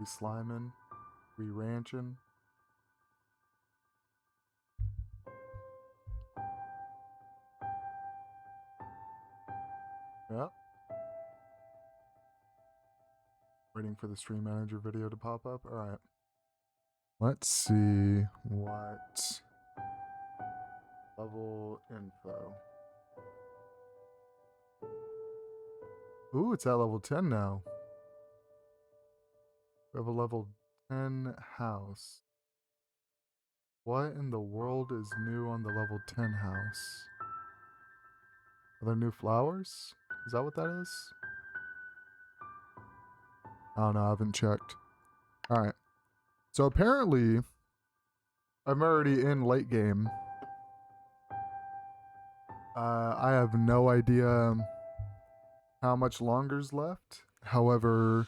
We sliming. We ranching. Yep. Waiting for the stream manager video to pop up. Alright. Let's see what level info. Ooh, it's at level 10 now. We have a level 10 house. What in the world is new on the level 10 house? Are there new flowers? Is that what that is? I don't know, I haven't checked. Alright. So apparently, I'm already in late game. I have no idea how much longer's left. However,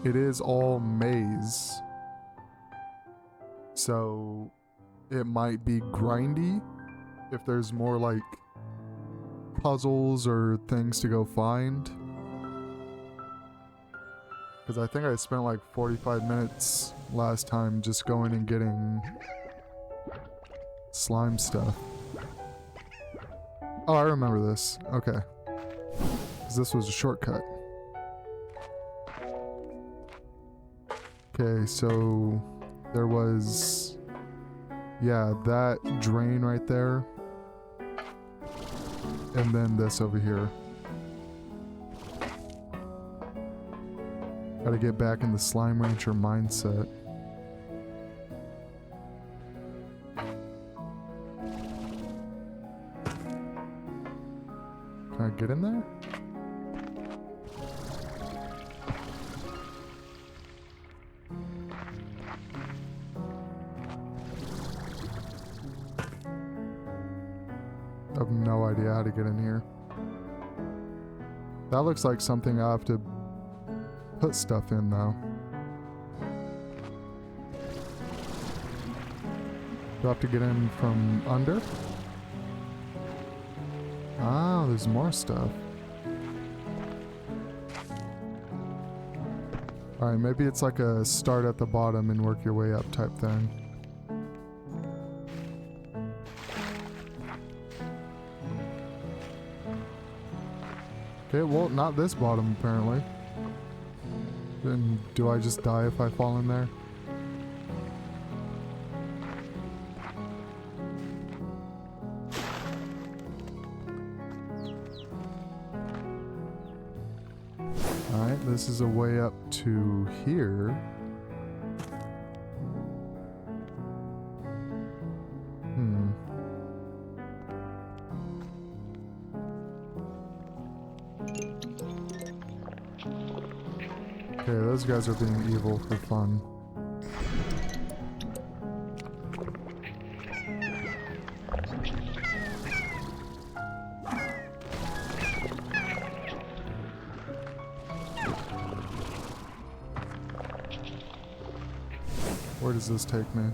it is all maze. So it might be grindy if there's more like puzzles or things to go find. Because I think I spent like 45 minutes last time just going and getting slime stuff. Oh, I remember this. Okay. Because this was a shortcut. Okay, so there was, yeah, that drain right there. And then this over here. Gotta get back in the slime rancher mindset. Can I get in there? I have no idea how to get in here. That looks like something I have to put stuff in though. Do I have to get in from under? Ah, there's more stuff. Alright, maybe it's like a start at the bottom and work your way up type thing. Okay, well, not this bottom apparently. Then do I just die if I fall in there? Alright, this is a way up to here. Okay, those guys are being evil for fun. Where does this take me?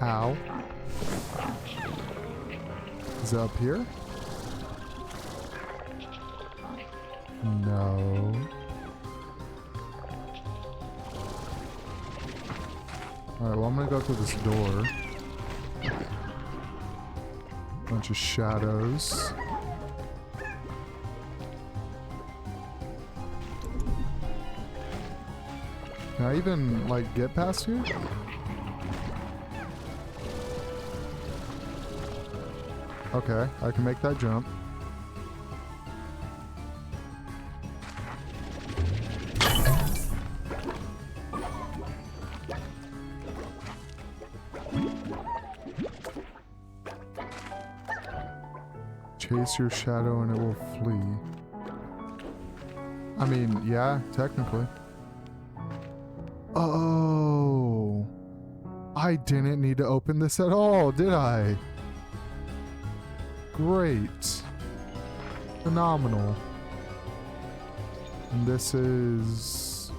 Ow. Is it up here? No. Alright, well I'm gonna go through this door. Bunch of shadows. Can I even, like, get past here? Okay, I can make that jump. Chase your shadow and it will flee. I mean, yeah, technically. Oh, I didn't need to open this at all, did I? Great. Phenomenal. And this is...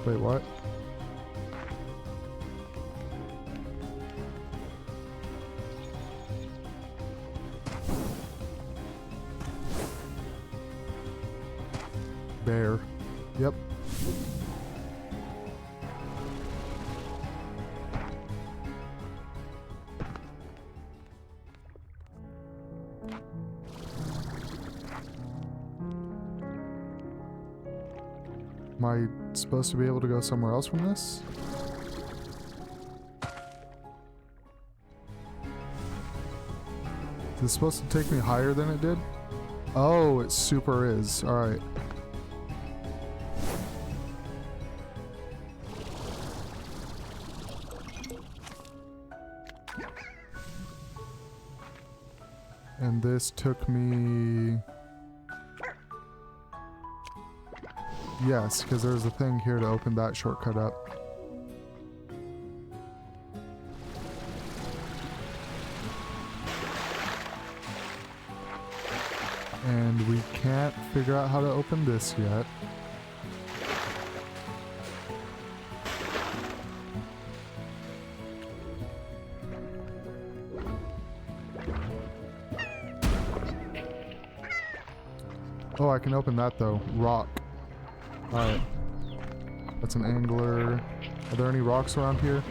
Wait, what? Bear. Yep. Am I supposed to be able to go somewhere else from this? Is this supposed to take me higher than it did? Oh, it super is. Alright. And this took me... Yes, because there's a thing here to open that shortcut up. And we can't figure out how to open this yet. Oh, I can open that though. Rock. Alright. That's an angler. Are there any rocks around here?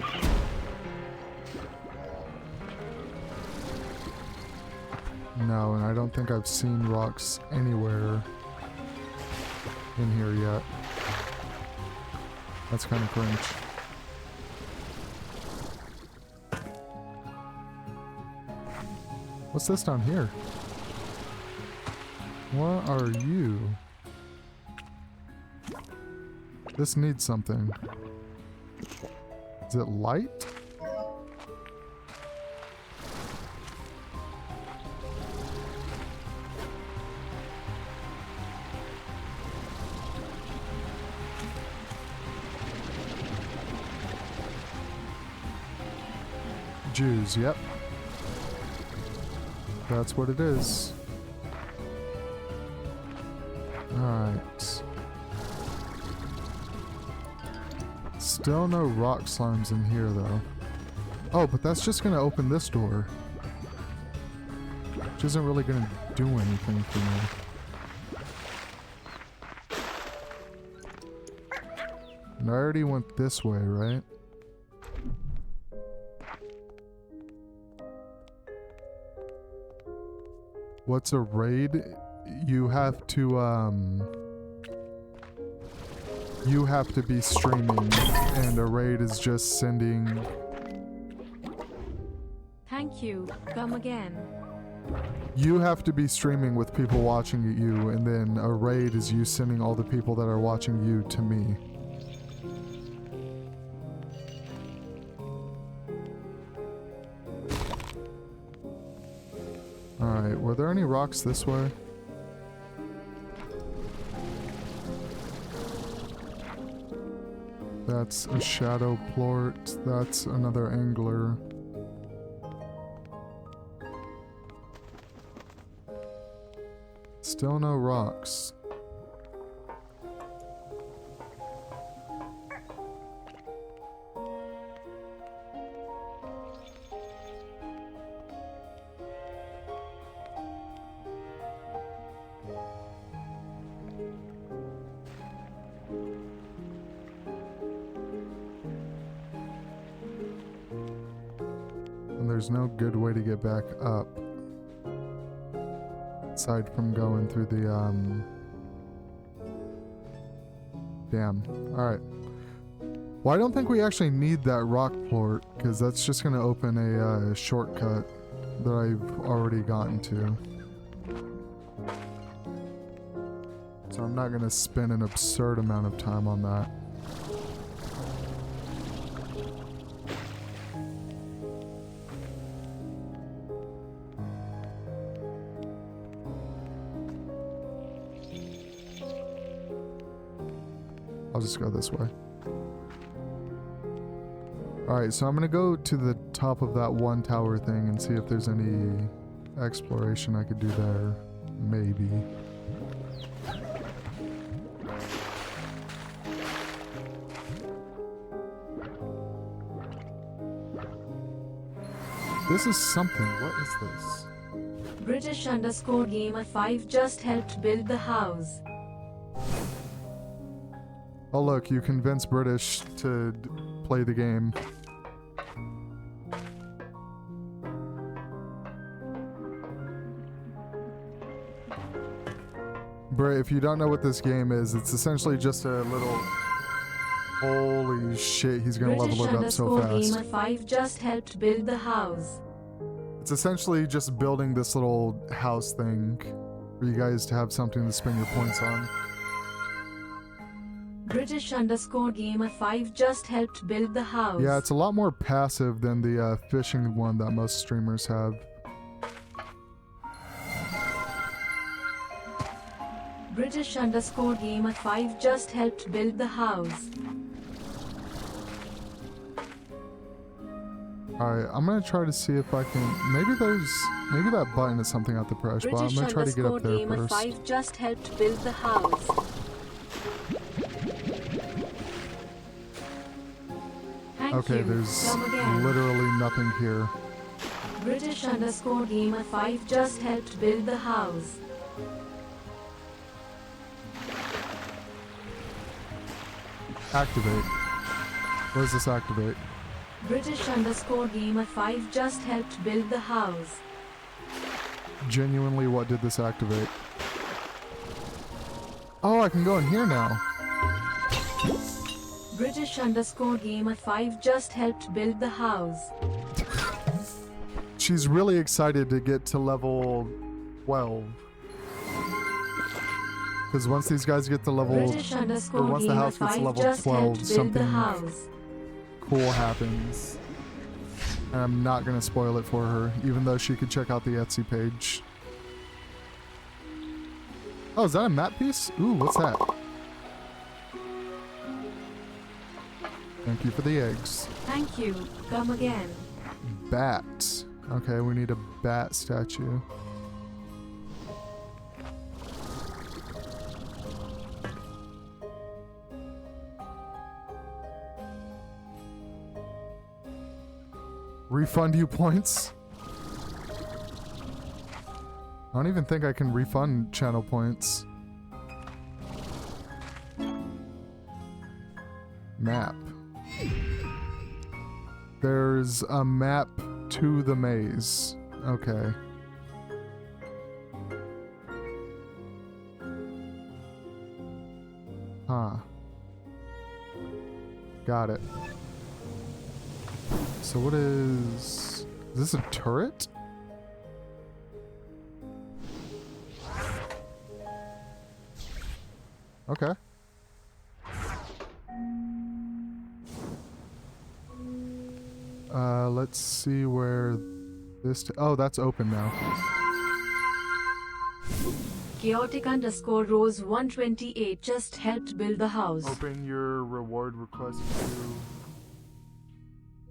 No, and I don't think I've seen rocks anywhere in here yet. That's kind of cringe. What's this down here? What are you? This needs something. Is it light? Jews, yep. That's what it is. Alright. Still no rock slimes in here though. Oh, but that's just gonna open this door. Which isn't really gonna do anything for me. And I already went this way, right? What's a raid? You have to be streaming, and a raid is just sending... Thank you. Come again. You have to be streaming with people watching you, and then a raid is you sending all the people that are watching you to me. Alright, were there any rocks this way? That's a shadow plort. That's another angler. Still no rocks. And there's no good way to get back up. Aside from going through the, Damn. Alright. Well, I don't think we actually need that rock plort, because that's just going to open a shortcut that I've already gotten to. So I'm not going to spend an absurd amount of time on that. I'll just go this way. Alright, so I'm gonna go to the top of that one tower thing and see if there's any exploration I could do there. Maybe. This is something. What is this? British_Gamer5 just helped build the house. Oh look, you convinced British to play the game. Brit, if you don't know what this game is, it's essentially just a little... Holy shit, he's gonna level it up so fast. Gamer5 just helped build the house. It's essentially just building this little house thing for you guys to have something to spend your points on. British_Gamer5 just helped build the house. Yeah, it's a lot more passive than the fishing one that most streamers have. British_Gamer5 just helped build the house. Alright, I'm gonna try to see if I can... Maybe that button is something I have to press, but I'm gonna try to get up there first. British_Gamer5 just helped build the house. Okay, there's literally nothing here. British_Gamer5 just helped build the house. Activate. What does this activate? British_Gamer5 just helped build the house. Genuinely, what did this activate? Oh, I can go in here now. British_Gamer5 just helped build the house. She's really excited to get to level 12. Because once these guys get to level... Or once the house gets to level 12, something cool happens. And I'm not going to spoil it for her, even though she could check out the Etsy page. Oh, is that a map piece? Ooh, what's that? Thank you for the eggs. Thank you. Come again. Bat. Okay, we need a bat statue. Refund you points? I don't even think I can refund channel points. Map. There's a map to the maze. Okay. Huh. Got it. So what is this a turret? Okay. Let's see where this... Oh, that's open now. Chaotic_Rose128 just helped build the house. Open your reward request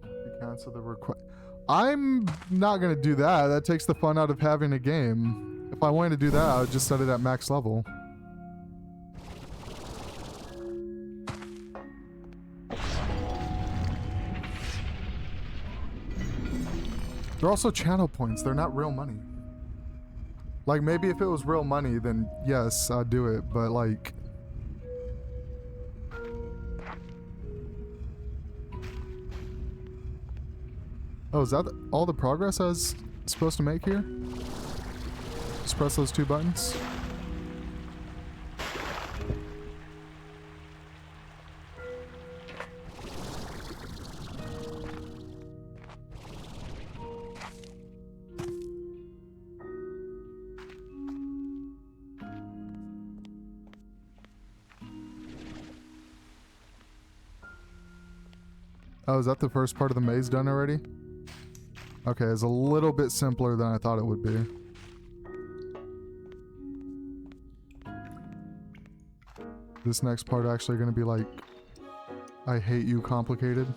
to cancel the request. I'm not gonna do that. That takes the fun out of having a game. If I wanted to do that, I would just set it at max level. They're also channel points. They're not real money. Like, maybe if it was real money, then yes, I'd do it. But, like... Oh, is that all the progress I was supposed to make here? Just press those two buttons. Oh, is that the first part of the maze done already? Okay, it's a little bit simpler than I thought it would be. This next part actually gonna be like, I hate you complicated.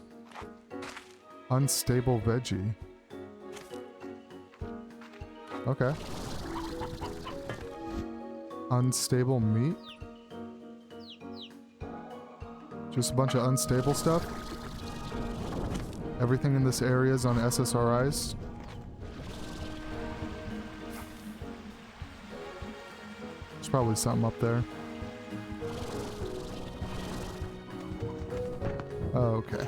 Unstable veggie. Okay. Unstable meat? Just a bunch of unstable stuff? Everything in this area is on SSRIs. There's probably something up there. Oh, okay.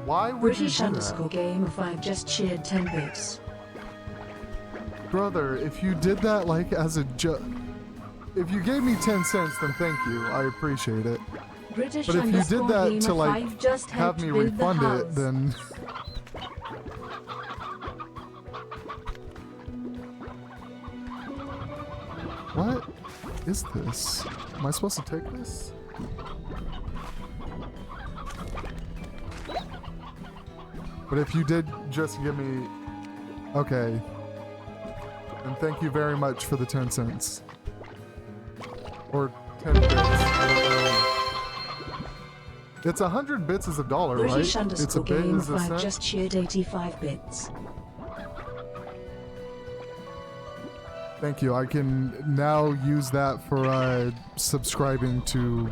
Why would British you do underscore game of 5 just cheered 10 bits. Brother, if you did that like as a if you gave me 10 cents, then thank you. I appreciate it. British But if you did that to like 5 just have me refund it, then what is this? Am I supposed to take this? But if you did just give me... Okay. And thank you very much for the 10 cents. Or 10 bits. I don't know. It's 100 bits is $1, British right? It's a bit game is a 5 cent. just cheered 85 bits. Thank you. I can now use that for subscribing to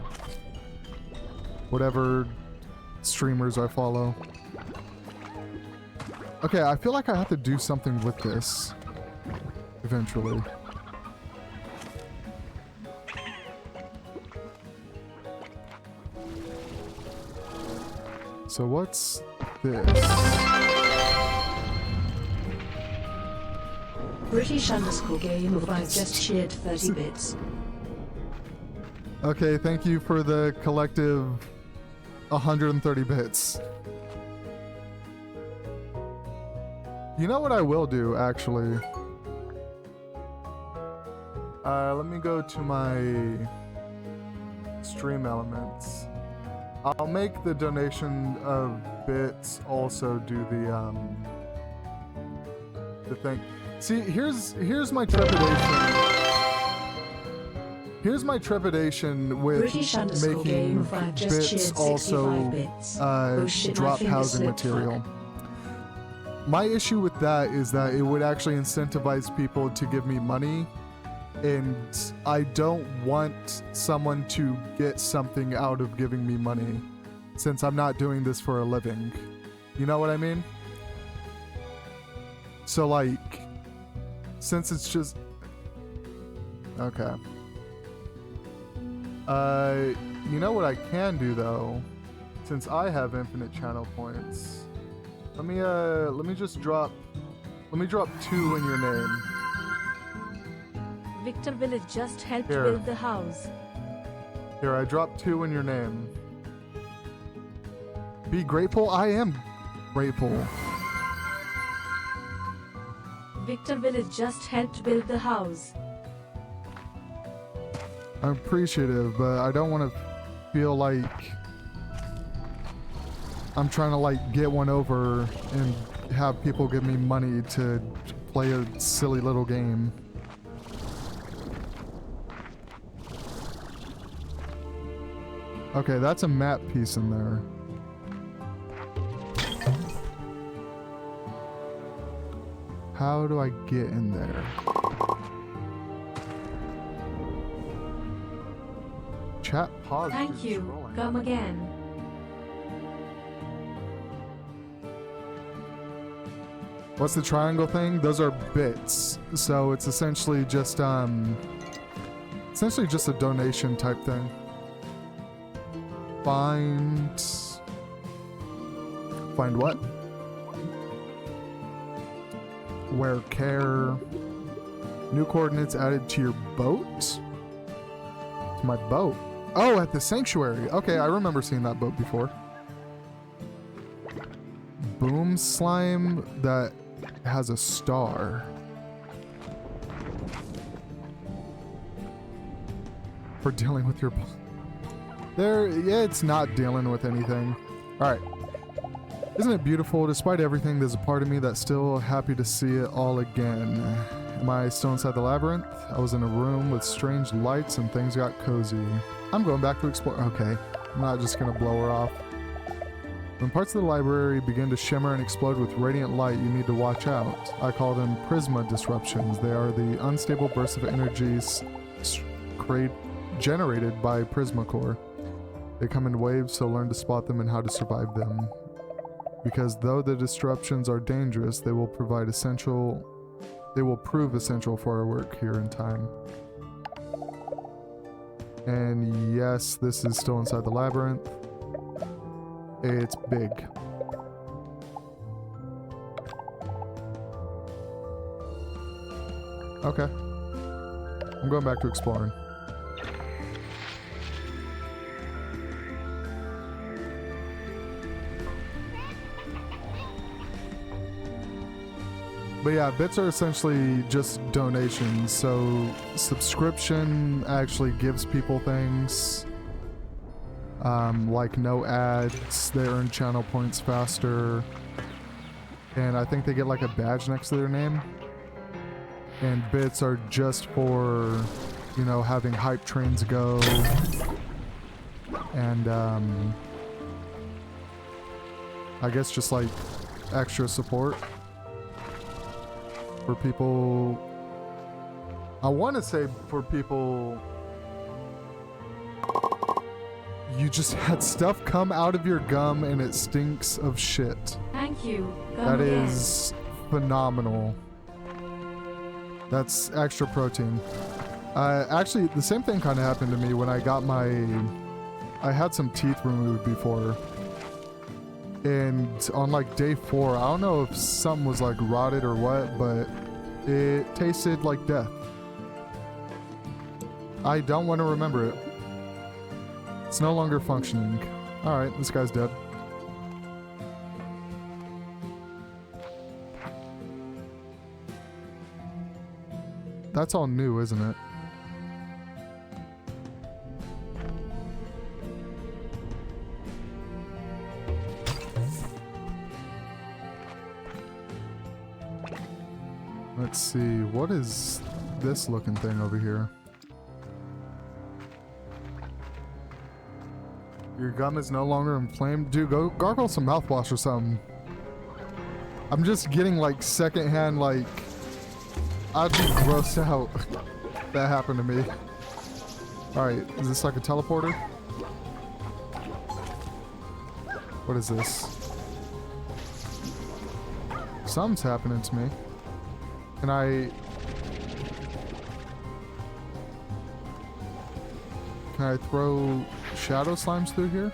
whatever streamers I follow. Okay, I feel like I have to do something with this eventually. So what's this? British underscore game of 5 just cheered 30 bits. Okay, thank you for the collective 130 bits. You know what I will do, actually? Let me go to my stream elements. I'll make the donation of bits also do the thing. See, here's my trepidation. Here's my trepidation with making bits also drop housing material. My issue with that is that it would actually incentivize people to give me money, and I don't want someone to get something out of giving me money, since I'm not doing this for a living. You know what I mean? So like, since it's just... Okay. You know what I can do though, since I have infinite channel points. Let me just drop 2 in your name. Victorvillage just helped Here. build the house. Here, I dropped 2 in your name. Be grateful? I am grateful. Victorvillage just helped build the house. I'm appreciative, but I don't want to feel like I'm trying to like get one over and have people give me money to play a silly little game. Okay, that's a map piece in there. How do I get in there? Chat pause. Thank you. Scrolling. Come again. What's the triangle thing? Those are bits. So it's essentially just a donation type thing. Find what? Where care. New coordinates added to your boat? To my boat. Oh, at the sanctuary. Okay, I remember seeing that boat before. Boom slime that has a star. For dealing with your... yeah, it's not dealing with anything. Alright. Isn't it beautiful? Despite everything, there's a part of me that's still happy to see it all again. Am I still inside the labyrinth? I was in a room with strange lights and things got cozy. I'm going back to explore. Okay, I'm not just gonna blow her off. When parts of the library begin to shimmer and explode with radiant light, you need to watch out. I call them prisma disruptions. They are the unstable bursts of energies generated by prisma core. They come in waves, so learn to spot them and how to survive them. Because though the disruptions are dangerous, they will provide essential they will prove essential for our work here in time. And yes, this is still inside the labyrinth. It's big. Okay. I'm going back to exploring. But yeah, bits are essentially just donations, so subscription actually gives people things. Like no ads, they earn channel points faster, and I think they get like a badge next to their name. And bits are just for, you know, having hype trains go, and I guess just like extra support for people. I want to say for people, you just had stuff come out of your gum and it stinks of shit. Thank you. That is phenomenal. That's extra protein. Actually, the same thing kind of happened to me when I got I had some teeth removed before. And on like day 4, I don't know if something was like rotted or what, but it tasted like death. I don't want to remember it. It's no longer functioning. Alright, this guy's dead. That's all new, isn't it? Let's see, what is this looking thing over here? Your gum is no longer inflamed? Dude, go gargle some mouthwash or something. I'm just getting like secondhand, like, I'd be grossed out. That happened to me. Alright, is this like a teleporter? What is this? Something's happening to me. Can I throw shadow slimes through here?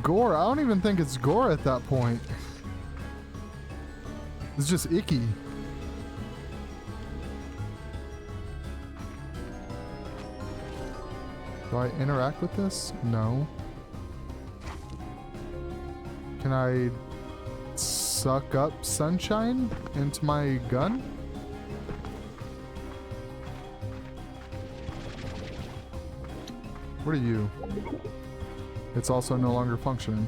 Gore? I don't even think it's gore at that point. It's just icky. Do I interact with this? No. Can I suck up sunshine into my gun? What are you? It's also no longer functioning.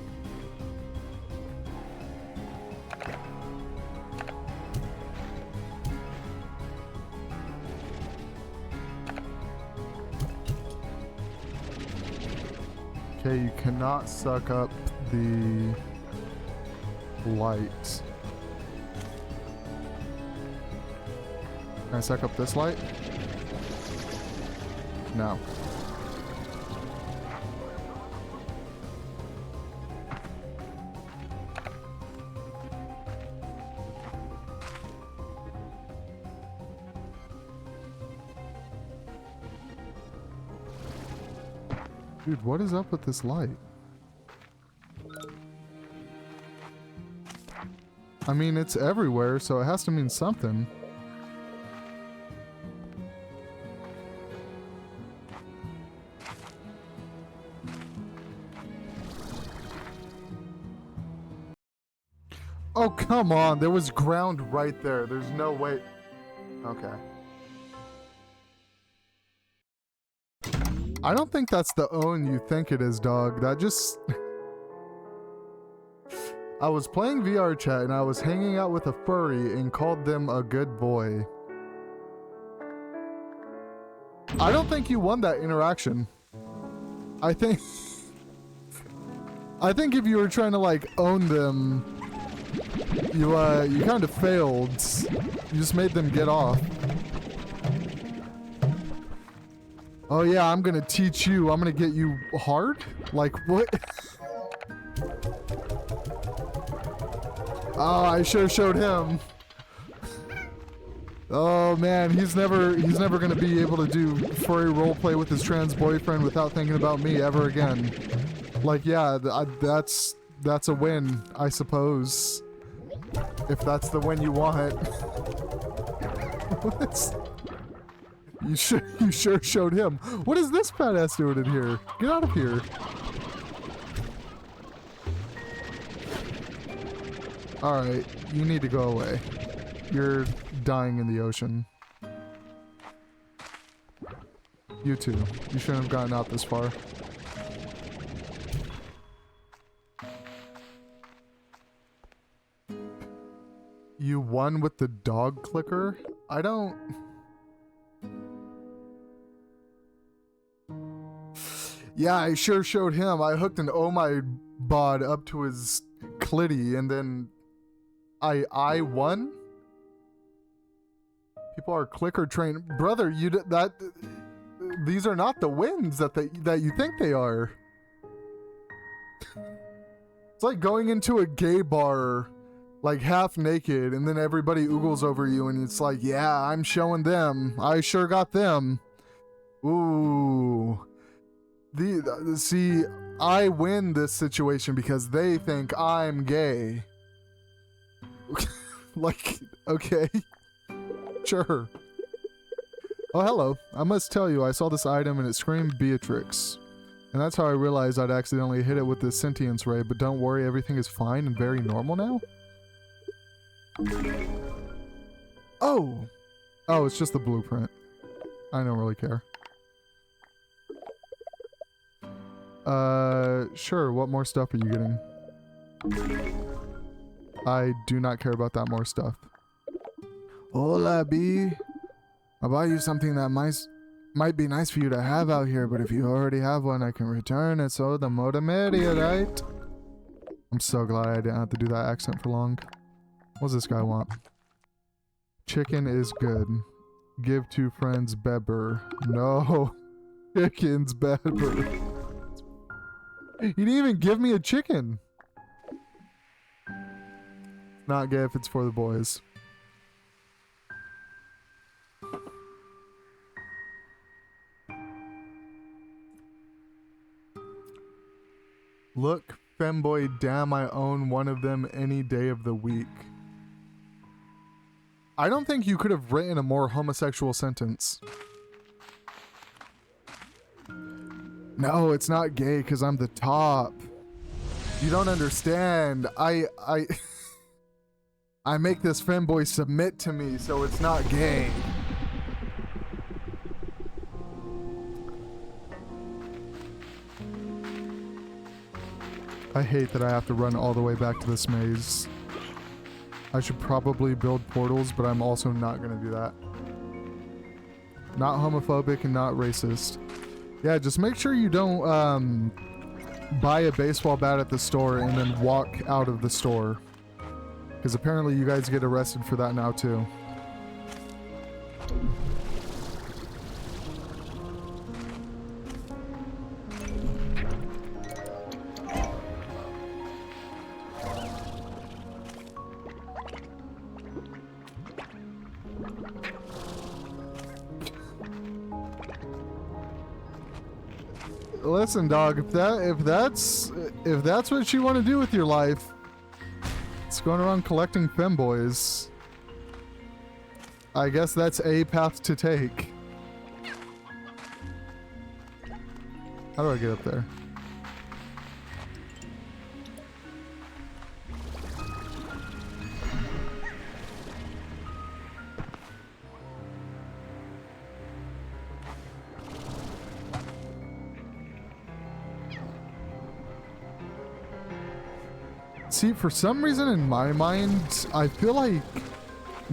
Okay, you cannot suck up the light. Can I suck up this light? No. Dude, what is up with this light? I mean, it's everywhere, so it has to mean something. Oh, come on. There was ground right there. There's no way. Okay. I don't think that's the own you think it is, dog. That just... I was playing VR chat and I was hanging out with a furry and called them a good boy. I don't think you won that interaction. I think if you were trying to like own them, you kind of failed. You just made them get off. Oh yeah, I'm gonna teach you. I'm gonna get you hard? Like what? Oh, I sure showed him. Oh man, he's never gonna be able to do furry roleplay with his trans boyfriend without thinking about me ever again. Like yeah, that's a win, I suppose. If that's the win you want. You sure showed him. What is this badass doing in here? Get out of here. Alright, you need to go away. You're dying in the ocean. You too. You shouldn't have gotten out this far. You won with the dog clicker? I don't... Yeah, I sure showed him. I hooked an Oh My bod up to his clitty and then I won? People are clicker trained. Brother, these are not the wins that you think they are. It's like going into a gay bar like half naked and then everybody oogles over you and it's like, yeah, I'm showing them. I sure got them. Ooh. See, I win this situation because they think I'm gay. Like, okay. Sure. Oh, hello. I must tell you, I saw this item and it screamed Beatrix. And that's how I realized I'd accidentally hit it with the sentience ray, but don't worry, everything is fine and very normal now? Oh! Oh, it's just the blueprint. I don't really care. Sure, what more stuff are you getting? I do not care about that more stuff. Hola, B. I'll buy you something that might be nice for you to have out here, but if you already have one, I can return it, so the more the merrier, right? I'm so glad I didn't have to do that accent for long. What does this guy want? Chicken is good. Give two friends Beber. No. Chicken's Beber. He didn't even give me a chicken. Not gay if it's for the boys. Look, femboy, damn, I own one of them any day of the week. I don't think you could have written a more homosexual sentence. No, it's not gay because I'm the top. You don't understand. I make this femboy submit to me, so it's not gay. I hate that I have to run all the way back to this maze. I should probably build portals, but I'm also not gonna do that. Not homophobic and not racist. Yeah, just make sure you don't buy a baseball bat at the store and then walk out of the store. Because apparently you guys get arrested for that now too. Listen, dog, if that's what you want to do with your life, it's going around collecting femboys. I guess that's a path to take. How do I get up there? See, for some reason in my mind, I feel like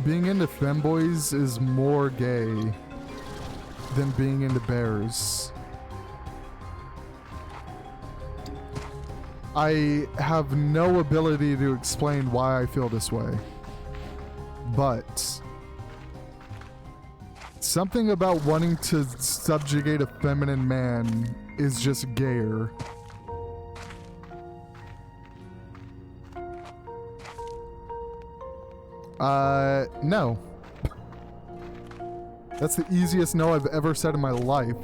being into femboys is more gay than being into bears. I have no ability to explain why I feel this way, but Something about wanting to subjugate a feminine man is just gayer. No. That's the easiest no I've ever said in my life.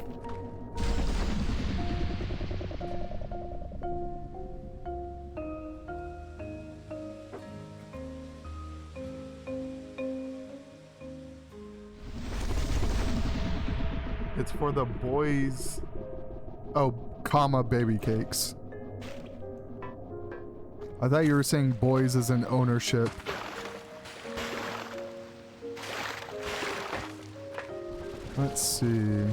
It's for the boys. Oh, comma, baby cakes. I thought you were saying boys as in ownership. Let's see.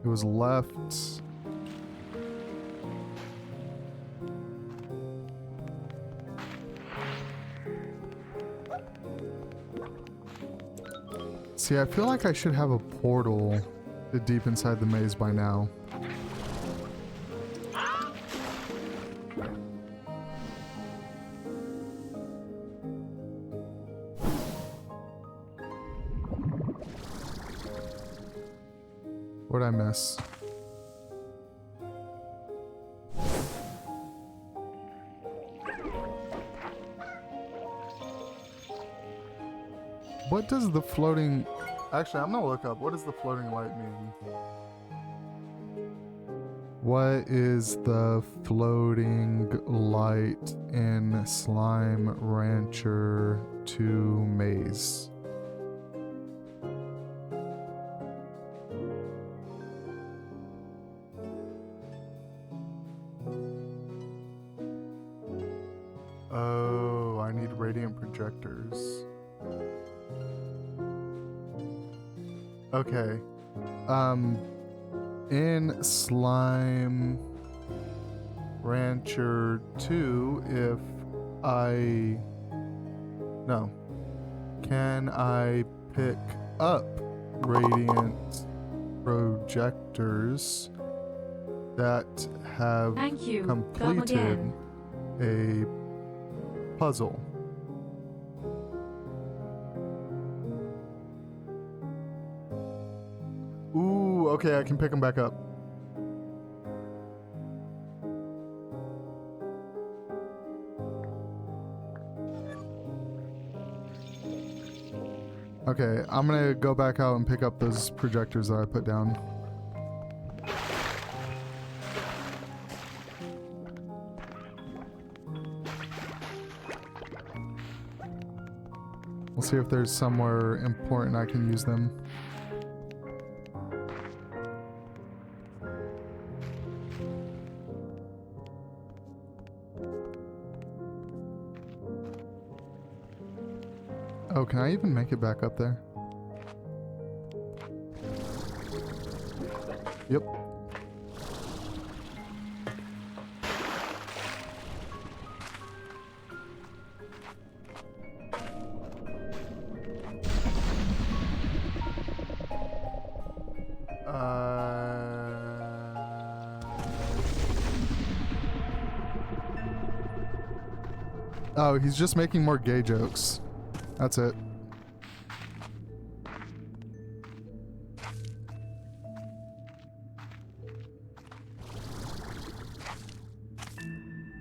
It was left. See, I feel like I should have a portal to deep inside the maze by now. What'd I miss? What does the floating... Actually, I'm gonna look up. What does the floating light mean? What is the floating light in Slime Rancher 2 Maze? Oh, I need radiant projectors. Okay. In Slime Rancher 2, if I... No. Can I pick up radiant projectors that have Thank you. Come completed again. a puzzle? Ooh, okay, I can pick them back up. Okay, I'm gonna go back out and pick up those projectors that I put down. We'll see if there's somewhere important I can use them. Oh, can I even make it back up there? Yep. Oh, he's just making more gay jokes. That's it.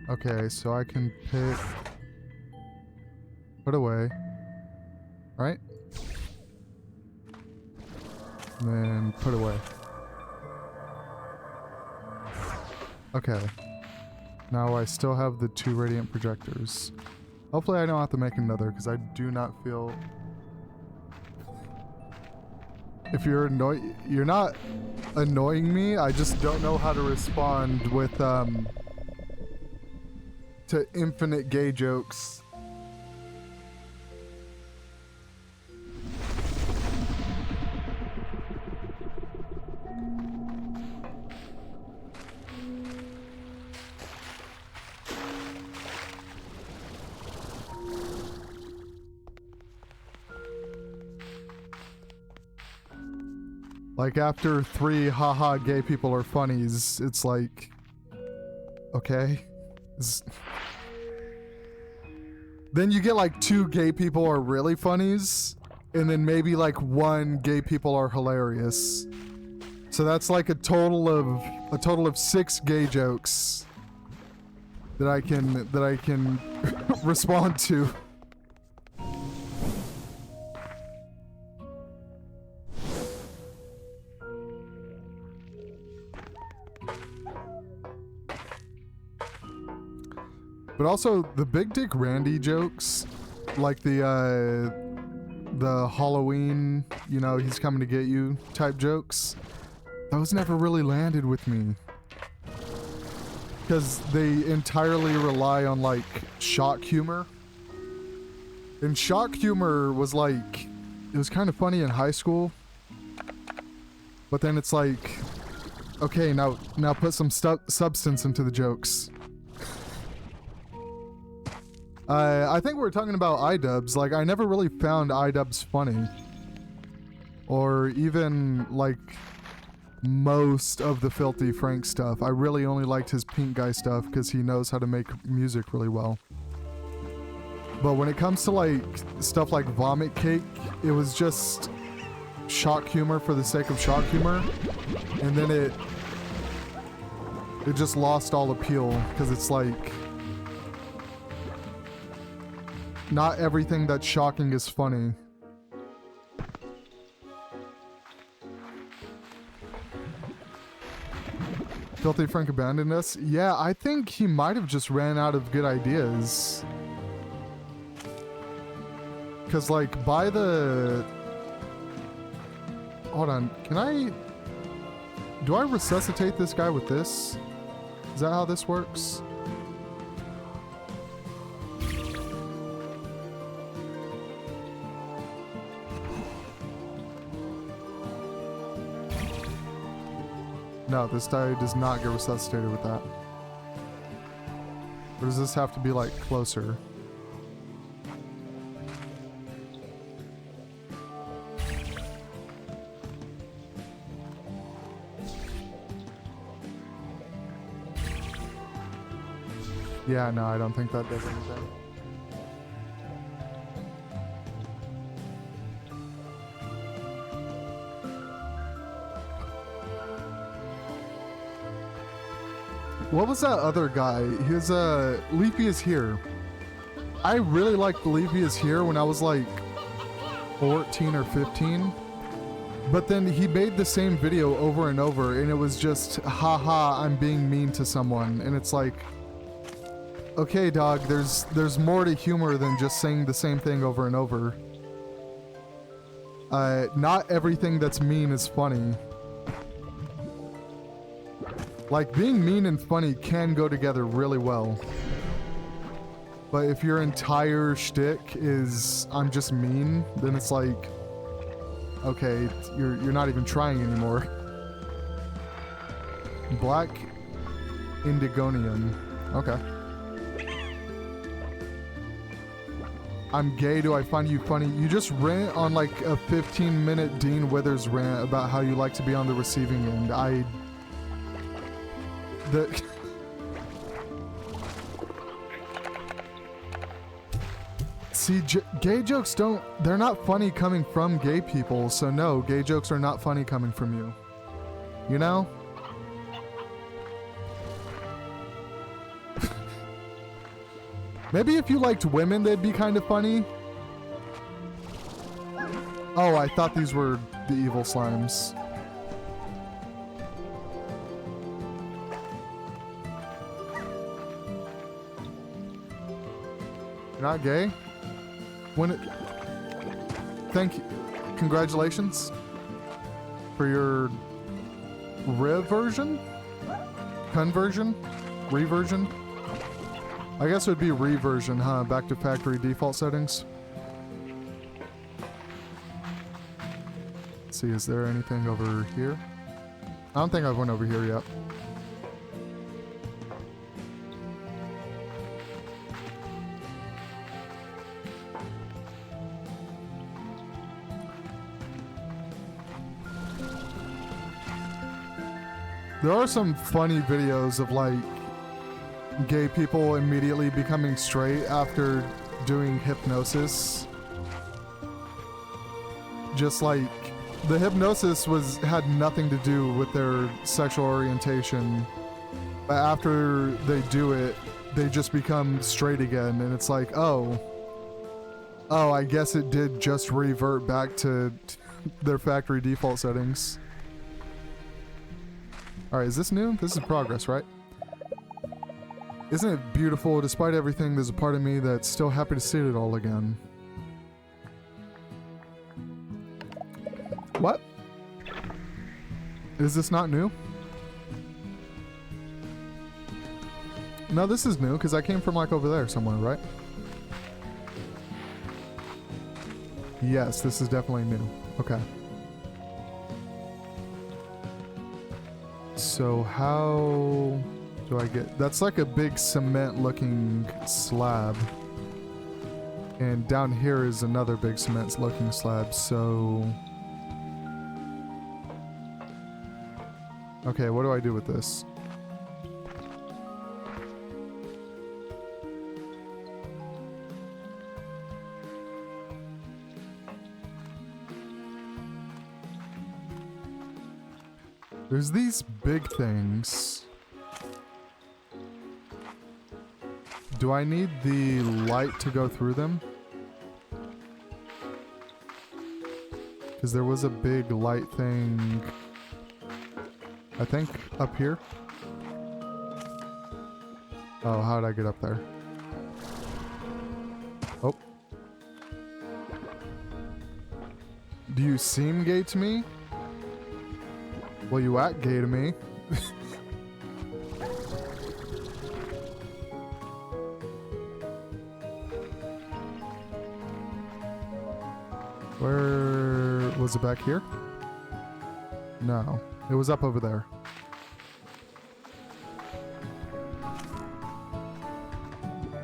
Okay, so I can pick... Put away. Right? And then put away. Okay. Now I still have the 2 radiant projectors. Hopefully I don't have to make another, because I do not feel... If you're not annoying me, I just don't know how to respond with, to infinite gay jokes. Like, after 3 haha gay people are funnies, it's like... Okay. Then you get like 2 gay people are really funnies, and then maybe like 1 gay people are hilarious. So that's like a total of 6 gay jokes that I can respond to. But also the Big Dick Randy jokes, like the Halloween, you know, he's coming to get you type jokes, those never really landed with me. Because they entirely rely on like shock humor. And shock humor was like, it was kind of funny in high school. But then it's like, okay, now put some substance into the jokes. I think we're talking about iDubbbz. Like, I never really found iDubbbz funny. Or even, like, most of the Filthy Frank stuff. I really only liked his Pink Guy stuff because he knows how to make music really well. But when it comes to, like, stuff like Vomit Cake, it was just shock humor for the sake of shock humor. And then it just lost all appeal because it's like, not everything that's shocking is funny. Filthy Frank abandoned us? Yeah, I think he might have just ran out of good ideas. Cause like by the... Hold on, do I resuscitate this guy with this? Is that how this works? No, this guy does not get resuscitated with that. Or does this have to be, like, closer? Yeah, no, I don't think that does anything. What was that other guy? His, Leafy is Here. I really liked Leafy is Here when I was like 14 or 15. But then he made the same video over and over and it was just, haha, I'm being mean to someone. And it's like, okay, dog, there's more to humor than just saying the same thing over and over. Not everything that's mean is funny. Like, being mean and funny can go together really well. But if your entire shtick is, I'm just mean, then it's like, okay, you're not even trying anymore. Black Indigonian. Okay. I'm gay, do I find you funny? You just rant on like a 15-minute Dean Withers rant about how you like to be on the receiving end. See, gay jokes they're not funny coming from gay people, so no, gay jokes are not funny coming from you. You know? Maybe if you liked women, they'd be kind of funny. Oh, I thought these were the evil slimes. You're not gay? Thank you. Congratulations for your reversion? Conversion? Reversion? I guess it would be reversion, huh? Back to factory default settings. Let's see, is there anything over here? I don't think I've went over here yet. There are some funny videos of like gay people immediately becoming straight after doing hypnosis. Just like the hypnosis had nothing to do with their sexual orientation, but after they do it, they just become straight again, and it's like, oh, I guess it did just revert back to their factory default settings. All right, is this new? This is progress, right? Isn't it beautiful? Despite everything, there's a part of me that's still happy to see it all again. What? Is this not new? No, this is new, because I came from like over there somewhere, right? Yes, this is definitely new. Okay. So how do I get... That's like a big cement looking slab. And down here is another big cement looking slab, so... Okay, what do I do with this? There's these big things. Do I need the light to go through them? Because there was a big light thing, I think, up here. Oh, how did I get up there? Oh. Do you seem gay to me? Well, you act gay to me. Where was it? Back here? No, it was up over there.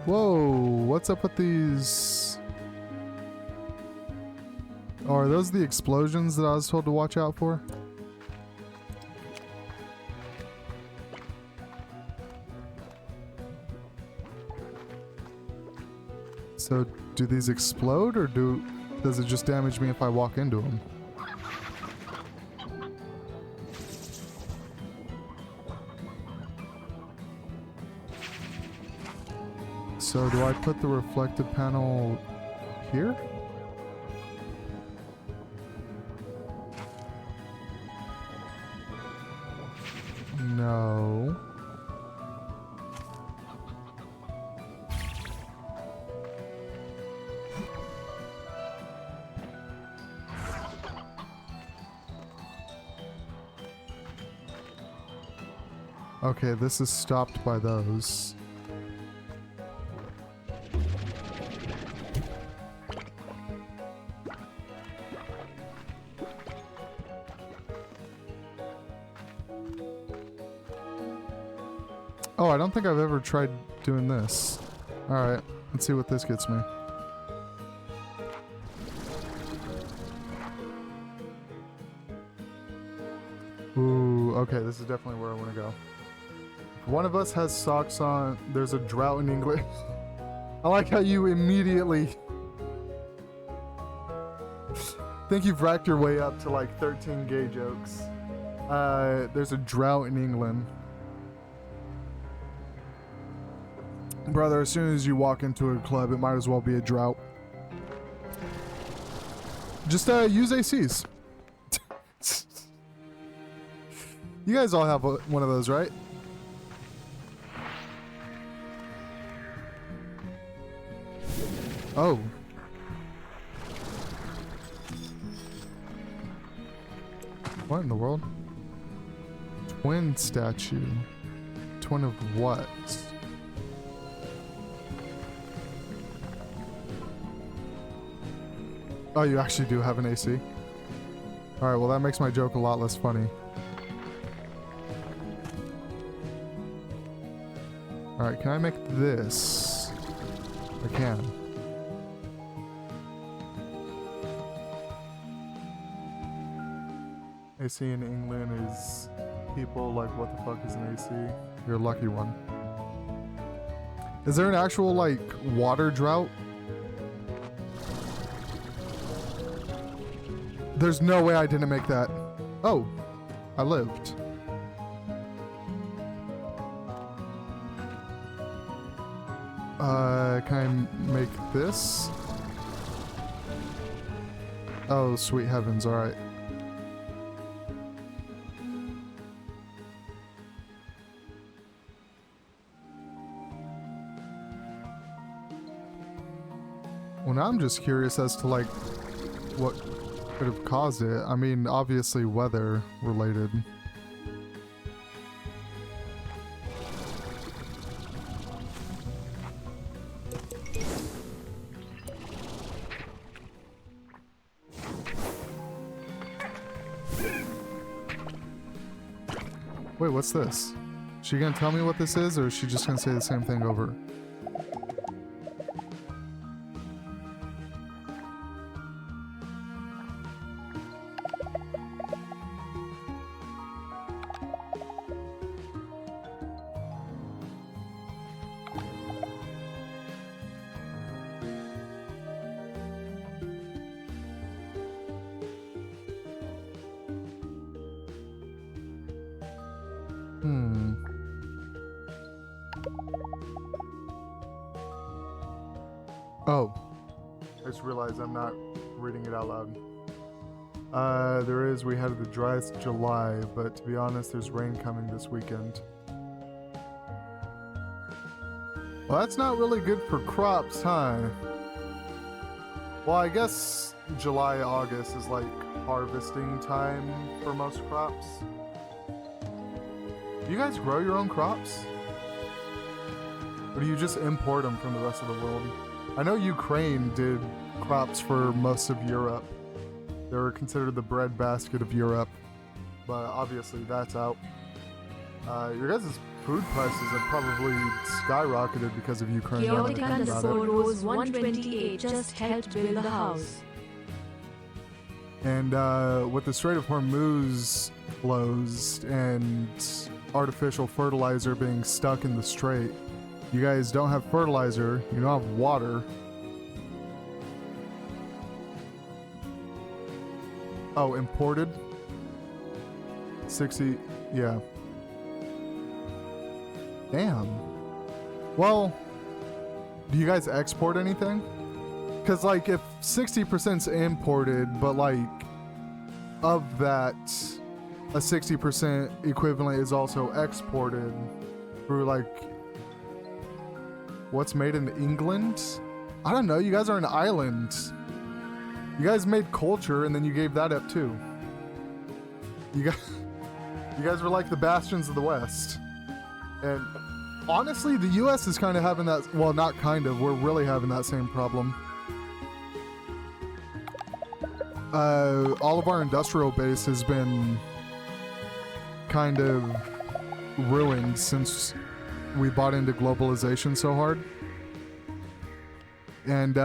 Whoa, what's up with these? Oh, are those the explosions that I was told to watch out for? So, do these explode, or does it just damage me if I walk into them? So, do I put the reflective panel here? No. Okay, this is stopped by those. Oh, I don't think I've ever tried doing this. Alright, let's see what this gets me. Ooh, okay, this is definitely where I want to go. One of us has socks on. There's a drought in England. I like how you immediately think you've racked your way up to like 13 gay jokes. There's a drought in England. Brother, as soon as you walk into a club, it might as well be a drought. Just use ACs. You guys all have one of those, right? Oh. What in the world? Twin statue. Twin of what? Oh, you actually do have an AC? Alright, well that makes my joke a lot less funny. Alright, can I make this? I can. AC in England is people like, what the fuck is an AC? You're a lucky one. Is there an actual, like, water drought? There's no way I didn't make that. Oh, I lived. Can I make this? Oh, sweet heavens, alright. Well, now I'm just curious as to, like, what could have caused it. I mean, obviously weather related. Wait, what's this? Is she gonna tell me what this is, or is she just gonna say the same thing over? Oh. I just realized I'm not reading it out loud. We had the driest July, but to be honest, there's rain coming this weekend. Well, that's not really good for crops, huh? Well, I guess July, August is like harvesting time for most crops. Do you guys grow your own crops? Or do you just import them from the rest of the world? I know Ukraine did crops for most of Europe. They were considered the breadbasket of Europe, but obviously that's out. Your guys' food prices have probably skyrocketed because of Ukraine. Chaotic_Rose 128 just helped build the house. And with the Strait of Hormuz closed and artificial fertilizer being stuck in the strait, you guys don't have fertilizer, you don't have water. Oh, imported? 60, yeah. Damn. Well, do you guys export anything? Because, like, if 60%'s imported, but, like, of that, a 60% equivalent is also exported through, like, what's made in England? I don't know, you guys are an island. You guys made culture and then you gave that up too. You guys were like the bastions of the West. And honestly, the US is kind of having that, well, not kind of, we're really having that same problem. All of our industrial base has been kind of ruined since we bought into globalization so hard. And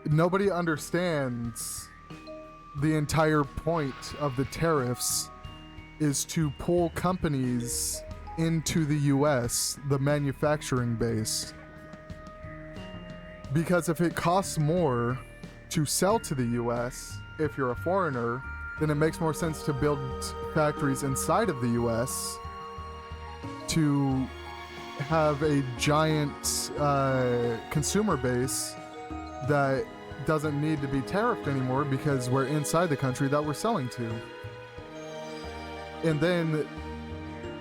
nobody understands the entire point of the tariffs is to pull companies into the US, the manufacturing base. Because if it costs more to sell to the US, if you're a foreigner, then it makes more sense to build factories inside of the US to have a giant consumer base that doesn't need to be tariffed anymore because we're inside the country that we're selling to. And then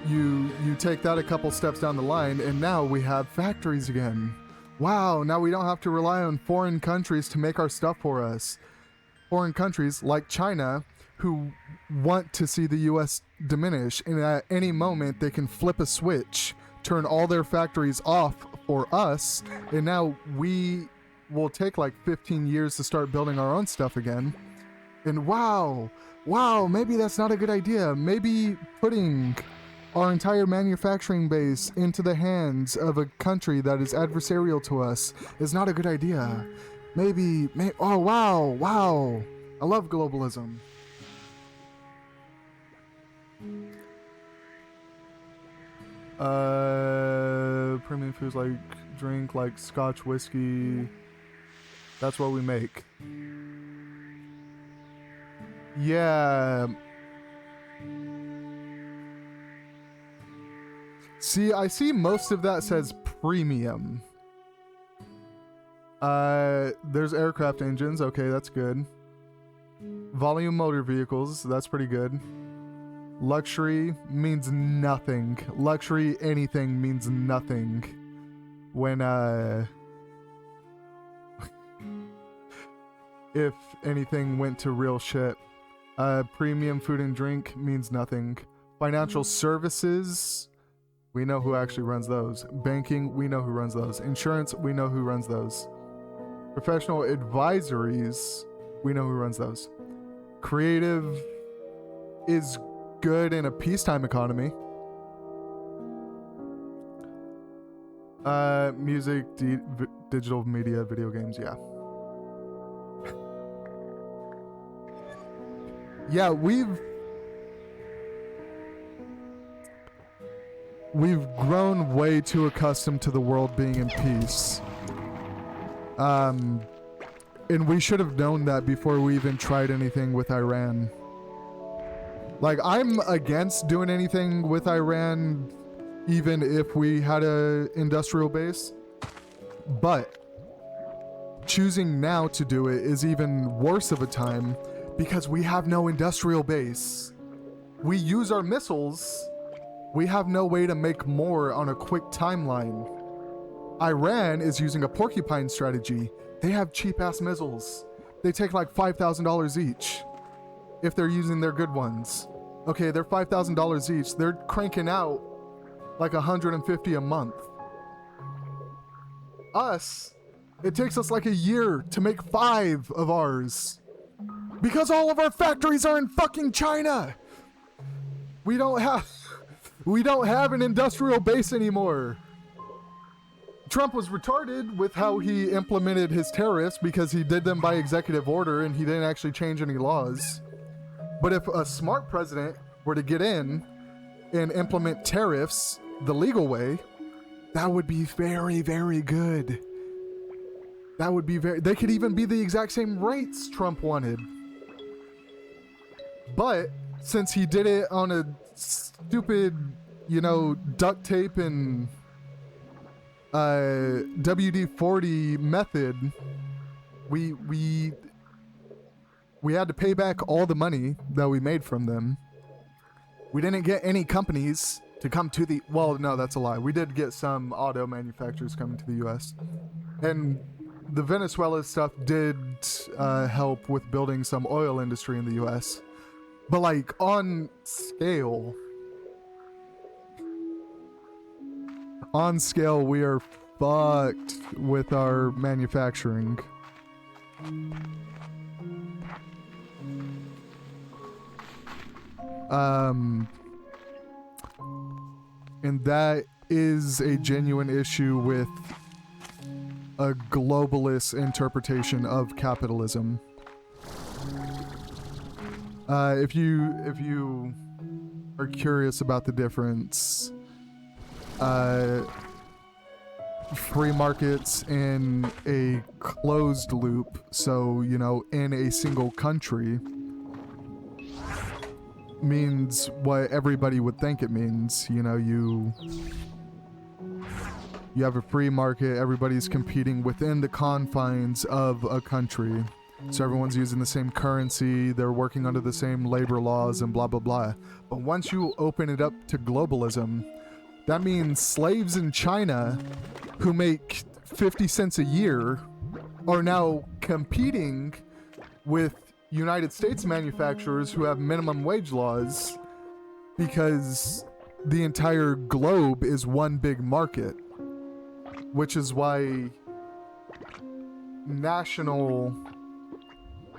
you take that a couple steps down the line and now we have factories again. Wow, now we don't have to rely on foreign countries to make our stuff for us. Foreign countries like China who want to see the US diminish, and at any moment they can flip a switch, turn all their factories off for us, and now we will take like 15 years to start building our own stuff again. And wow, maybe that's not a good idea. Maybe putting our entire manufacturing base into the hands of a country that is adversarial to us is not a good idea. Oh wow, I love globalism. premium foods like drink, like Scotch whiskey. That's what we make. Yeah. See, I see most of that says premium. There's aircraft engines. Okay, that's good. Volume motor vehicles. That's pretty good. Luxury means nothing. Luxury anything means nothing. When, if anything went to real shit. Premium food and drink means nothing. Financial services, we know who actually runs those. Banking, we know who runs those. Insurance, we know who runs those. Professional advisories, we know who runs those. Creative is good in a peacetime economy. Music, digital media, video games, yeah. Yeah, we've grown way too accustomed to the world being in peace. And we should have known that before we even tried anything with Iran. Like, I'm against doing anything with Iran, even if we had a industrial base. But choosing now to do it is even worse of a time because we have no industrial base. We use our missiles. We have no way to make more on a quick timeline. Iran is using a porcupine strategy. They have cheap-ass missiles. They take like $5,000 each if they're using their good ones. Okay, they're $5,000 each. They're cranking out like 150 a month. Us, it takes us like a year to make 5 of ours. Because all of our factories are in fucking China. We don't have an industrial base anymore. Trump was retarded with how he implemented his tariffs because he did them by executive order and he didn't actually change any laws. But if a smart president were to get in and implement tariffs the legal way, that would be very, very good. That would be they could even be the exact same rates Trump wanted. But since he did it on a stupid, duct tape and WD-40 method, we had to pay back all the money that we made from them. We didn't get any companies to come to the... Well, no, that's a lie. We did get some auto manufacturers coming to the U.S. And the Venezuela stuff did help with building some oil industry in the U.S. But, like, on scale... On scale, we are fucked with our manufacturing. And that is a genuine issue with a globalist interpretation of capitalism. If you are curious about the difference, free markets in a closed loop, so, in a single country, means what everybody would think it means. You have a free market, everybody's competing within the confines of a country. So everyone's using the same currency, they're working under the same labor laws and blah, blah, blah. But once you open it up to globalism, that means slaves in China who make 50 cents a year are now competing with United States manufacturers who have minimum wage laws because the entire globe is one big market, which is why national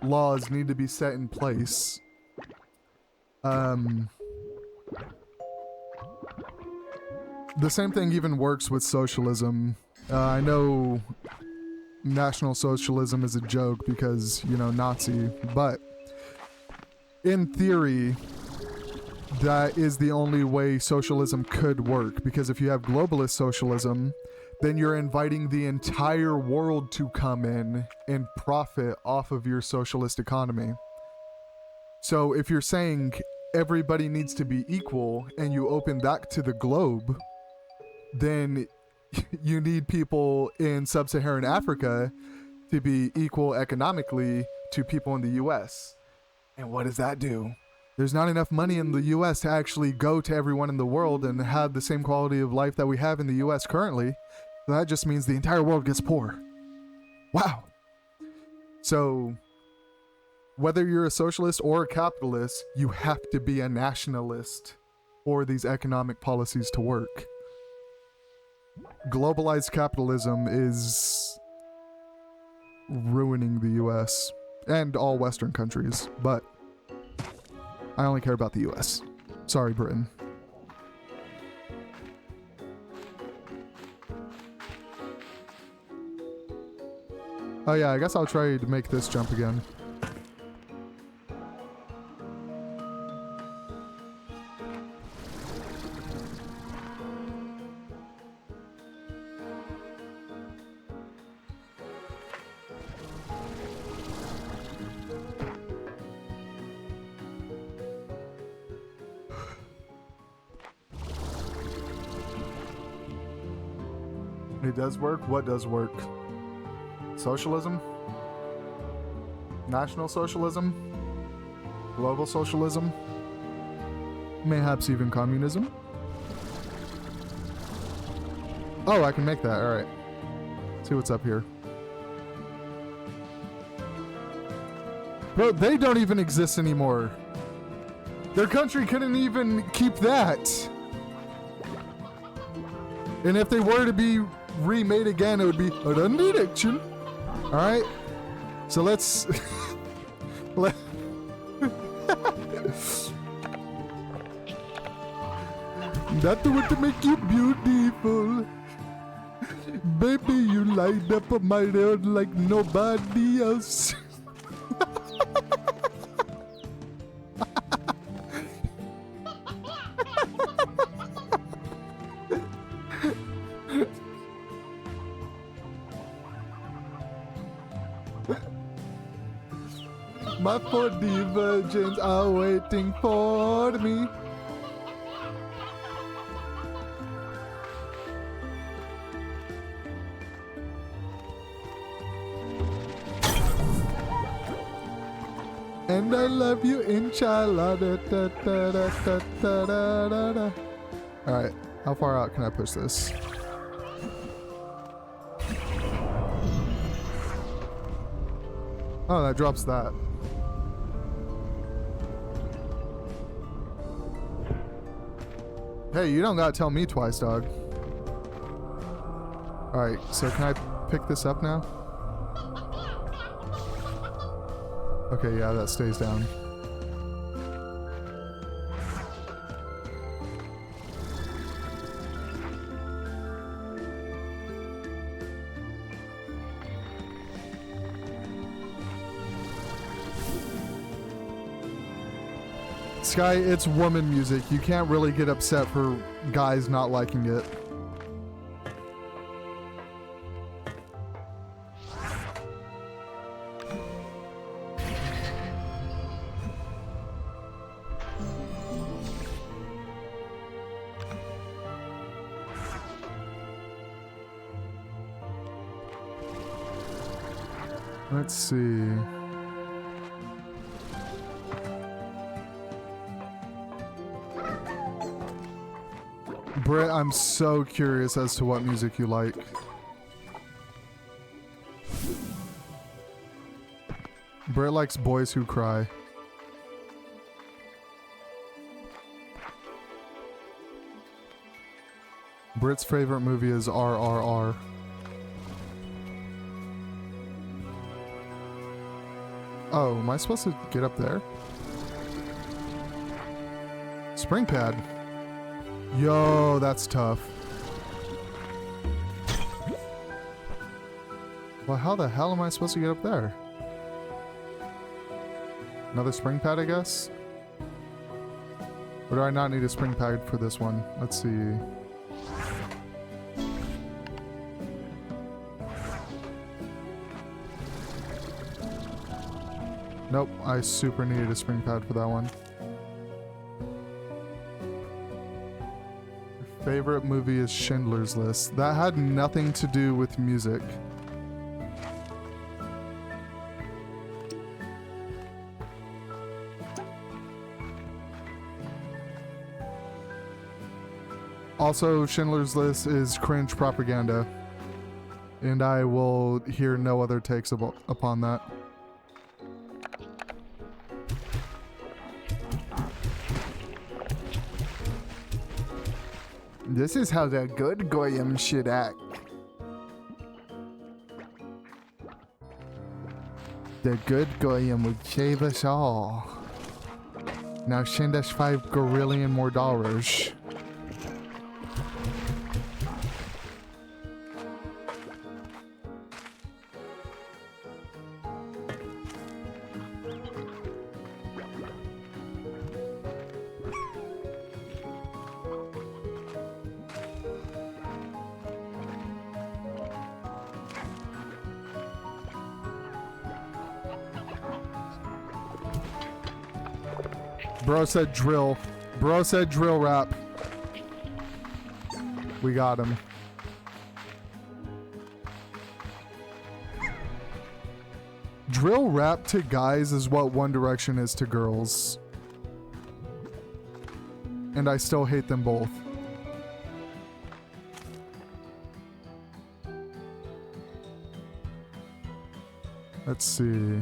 laws need to be set in place. The same thing even works with socialism. I know National Socialism is a joke because, Nazi, but in theory, that is the only way socialism could work, because if you have globalist socialism, then you're inviting the entire world to come in and profit off of your socialist economy. So if you're saying everybody needs to be equal and you open that to the globe, then you need people in sub-Saharan Africa to be equal economically to people in the US. And what does that do? There's not enough money in the US to actually go to everyone in the world and have the same quality of life that we have in the US currently. So that just means the entire world gets poor. Wow. So whether you're a socialist or a capitalist, you have to be a nationalist for these economic policies to work. Globalized capitalism is ruining the US and all Western countries, but I only care about the US. Sorry, Britain. Oh yeah, I guess I'll try to make this jump again. It does work? What does work? Socialism? National socialism? Global socialism? Mayhaps even communism? Oh, I can make that. Alright. See what's up here. Bro, they don't even exist anymore. Their country couldn't even keep that. And if they were to be remade again, it would be a done direction. Alright? So let's... That would make you beautiful. Baby, you light up my head like nobody else. My 40 virgins are waiting for me. And I love you, inshallah. Da, da, da, da, da, da, da, da. Alright, how far out can I push this? Oh, that drops that. Hey, you don't gotta tell me twice, dog. Alright, so can I pick this up now? Okay, yeah, that stays down. Sky, it's woman music. You can't really get upset for guys not liking it. Let's see. Britt, I'm so curious as to what music you like. Britt likes Boys Who Cry. Britt's favorite movie is RRR. Oh, am I supposed to get up there? Spring pad. Yo, that's tough. Well, how the hell am I supposed to get up there? Another spring pad, I guess? Or do I not need a spring pad for this one? Let's see. Nope, I super needed a spring pad for that one. Your favorite movie is Schindler's List. That had nothing to do with music. Also, Schindler's List is cringe propaganda, and I will hear no other takes upon that. This is how the good Goyim should act. The good Goyim would save us all. Now send us $5 gorillion more dollars. Bro said drill. Bro said drill rap. We got him. Drill rap to guys is what One Direction is to girls. And I still hate them both. Let's see.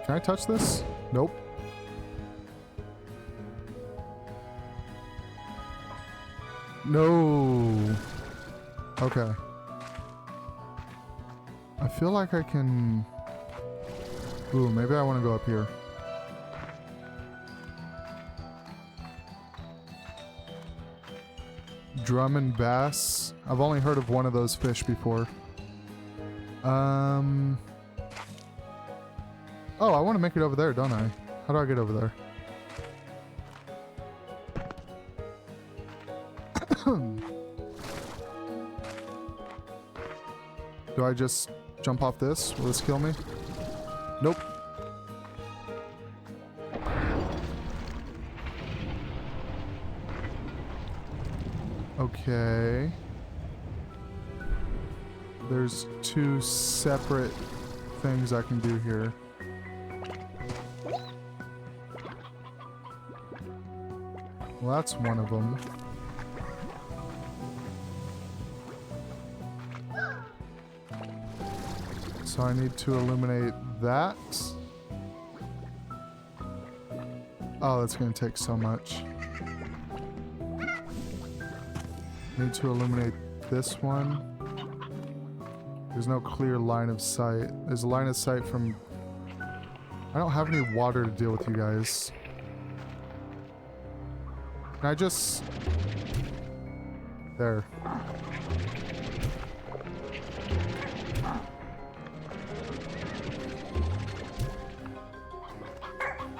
Can I touch this? Nope. No. Okay. I feel like I can... Ooh, maybe I want to go up here. Drum and bass. I've only heard of one of those fish before. Oh, I want to make it over there, don't I? How do I get over there? Do I just jump off this? Will this kill me? Nope. Okay. There's two separate things I can do here. Well, that's one of them. So I need to illuminate that. Oh, that's going to take so much. Need to illuminate this one. There's no clear line of sight. There's a line of sight from... I don't have any water to deal with you guys. Can I just... There.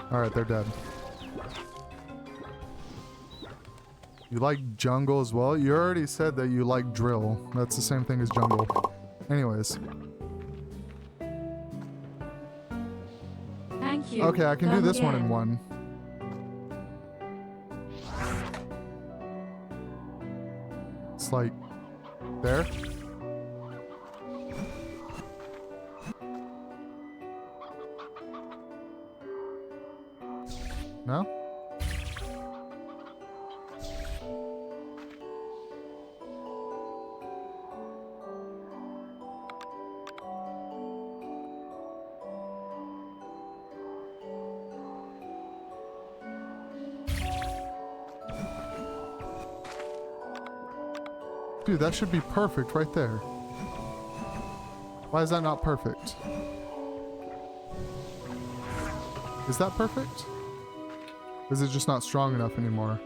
Alright, they're dead. You like jungle as well? You already said that you like drill. That's the same thing as jungle. Anyways. Thank you. Okay, I can do this one in one. It's like... There? No? Dude, that should be perfect right there. Why is that not perfect? Is that perfect? Is it just not strong enough anymore?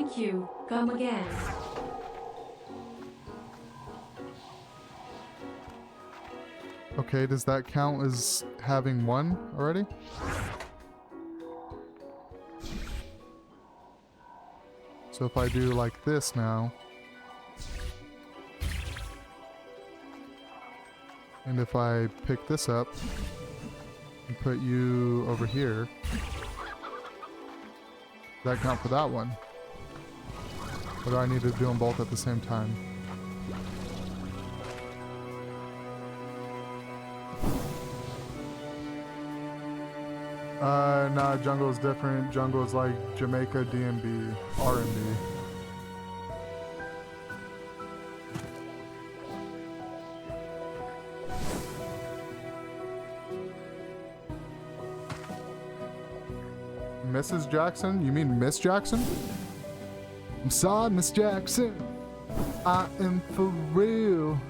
Thank you. Come again. Okay, does that count as having one already? So if I do like this now, and if I pick this up and put you over here, does that count for that one? Or do I need to do them both at the same time? Nah, jungle is different. Jungle is like Jamaica, D&B, R&B. Mrs. Jackson? You mean Miss Jackson? I'm sorry, Miss Jackson. I am for real.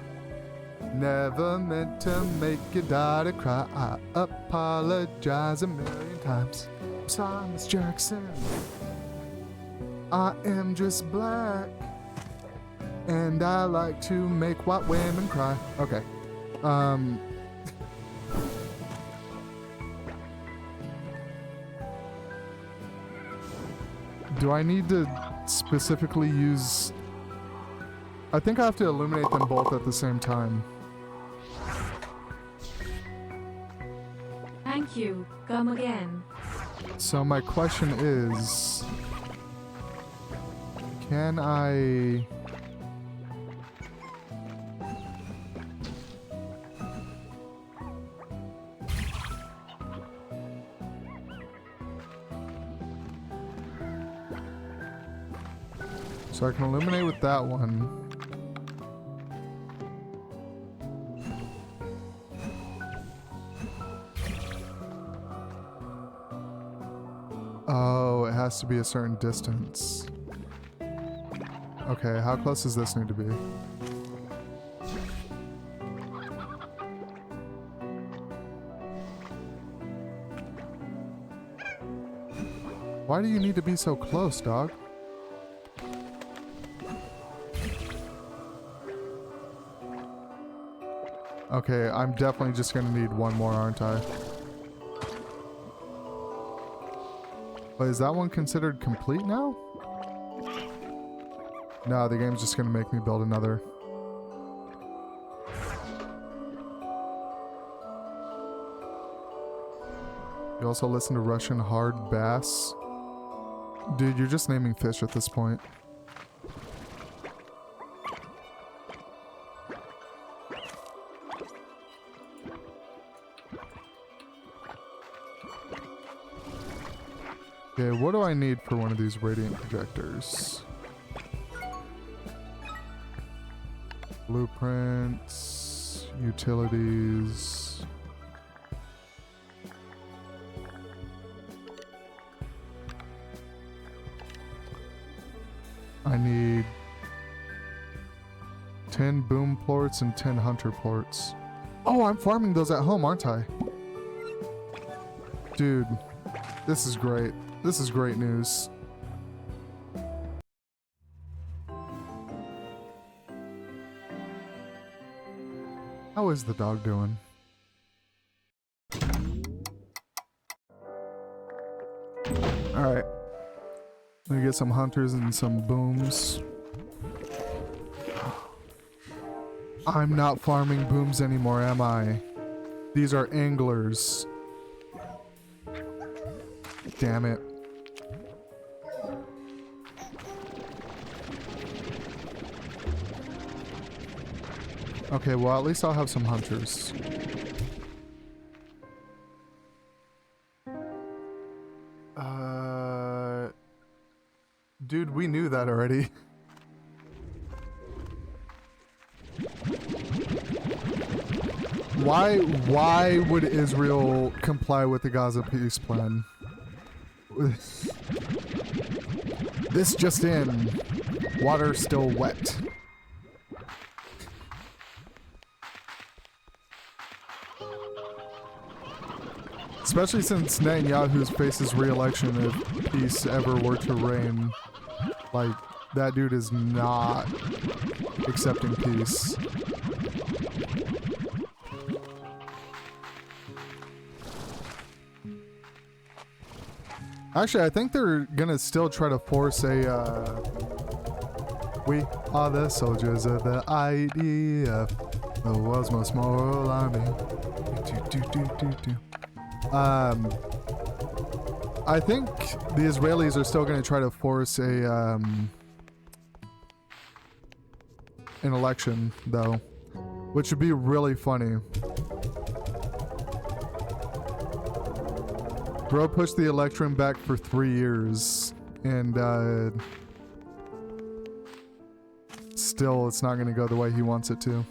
Never meant to make your daughter cry. I apologize a million times. I'm sorry, Miss Jackson. I am just black. And I like to make white women cry. Okay. Do I need to specifically use... I think I have to illuminate them both at the same time. Thank you. Come again. So my question is... Can I... So I can illuminate with that one. Oh, it has to be a certain distance. Okay, how close does this need to be? Why do you need to be so close, dog? Okay, I'm definitely just gonna need one more, aren't I? But is that one considered complete now? No, the game's just gonna make me build another. You also listen to Russian hard bass? Dude, you're just naming fish at this point. Okay, what do I need for one of these radiant projectors? Blueprints, utilities. I need 10 boom ports and 10 hunter ports. Oh, I'm farming those at home, aren't I? Dude, this is great. This is great news. How is the dog doing? Alright. Let me get some hunters and some booms. I'm not farming booms anymore, am I? These are anglers. Damn it. Okay, well, at least I'll have some hunters. Dude, we knew that already. Why would Israel comply with the Gaza peace plan? This just in. Water still wet. Especially since Netanyahu faces re-election if peace ever were to reign. Like, that dude is not accepting peace. Actually, I think they're gonna still try to force a, we are the soldiers of the IDF, the world's most moral army. I think the Israelis are still gonna try to force a, an election, though, which would be really funny. Bro pushed the election back for 3 years, and still it's not going to go the way he wants it to.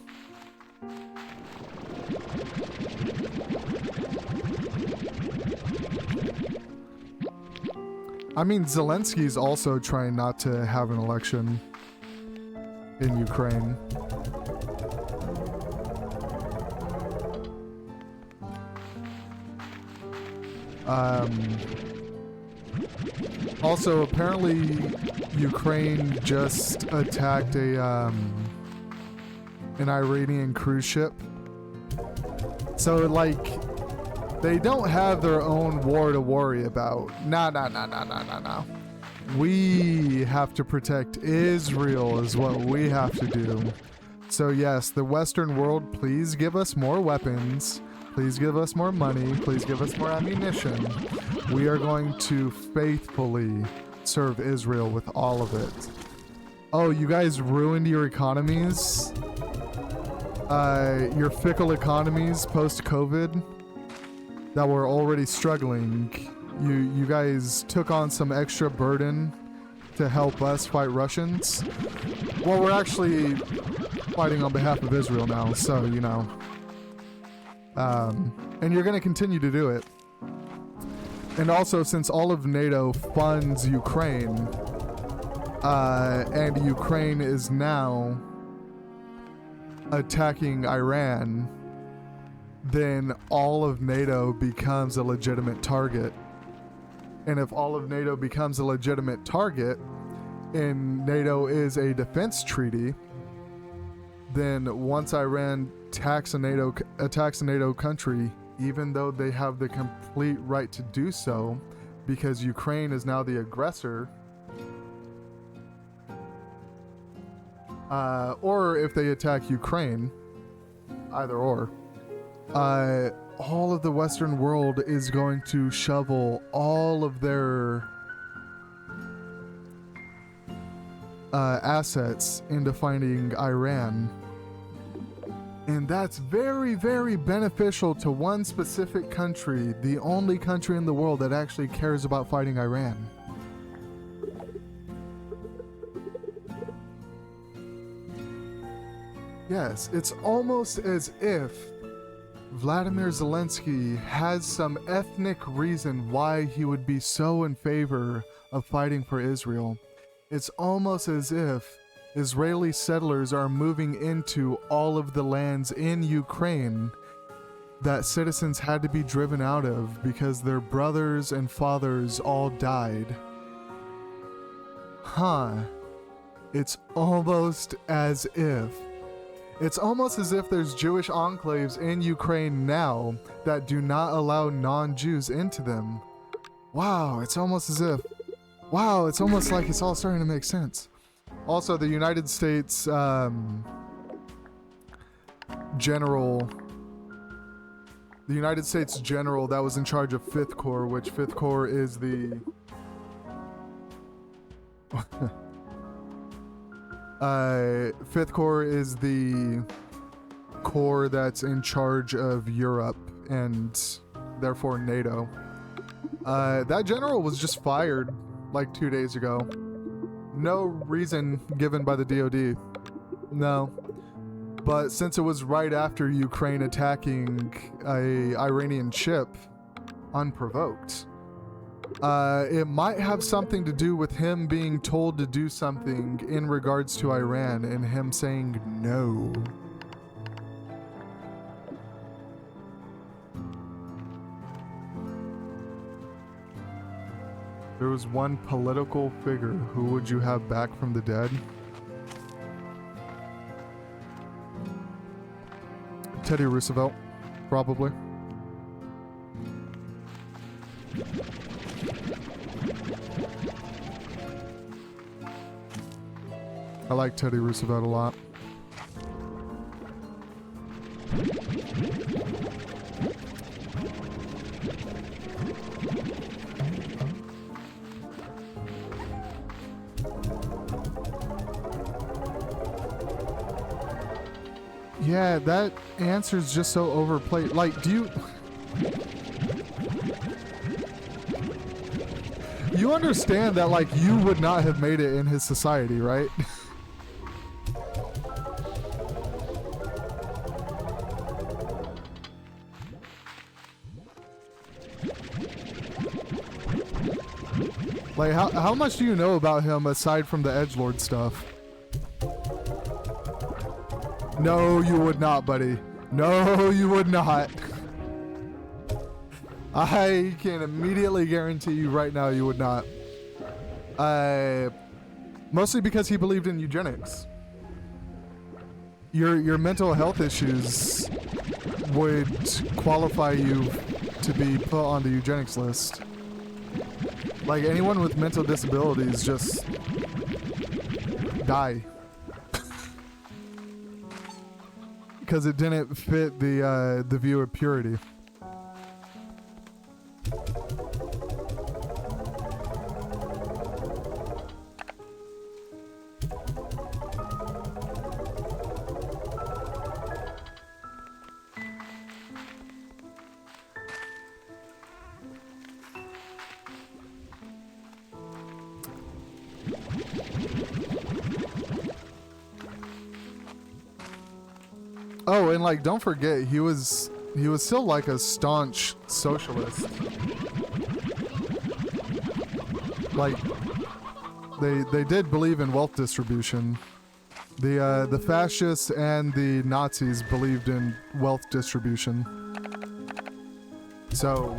I mean, Zelensky's also trying not to have an election in Ukraine. Also, apparently, Ukraine just attacked a an Iranian cruise ship. So, like, they don't have their own war to worry about. No. We have to protect Israel is what we have to do. So yes, the Western world, please give us more weapons. Please give us more money. Please give us more ammunition. We are going to faithfully serve Israel with all of it. Oh, you guys ruined your economies? Your fickle economies post-COVID that were already struggling. You guys took on some extra burden to help us fight Russians. Well, we're actually fighting on behalf of Israel now, so, you know. And you're going to continue to do it. And also, since all of NATO funds Ukraine, and Ukraine is now attacking Iran, then all of NATO becomes a legitimate target. And if all of NATO becomes a legitimate target, and NATO is a defense treaty, then once Iran attacks a NATO country, even though they have the complete right to do so, because Ukraine is now the aggressor, or if they attack Ukraine, either or, all of the Western world is going to shovel all of their assets into fighting Iran. And that's very, very beneficial to one specific country, the only country in the world that actually cares about fighting Iran. Yes, it's almost as if Vladimir Zelensky has some ethnic reason why he would be so in favor of fighting for Israel. It's almost as if Israeli settlers are moving into all of the lands in Ukraine that citizens had to be driven out of because their brothers and fathers all died. It's almost as if there's Jewish enclaves in Ukraine now that do not allow non-Jews into them. It's almost like it's all starting to make sense. Also, the United States general that was in charge of 5th Corps, which 5th Corps is the 5th Corps is the corps that's in charge of Europe and therefore NATO. That general was just fired like 2 days ago. No reason given by the DoD. No. But since it was right after Ukraine attacking a Iranian ship unprovoked, it might have something to do with him being told to do something in regards to Iran and him saying no. there was one political figure, who would you have back from the dead? Teddy Roosevelt, probably. I like Teddy Roosevelt a lot. Yeah, that answer's just so overplayed. Like, do you... You understand that, like, you would not have made it in his society, right? Like, how much do you know about him aside from the edgelord stuff? No, you would not, buddy. No, you would not. I can immediately guarantee you right now you would not. Mostly because he believed in eugenics. Your mental health issues would qualify you to be put on the eugenics list. Like, anyone with mental disabilities just die. Because it didn't fit the view of purity. Oh, and like, don't forget, he was still like a staunch socialist. Like, they did believe in wealth distribution. The fascists and the Nazis believed in wealth distribution. So,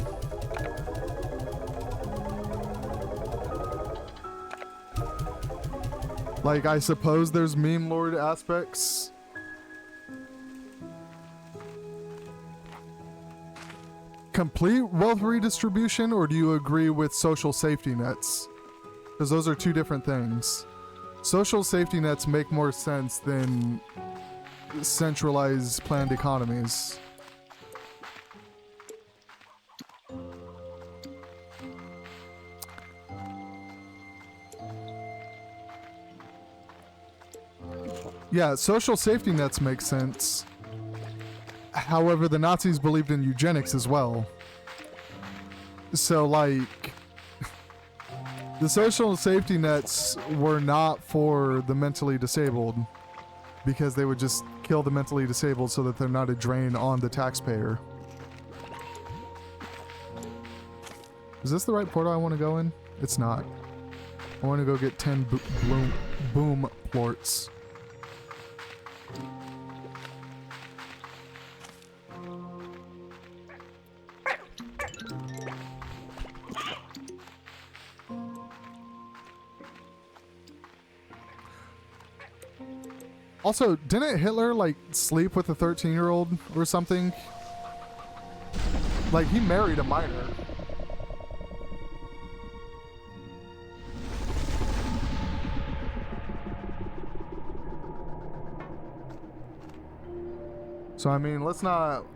like, I suppose there's meme lord aspects. Complete wealth redistribution, or do you agree with social safety nets? Because those are two different things. Social safety nets make more sense than centralized planned economies. Yeah, social safety nets make sense. However, the Nazis believed in eugenics as well. So, like, the social safety nets were not for the mentally disabled, because they would just kill the mentally disabled so that they're not a drain on the taxpayer. Is this the right portal I want to go in? It's not. I want to go get 10 boom plorts. Also, didn't Hitler, like, sleep with a 13-year-old or something? Like, he married a minor. So, I mean, let's not...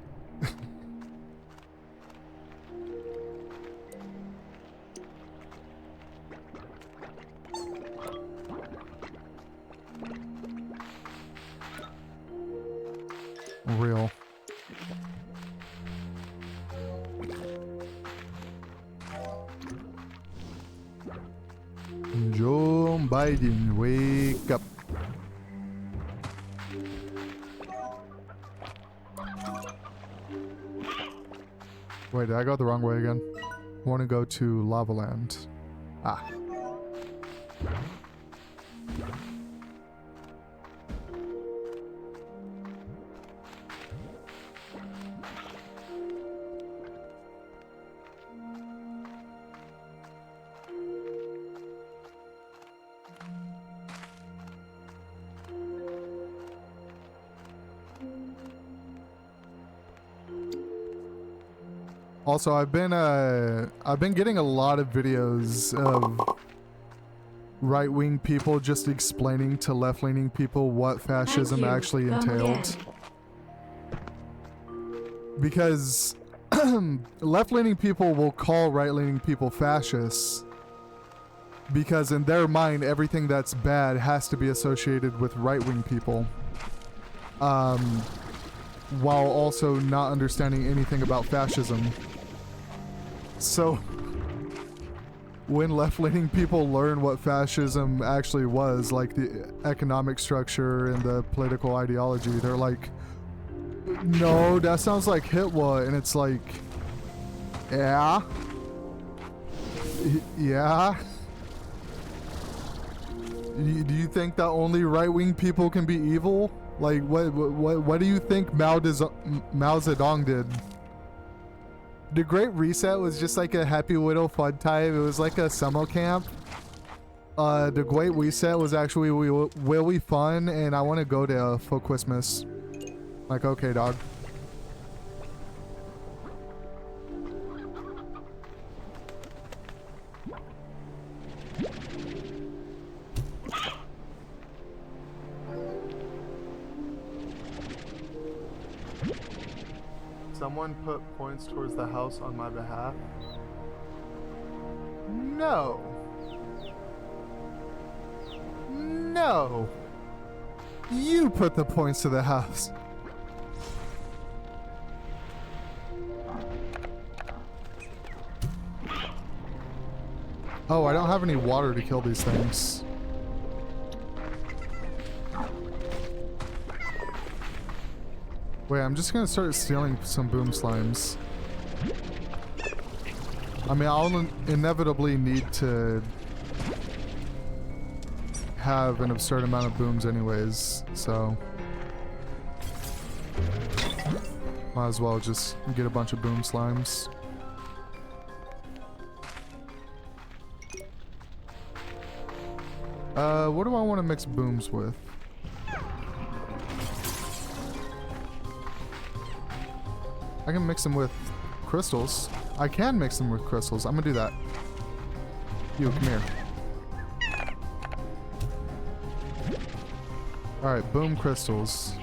Real. Joe Biden, wake up. Wait, did I go the wrong way again? I want to go to Lava Land. Ah. Also, I've been getting a lot of videos of right-wing people just explaining to left-leaning people what Thank fascism you. actually Come entailed. again. Because left-leaning people will call right-leaning people fascists because in their mind everything that's bad has to be associated with right-wing people, while also not understanding anything about fascism. So when left-leaning people learn what fascism actually was, like the economic structure and the political ideology, they're like, no, that sounds like Hitler. And it's like, yeah? Yeah? Do you think that only right-wing people can be evil? Like, what do you think Mao Zedong did? The Great Reset was just like a Happy Widow fun time. It was like a summer camp. The Great Reset was actually really fun, and I want to go there for Christmas. Like, okay, dog. Someone put points towards the house on my behalf? No. No. You put the points to the house. Oh, I don't have any water to kill these things. Wait, I'm just gonna start stealing some boom slimes. I mean, I'll inevitably need to have an absurd amount of booms anyways, so might as well just get a bunch of boom slimes. What do I want to mix booms with? I can mix them with crystals. I can mix them with crystals. I'm gonna do that. You, come here. Alright, boom crystals.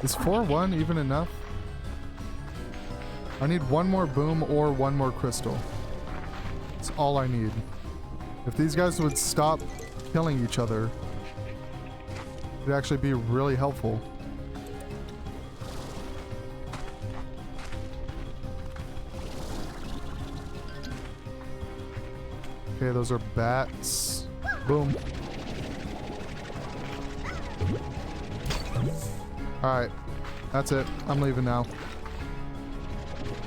Is 4-1 even enough? I need one more boom or one more crystal. That's all I need. If these guys would stop killing each other, it'd actually be really helpful. Okay, those are bats. Boom. Alright. That's it. I'm leaving now.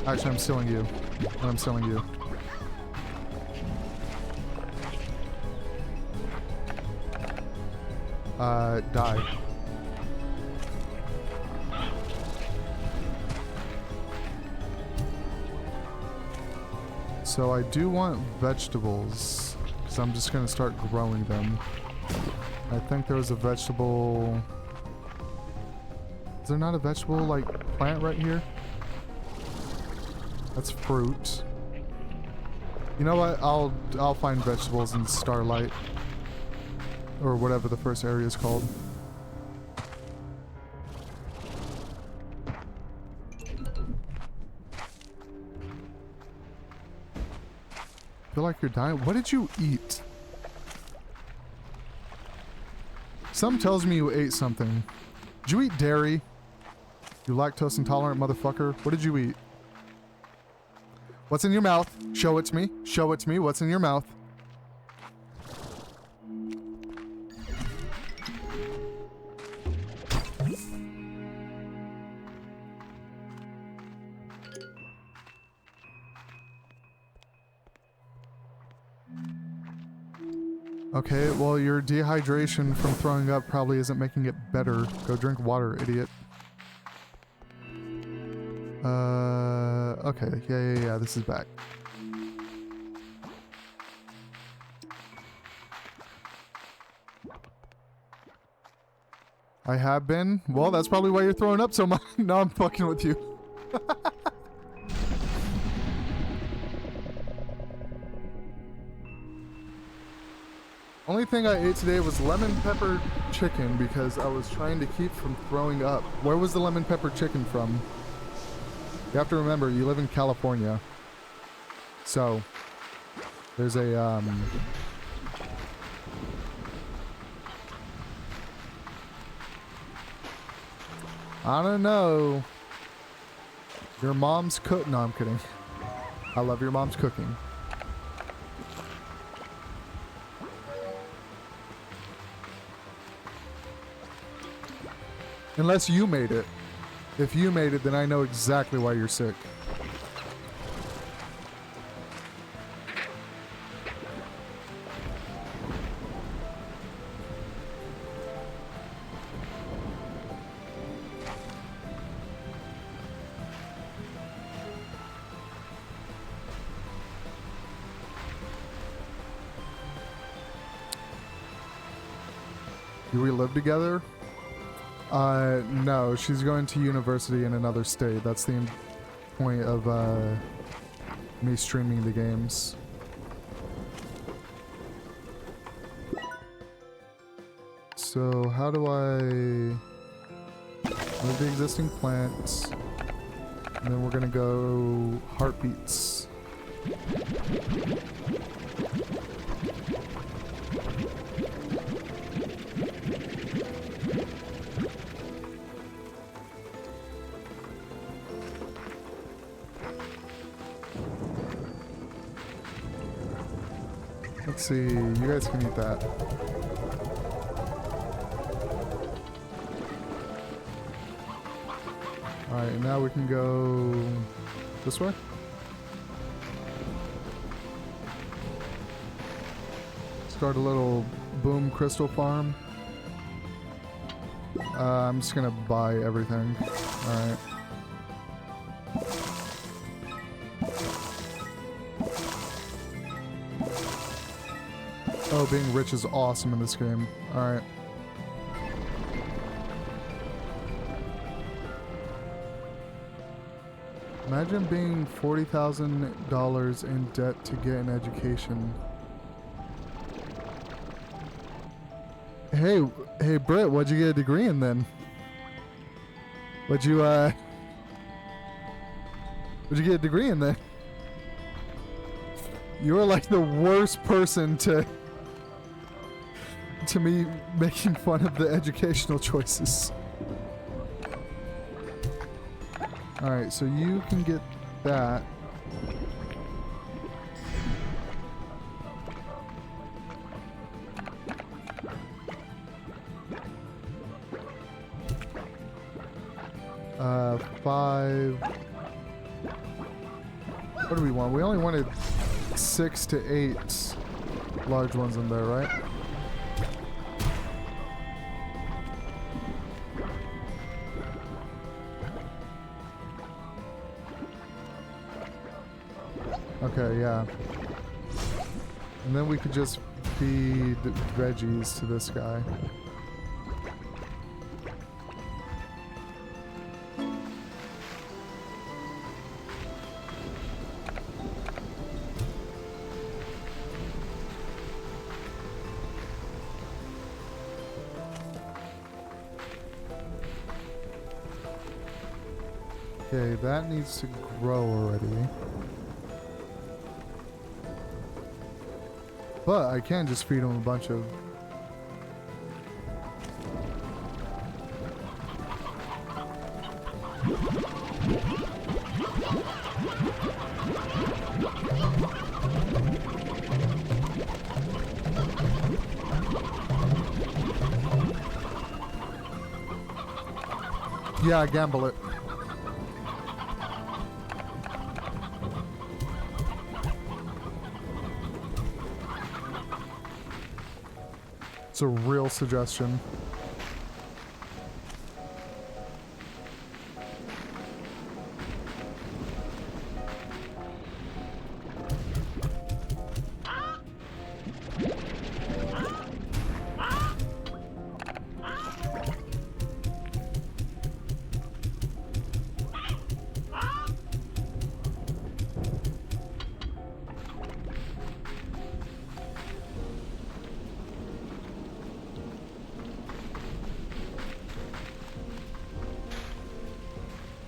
Actually, I'm stealing you. And I'm stealing you. Die. So I do want vegetables, because I'm just going to start growing them. I think there was a vegetable... Is there not a vegetable, like, plant right here? That's fruit. You know what? I'll find vegetables in Starlight. Or whatever the first area is called. I feel like you're dying. What did you eat? Some tells me you ate something. Did you eat dairy? You lactose intolerant motherfucker. What did you eat? What's in your mouth? Show it to me. Show it to me. What's in your mouth? Okay, well, your dehydration from throwing up probably isn't making it better. Go drink water, idiot. Okay, yeah, this is back. I have been. Well, that's probably why you're throwing up so much. No, I'm fucking with you. Only thing I ate today was lemon pepper chicken because I was trying to keep from throwing up. Where was the lemon pepper chicken from? You have to remember, you live in California. So, there's a, I don't know. Your mom's cook. No, I'm kidding. I love your mom's cooking. Unless you made it. If you made it, then I know exactly why you're sick. Do we live together? No, she's going to university in another state. That's the point of, me streaming the games. So, how do I move the existing plants? And then we're gonna go heartbeats. Let's see, you guys can eat that. Alright, now we can go this way. Start a little boom crystal farm. I'm just gonna buy everything. Alright. Oh, being rich is awesome in this game. Alright. Imagine being $40,000 in debt to get an education. Hey, Britt, what'd you get a degree in then? What'd you get a degree in then? You are like the worst person to me making fun of the educational choices. Alright, so you can get that. Five. What do we want? We only wanted 6 to 8 large ones in there, right? Okay, yeah. And then we could just feed veggies to this guy. Okay, that needs to grow already. But I can just feed him a bunch of... Yeah, gamble it. It's a real suggestion.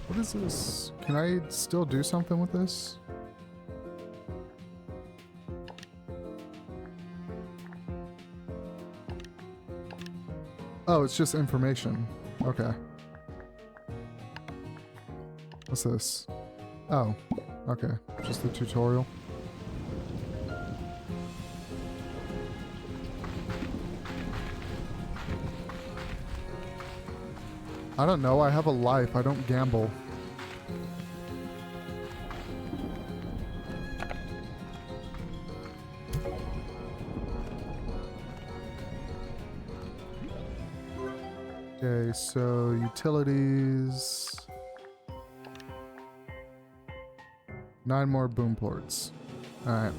What is this? Can I still do something with this? Oh, it's just information. Okay. What's this? Oh, okay. Just the tutorial. I don't know. I have a life. I don't gamble. Okay, so utilities. 9 more boom ports. Alright.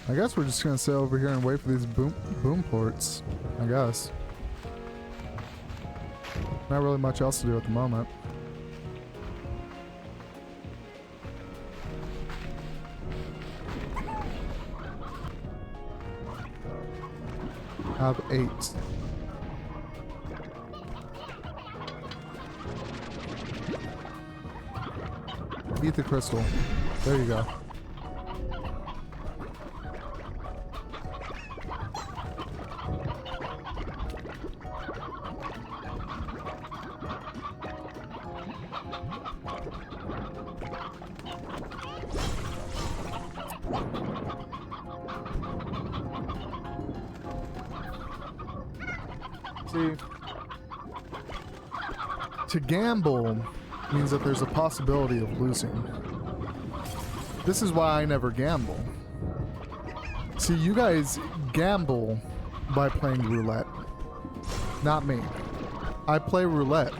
I guess we're just gonna sit over here and wait for these boom ports. I guess. Not really much else to do at the moment. Have 8. Eat the crystal. There you go. See, to gamble means that there's a possibility of losing. This is why I never gamble. See, you guys gamble by playing roulette. Not me. I play roulette,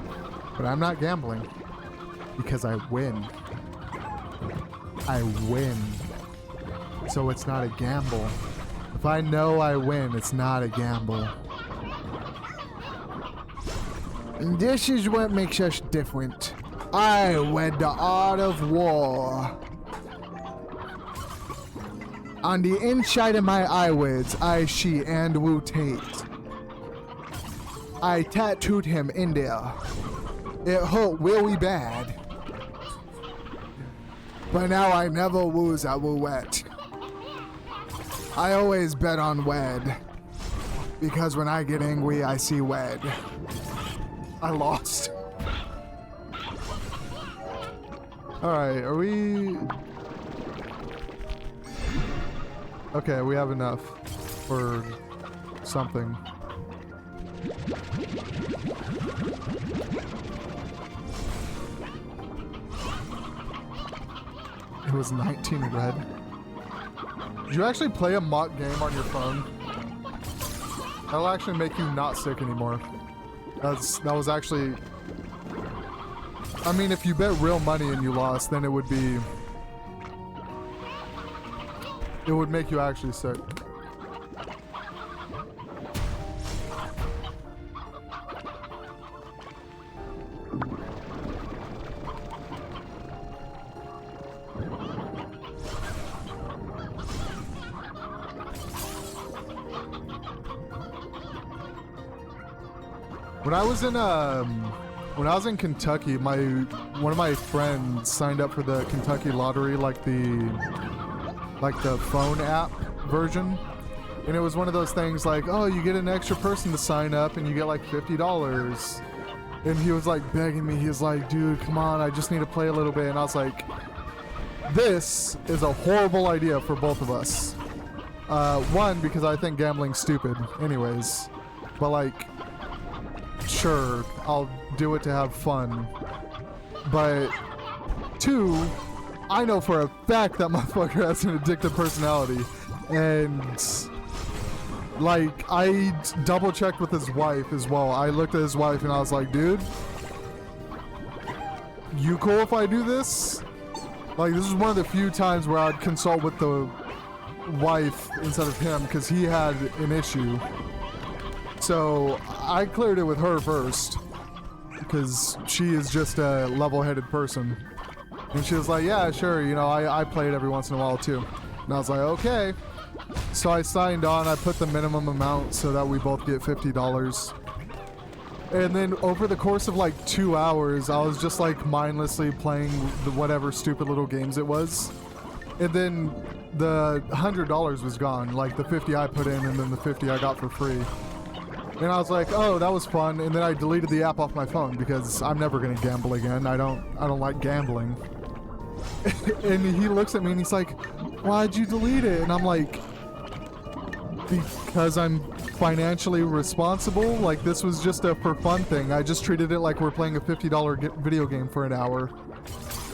but I'm not gambling because I win. I win. So it's not a gamble. If I know I win, it's not a gamble. And this is what makes us different. I wed the art of war. On the inside of my eyelids, I see Andrew Tate. I tattooed him in there. It hurt really bad. But now I never lose at roulette. I always bet on wed. Because when I get angry, I see wed. I lost. Alright, are we... Okay, we have enough for something. It was 19 red. Did you actually play a mock game on your phone? That'll actually make you not sick anymore. That was actually... I mean, if you bet real money and you lost, then it would be... It would make you actually sick. When I was in When I was in Kentucky, one of my friends signed up for the Kentucky lottery, like the phone app version. And it was one of those things like, oh, you get an extra person to sign up and you get like $50. And he was like begging me. He was like, dude, come on, I just need to play a little bit. And I was like, this is a horrible idea for both of us. One, because I think gambling's stupid anyways. But like, sure, I'll do it to have fun. But two, I know for a fact that motherfucker has an addictive personality. And like, I double checked with his wife as well. I looked at his wife and I was like, dude, you cool if I do this? Like, this is one of the few times where I'd consult with the wife instead of him because he had an issue. So I cleared it with her first because she is just a level-headed person. And she was like, yeah, sure, you know, I play it every once in a while too. And I was like, okay. So I signed on, I put the minimum amount so that we both get $50. And then over the course of like 2 hours, I was just like mindlessly playing the whatever stupid little games it was. And then the $100 was gone, like the 50 I put in and then the 50 I got for free. And I was like, oh, that was fun. And then I deleted the app off my phone because I'm never gonna gamble again. I don't like gambling. And he looks at me and he's like, why'd you delete it? And I'm like, because I'm financially responsible. Like, this was just a for fun thing. I just treated it like we're playing a $50 video game for an hour.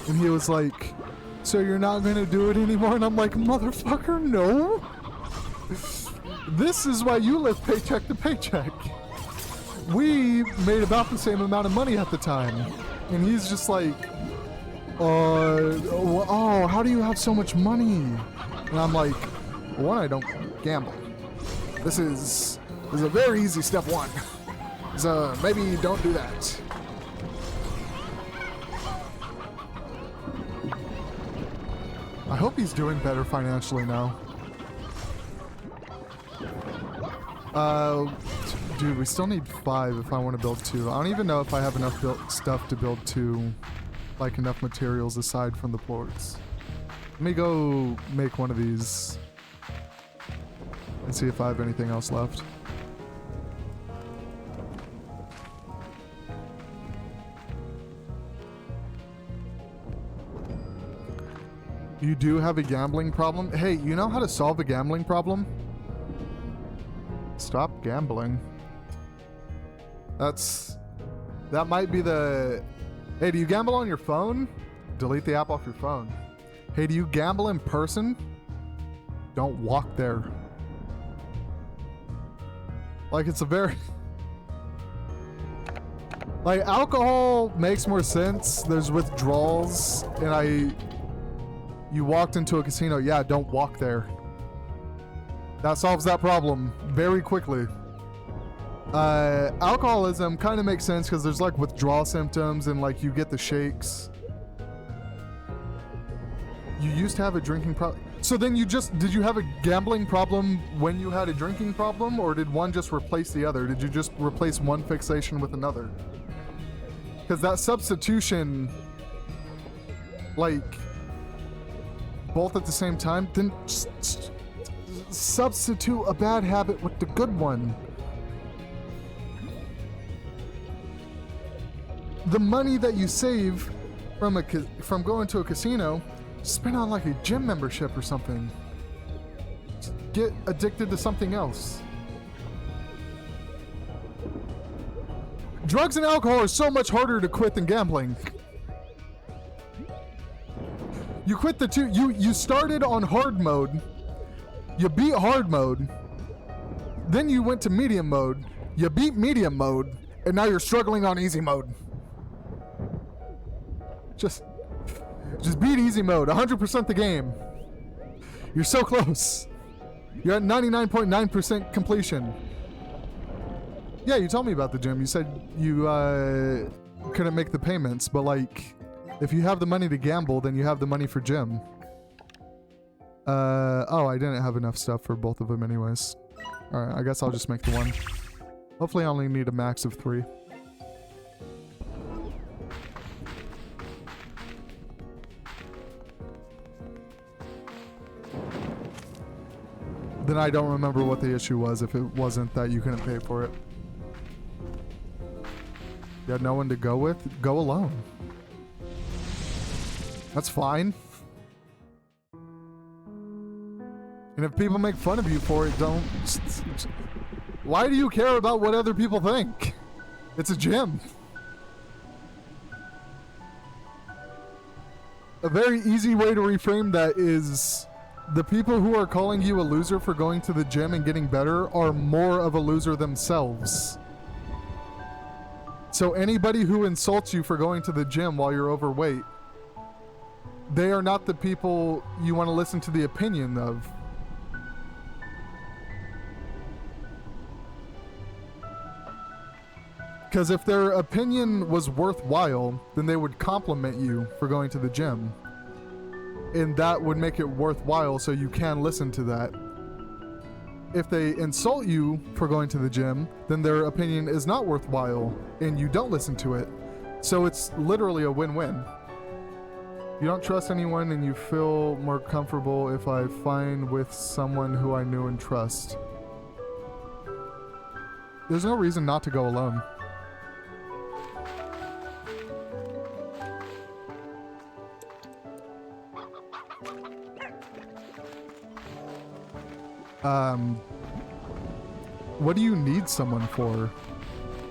And he was like, so you're not gonna do it anymore? And I'm like, motherfucker, no. This is why you live paycheck to paycheck. We made about the same amount of money at the time. And he's just like, oh, how do you have so much money? And I'm like, one, I don't gamble. This is a very easy step one. So maybe don't do that. I hope he's doing better financially now. Dude, we still need 5 if I want to build 2. I don't even know if I have enough stuff to build 2, like enough materials aside from the floors. Let me go make one of these and see if I have anything else left. You do have a gambling problem? Hey, you know how to solve a gambling problem? Stop gambling. That might be the... Hey, do you gamble on your phone? Delete the app off your phone. Hey, do you gamble in person? Don't walk there. Like, it's a very... Like, alcohol makes more sense. There's withdrawals, and you walked into a casino. Yeah, don't walk there. That solves that problem very quickly. Alcoholism kind of makes sense because there's like withdrawal symptoms and like you get the shakes. You used to have a drinking problem. So then did you have a gambling problem when you had a drinking problem, or did one just replace the other? Did you just replace one fixation with another? Because that substitution, like, both at the same time, then substitute a bad habit with the good one. The money that you save from going to a casino, spend on like a gym membership or something. Get addicted to something else. Drugs and alcohol are so much harder to quit than gambling. You quit the two. You started on hard mode. You beat hard mode. Then you went to medium mode. You beat medium mode. And now you're struggling on easy mode. Just beat easy mode. 100% the game. You're so close. You're at 99.9% completion. Yeah, you told me about the gym. You said you couldn't make the payments, but like, if you have the money to gamble, then you have the money for gym. Oh, I didn't have enough stuff for both of them anyways. Alright, I guess I'll just make the one. Hopefully I only need a max of 3. Then I don't remember what the issue was if it wasn't that you couldn't pay for it. You had no one to go with? Go alone. That's fine. And if people make fun of you for it, don't... Why do you care about what other people think? It's a gym. A very easy way to reframe that is the people who are calling you a loser for going to the gym and getting better are more of a loser themselves. So anybody who insults you for going to the gym while you're overweight, they are not the people you want to listen to the opinion of. Because if their opinion was worthwhile, then they would compliment you for going to the gym. And that would make it worthwhile, so you can listen to that. If they insult you for going to the gym, then their opinion is not worthwhile, and you don't listen to it. So it's literally a win-win. You don't trust anyone, and you feel more comfortable if I find with someone who I knew and trust. There's no reason not to go alone. What do you need someone for?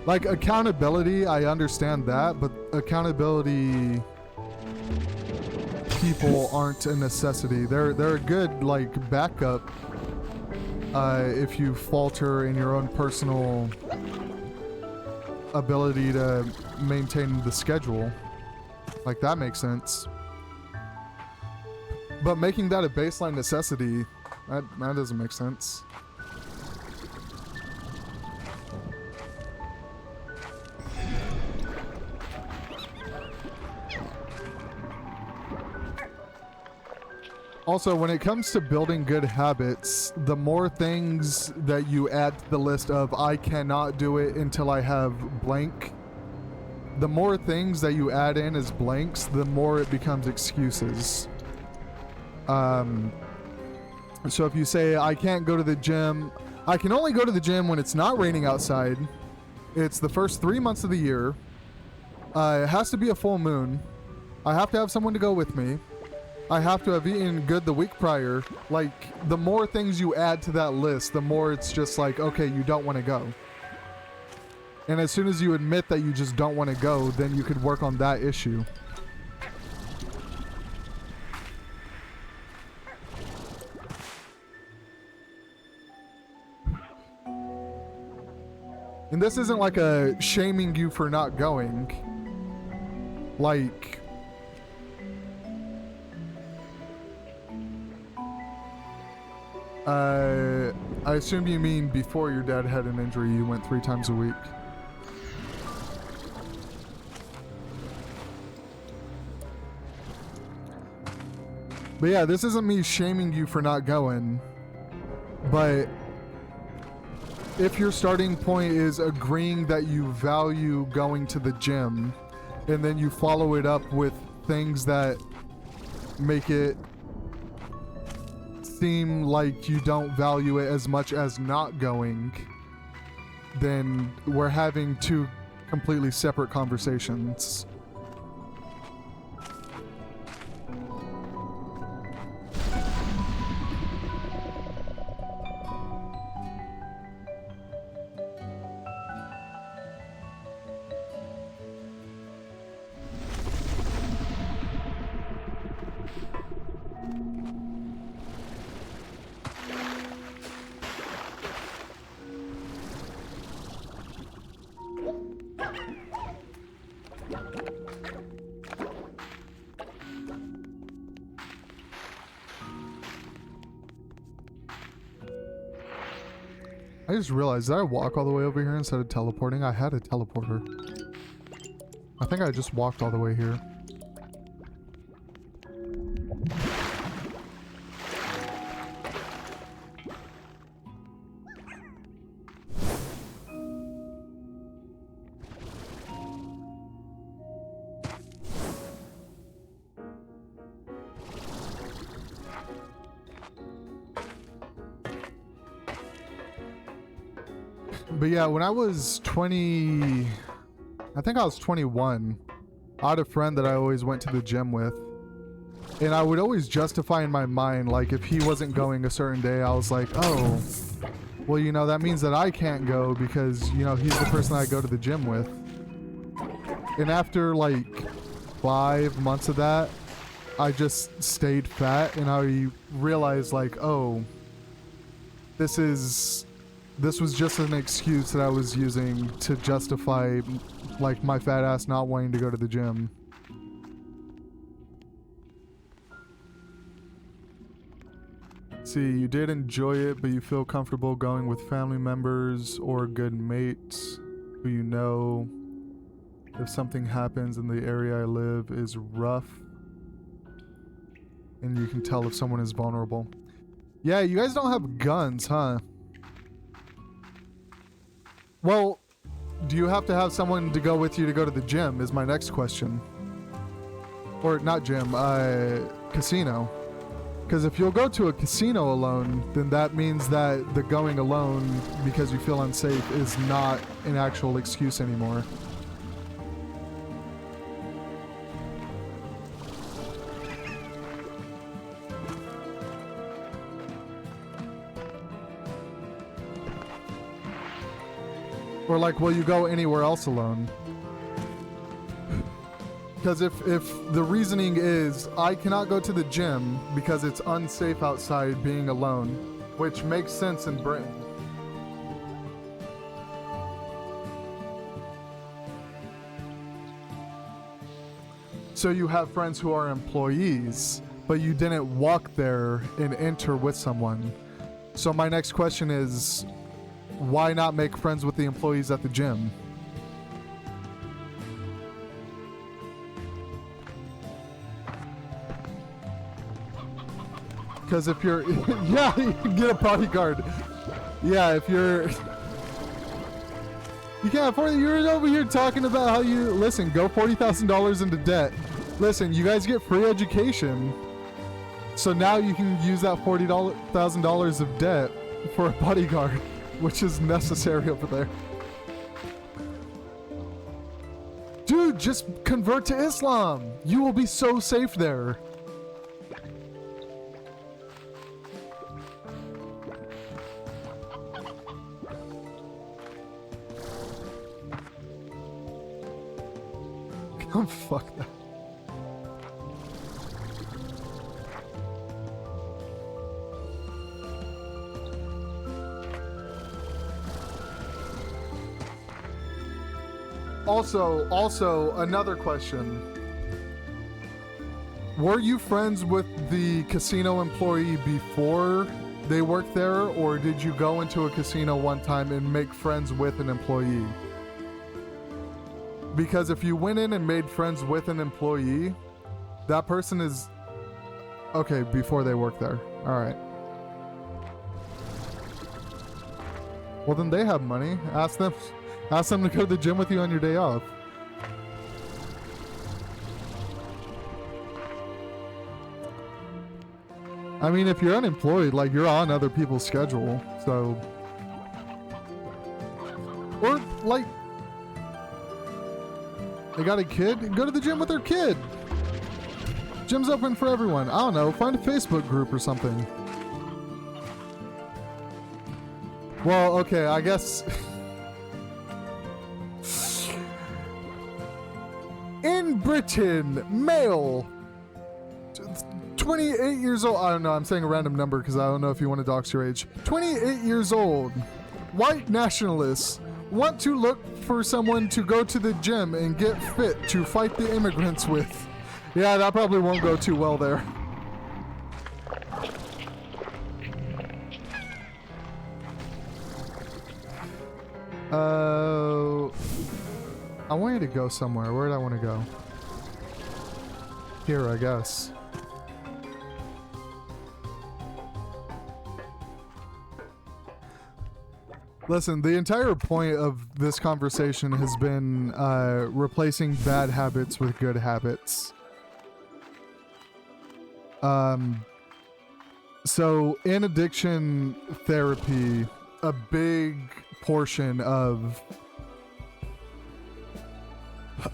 Like, accountability, I understand that, but accountability people aren't a necessity. They're a good, like, backup if you falter in your own personal ability to maintain the schedule. Like, that makes sense. But making that a baseline necessity, that doesn't make sense. Also, when it comes to building good habits, the more things that you add to the list of I cannot do it until I have blank, the more things that you add in as blanks, the more it becomes excuses. So if you say, I can't go to the gym, I can only go to the gym when it's not raining outside, it's the first 3 months of the year, it has to be a full moon, I have to have someone to go with me, I have to have eaten good the week prior. Like, the more things you add to that list, the more it's just like, okay, you don't want to go. And as soon as you admit that you just don't want to go, then you could work on that issue. And this isn't like a shaming you for not going. Like, I assume you mean before your dad had an injury, you went 3 times a week. But yeah, this isn't me shaming you for not going, but if your starting point is agreeing that you value going to the gym, and then you follow it up with things that make it seem like you don't value it as much as not going, then we're having 2 completely separate conversations. I just realized, did I walk all the way over here instead of teleporting? I had a teleporter. I think I just walked all the way here. But yeah, when I was 20, I think I was 21, I had a friend that I always went to the gym with. And I would always justify in my mind, like if he wasn't going a certain day, I was like, oh, well, you know, that means that I can't go because, you know, he's the person I go to the gym with. And after like 5 months of that, I just stayed fat and I realized like, oh, this was just an excuse that I was using to justify like my fat ass not wanting to go to the gym. See, you did enjoy it, but you feel comfortable going with family members or good mates who you know. If something happens in the area I live is rough, and you can tell if someone is vulnerable. Yeah, you guys don't have guns, huh? Well, do you have to have someone to go with you to go to the gym is my next question. Or not gym, casino. Because if you'll go to a casino alone, then that means that the going alone because you feel unsafe is not an actual excuse anymore. Or like, will you go anywhere else alone? Because if the reasoning is, I cannot go to the gym because it's unsafe outside being alone, which makes sense in Britain. So you have friends who are employees, but you didn't walk there and enter with someone. So my next question is, why not make friends with the employees at the gym? Because if you're, yeah, you can get a bodyguard. Yeah, if you're, you can't afford it. You're over here talking about how you, listen, go $40,000 into debt. Listen, you guys get free education. So now you can use that $40,000 of debt for a bodyguard, which is necessary over there. Dude, just convert to Islam. You will be so safe there. Oh, fuck that. Also, another question. Were you friends with the casino employee before they worked there, or did you go into a casino one time and make friends with an employee? Because if you went in and made friends with an employee, that person is... Okay, before they work there. Alright. Well, then they have money. Ask them to go to the gym with you on your day off. I mean, if you're unemployed, like, you're on other people's schedule, so... Or, like... They got a kid? Go to the gym with their kid! Gym's open for everyone. I don't know, find a Facebook group or something. Well, okay, I guess... In Britain, male, 28 years old. I don't know, I'm saying a random number because I don't know if you want to dox your age. 28 years old, white nationalists want to look for someone to go to the gym and get fit to fight the immigrants with. Yeah, that probably won't go too well there. I want you to go somewhere. Where did I want to go? Here, I guess. Listen, the entire point of this conversation has been replacing bad habits with good habits. So in addiction therapy, a big portion of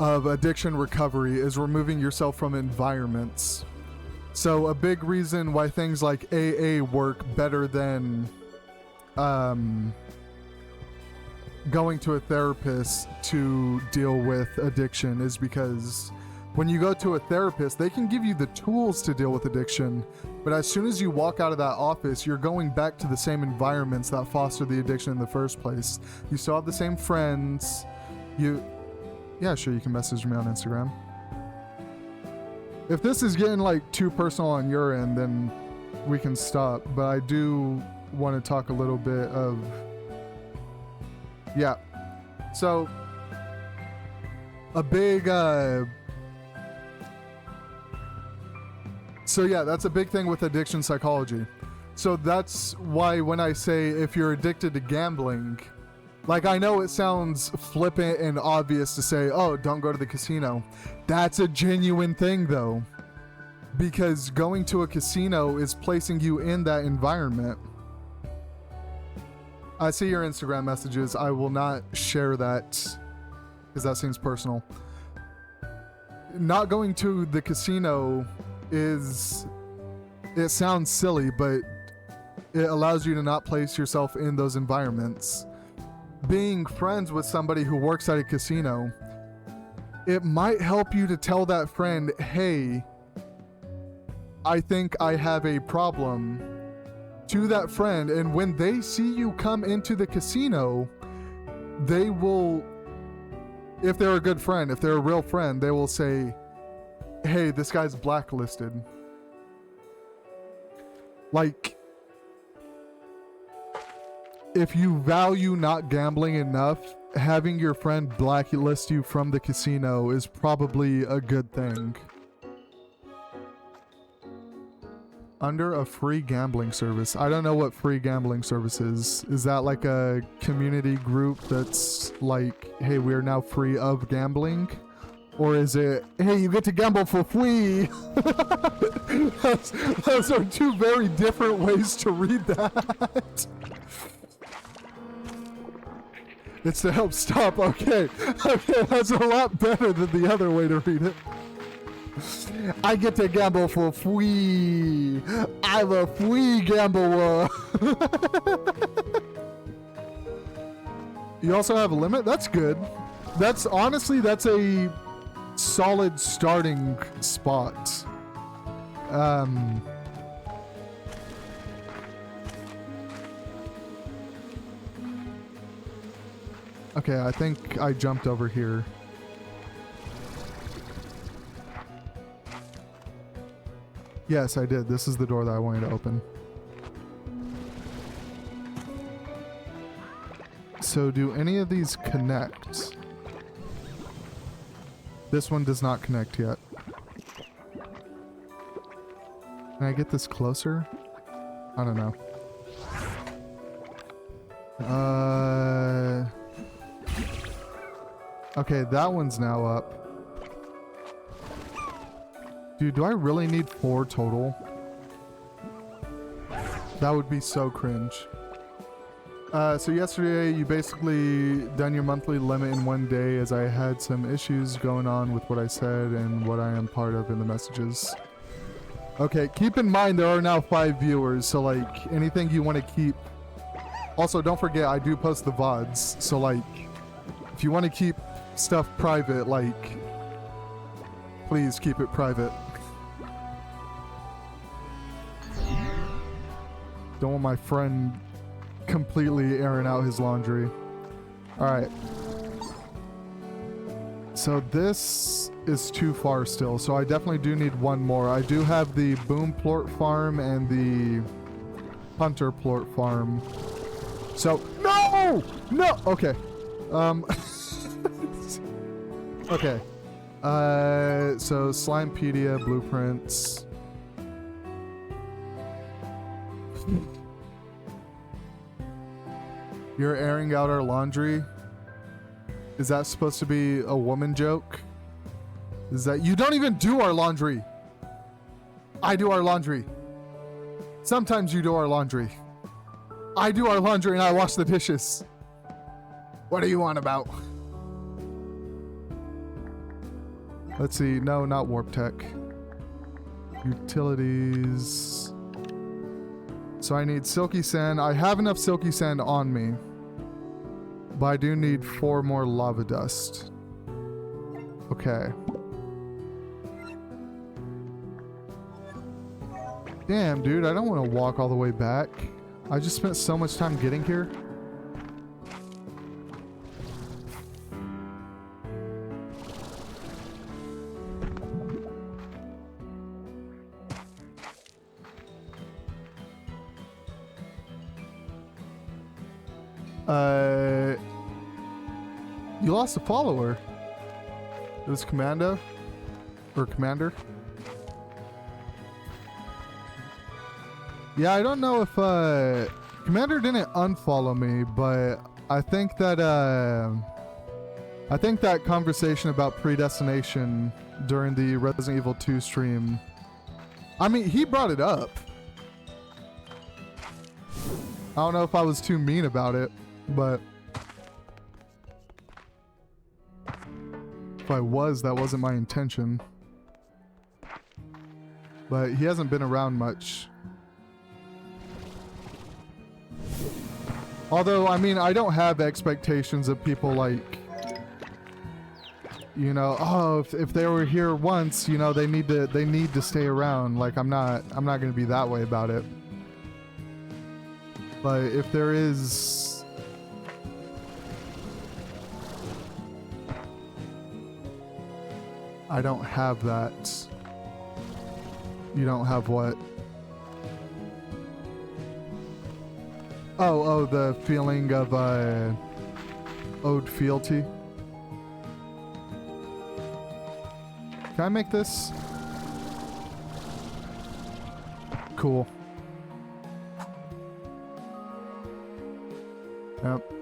addiction recovery is removing yourself from environments. So a big reason why things like AA work better than going to a therapist to deal with addiction is because when you go to a therapist, they can give you the tools to deal with addiction, but as soon as you walk out of that office, you're going back to the same environments that foster the addiction in the first place. You still have the same friends. Yeah, sure, you can message me on Instagram. If this is getting like too personal on your end, then we can stop, but I do want to talk a little bit of... Yeah. So, a big... So yeah, that's a big thing with addiction psychology. So that's why when I say if you're addicted to gambling, like I know it sounds flippant and obvious to say, oh, don't go to the casino. That's a genuine thing though. Because going to a casino is placing you in that environment. I see your Instagram messages. I will not share that because that seems personal. Not going to the casino it sounds silly, but it allows you to not place yourself in those environments. Being friends with somebody who works at a casino, it might help you to tell that friend, hey, I think I have a problem, to that friend, and when they see you come into the casino, they will, if they're a good friend, if they're a real friend, they will say, hey, this guy's blacklisted. Like, if you value not gambling enough, having your friend blacklist you from the casino is probably a good thing. Under a free gambling service. I don't know what free gambling service is. Is that like a community group that's like, hey, we are now free of gambling? Or is it, hey, you get to gamble for free? Those are two very different ways to read that. It's to help stop. Okay, that's a lot better than the other way to read it. I get to gamble for free. I'm a free gambler. You also have a limit? That's good. That's honestly, that's a solid starting spot. Okay, I think I jumped over here. Yes, I did. This is the door that I wanted to open. So do any of these connect? This one does not connect yet. Can I get this closer? I don't know. Okay, that one's now up. Dude, do I really need 4 total? That would be so cringe. So yesterday you basically done your monthly limit in one day as I had some issues going on with what I said and what I am part of in the messages. Okay, keep in mind there are now 5 viewers, so like anything you want to keep. Also, don't forget I do post the VODs, so like if you want to keep stuff private, like please keep it private. Don't want my friend completely airing out his laundry. Alright. So this is too far still, so I definitely do need one more. I do have the Boom Plort Farm and the Hunter Plort Farm. So, no! No! Okay. Okay. So Slimepedia, blueprints. You're airing out our laundry? Is that supposed to be a woman joke? Is that... You don't even do our laundry! I do our laundry. Sometimes you do our laundry. I do our laundry and I wash the dishes. What are you on about? Let's see. No, not Warp Tech. Utilities. So I need Silky Sand. I have enough Silky Sand on me. But I do need 4 more Lava Dust. Okay. Damn, dude. I don't want to walk all the way back. I just spent so much time getting here. You lost a follower. It was Commando? Or Commander? Yeah, I don't know if, Commander didn't unfollow me, but I think that conversation about predestination during the Resident Evil 2 stream, I mean, he brought it up. I don't know if I was too mean about it, but if I was, that wasn't my intention. But he hasn't been around much. Although, I mean, I don't have expectations of people like, you know, oh, if they were here once, you know, they need to stay around. Like, I'm not going to be that way about it. But if there is, I don't have that. You don't have what? Oh, the feeling of owed fealty. Can I make this? Cool. Yep.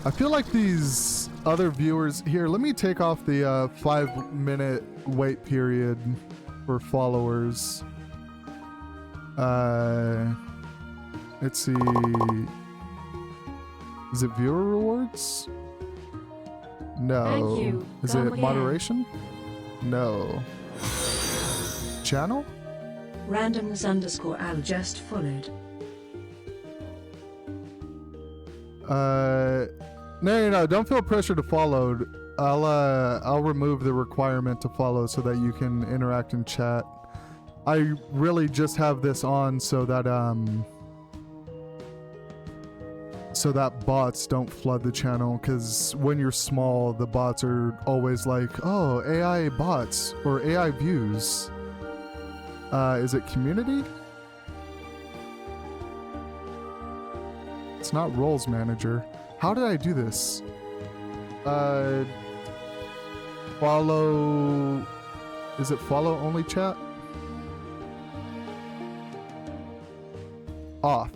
I feel like these other viewers here, let me take off the 5-minute wait period for followers. Let's see. Is it viewer rewards? No. Thank you. Is Come it again. moderation? No. Channel? Randomness_al just followed. No, don't feel pressure to follow. I'll remove the requirement to follow so that you can interact in chat. I really just have this on so that bots don't flood the channel, because when you're small, the bots are always like, oh, AI bots or AI views. Is it community? It's not roles manager. How did I do this? Follow. Is it follow only chat? Off.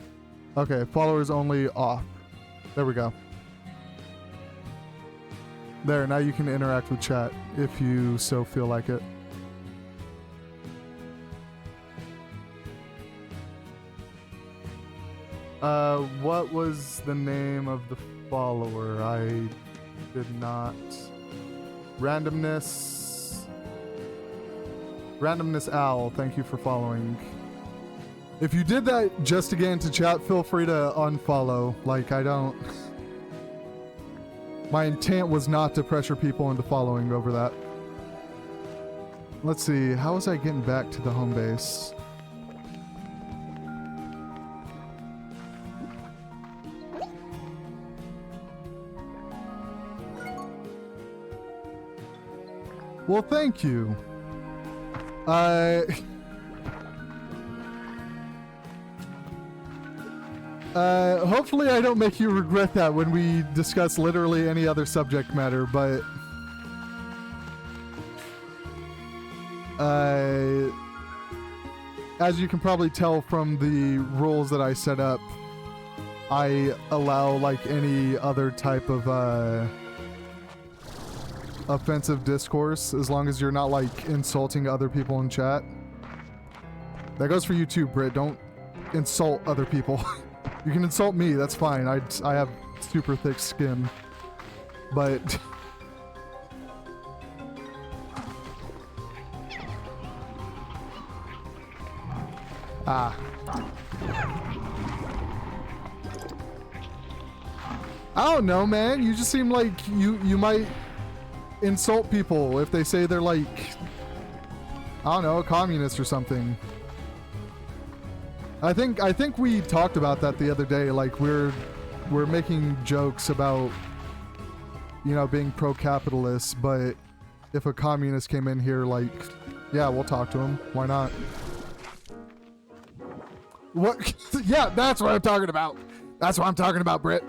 Okay, followers only off. There we go. There, now you can interact with chat if you so feel like it. What was the name of the follower? I did not. Randomness Owl, thank you for following. If you did that just to get into chat, feel free to unfollow. Like, I don't... My intent was not to pressure people into following over that. Let's see, how was I getting back to the home base? Well, thank you. Hopefully I don't make you regret that when we discuss literally any other subject matter, but... as you can probably tell from the rules that I set up, I allow, like, any other type of, offensive discourse, as long as you're not, like, insulting other people in chat. That goes for you too, Britt. Don't insult other people. You can insult me, that's fine. I have super thick skin. But I don't know, man. You just seem like you might insult people if they say they're like, I don't know, a communist or something. I think we talked about that the other day. Like we're making jokes about, you know, being pro-capitalist, but if a communist came in here, like, yeah, we'll talk to him. Why not? What? Yeah, that's what I'm talking about. That's what I'm talking about, Britt.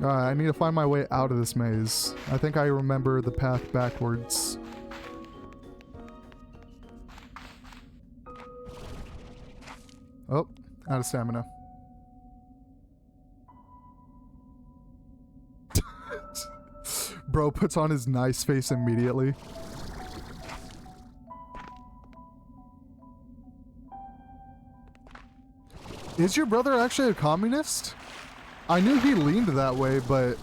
I need to find my way out of this maze. I think I remember the path backwards. Oh, out of stamina. Bro puts on his nice face immediately. Is your brother actually a communist? I knew he leaned that way, but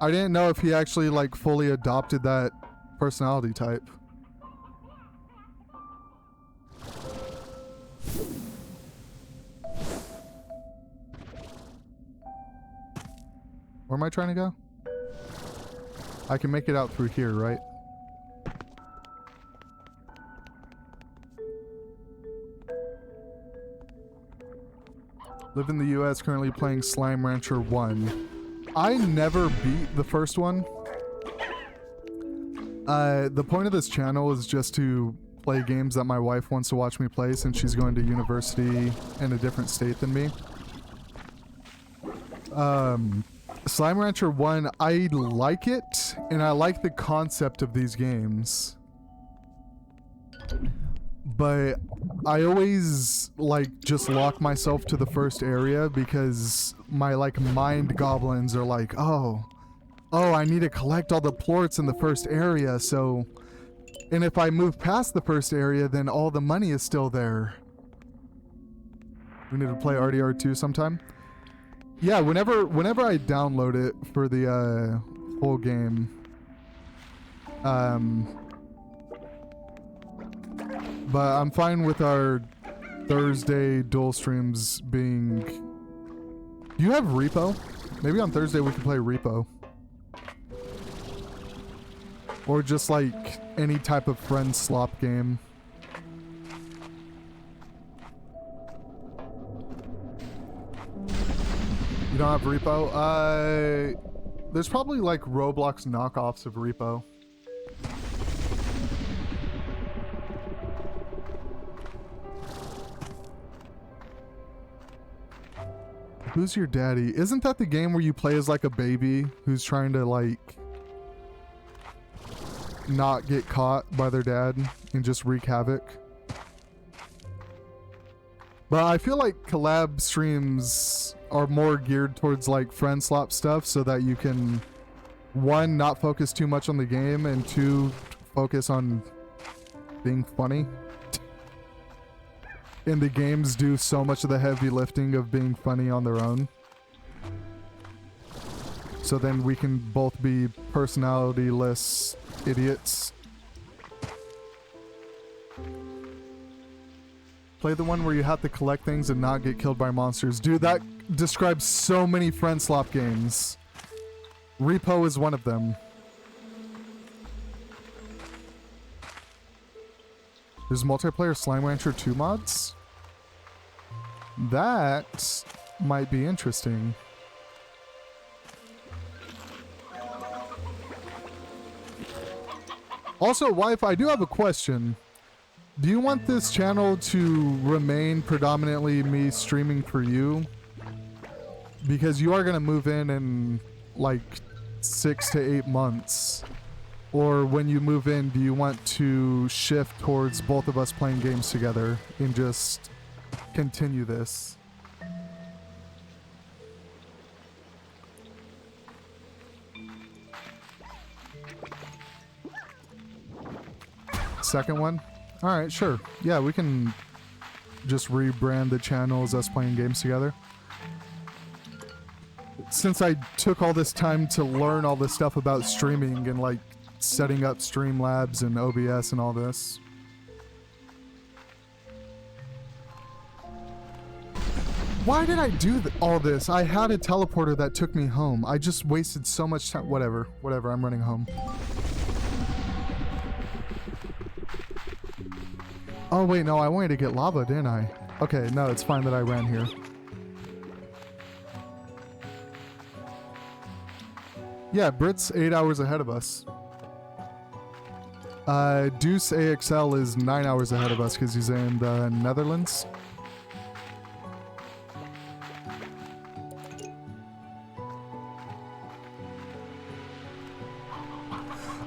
I didn't know if he actually like fully adopted that personality type. Where am I trying to go? I can make it out through here, right? Live in the US, currently playing Slime Rancher 1. I never beat the first one. The point of this channel is just to play games that my wife wants to watch me play since she's going to university in a different state than me. Slime Rancher 1, I like it, and I like the concept of these games. But I always, like, just lock myself to the first area because my, like, mind goblins are like, oh, I need to collect all the plorts in the first area, so... And if I move past the first area, then all the money is still there. We need to play RDR2 sometime. Yeah, whenever I download it for the whole game, but I'm fine with our Thursday dual streams being... Do you have Repo? Maybe on Thursday we can play Repo. Or just like any type of friend slop game. You don't have Repo? There's probably like Roblox knockoffs of Repo. Who's your daddy? Isn't that the game where you play as like a baby who's trying to like not get caught by their dad and just wreak havoc? But I feel like collab streams are more geared towards like friend slop stuff so that you can, one, not focus too much on the game, and two, focus on being funny. And the games do so much of the heavy lifting of being funny on their own. So then we can both be personality-less idiots. Play the one where you have to collect things and not get killed by monsters. Dude, that describes so many friend slop games. Repo is one of them. There's multiplayer Slime Rancher 2 mods? That might be interesting. Also, wife, I do have a question. Do you want this channel to remain predominantly me streaming for you? Because you are going to move in like 6 to 8 months. Or when you move in, do you want to shift towards both of us playing games together and just continue this? second one? Alright, sure. Yeah, we can just rebrand the channel as us playing games together. Since I took all this time to learn all this stuff about streaming and like setting up Streamlabs and OBS and all this. Why did I do all this? I had a teleporter that took me home. I just wasted so much time. Whatever, I'm running home. Oh wait, no, I wanted to get lava, didn't I? Okay, no, it's fine that I ran here. Yeah, Brit's 8 hours ahead of us. Deuce AXL is 9 hours ahead of us because he's in the Netherlands.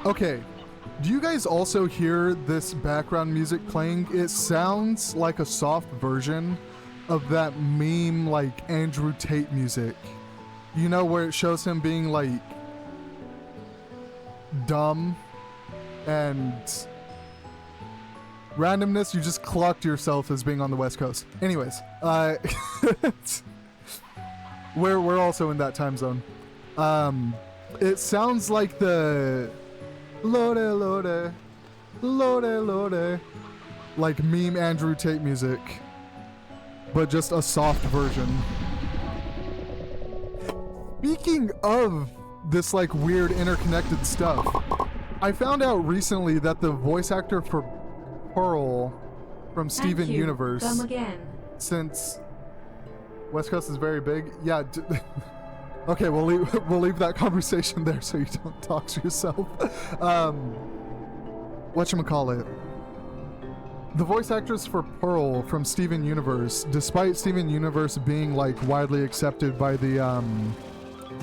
Okay, do you guys also hear this background music playing? It sounds like a soft version of that meme like Andrew Tate music. You know, where it shows him being like dumb and randomness. You just clocked yourself as being on the West Coast. Anyways, we're also in that time zone. It sounds like the Lode, like meme Andrew Tate music, but just a soft version. Speaking of this like weird interconnected stuff, I found out recently that the voice actor for Pearl from Steven Universe, Come again. since West Coast is very big, yeah. Okay, we'll leave that conversation there so you don't talk to yourself. Whatchamacallit. The voice actress for Pearl from Steven Universe, despite Steven Universe being like widely accepted by the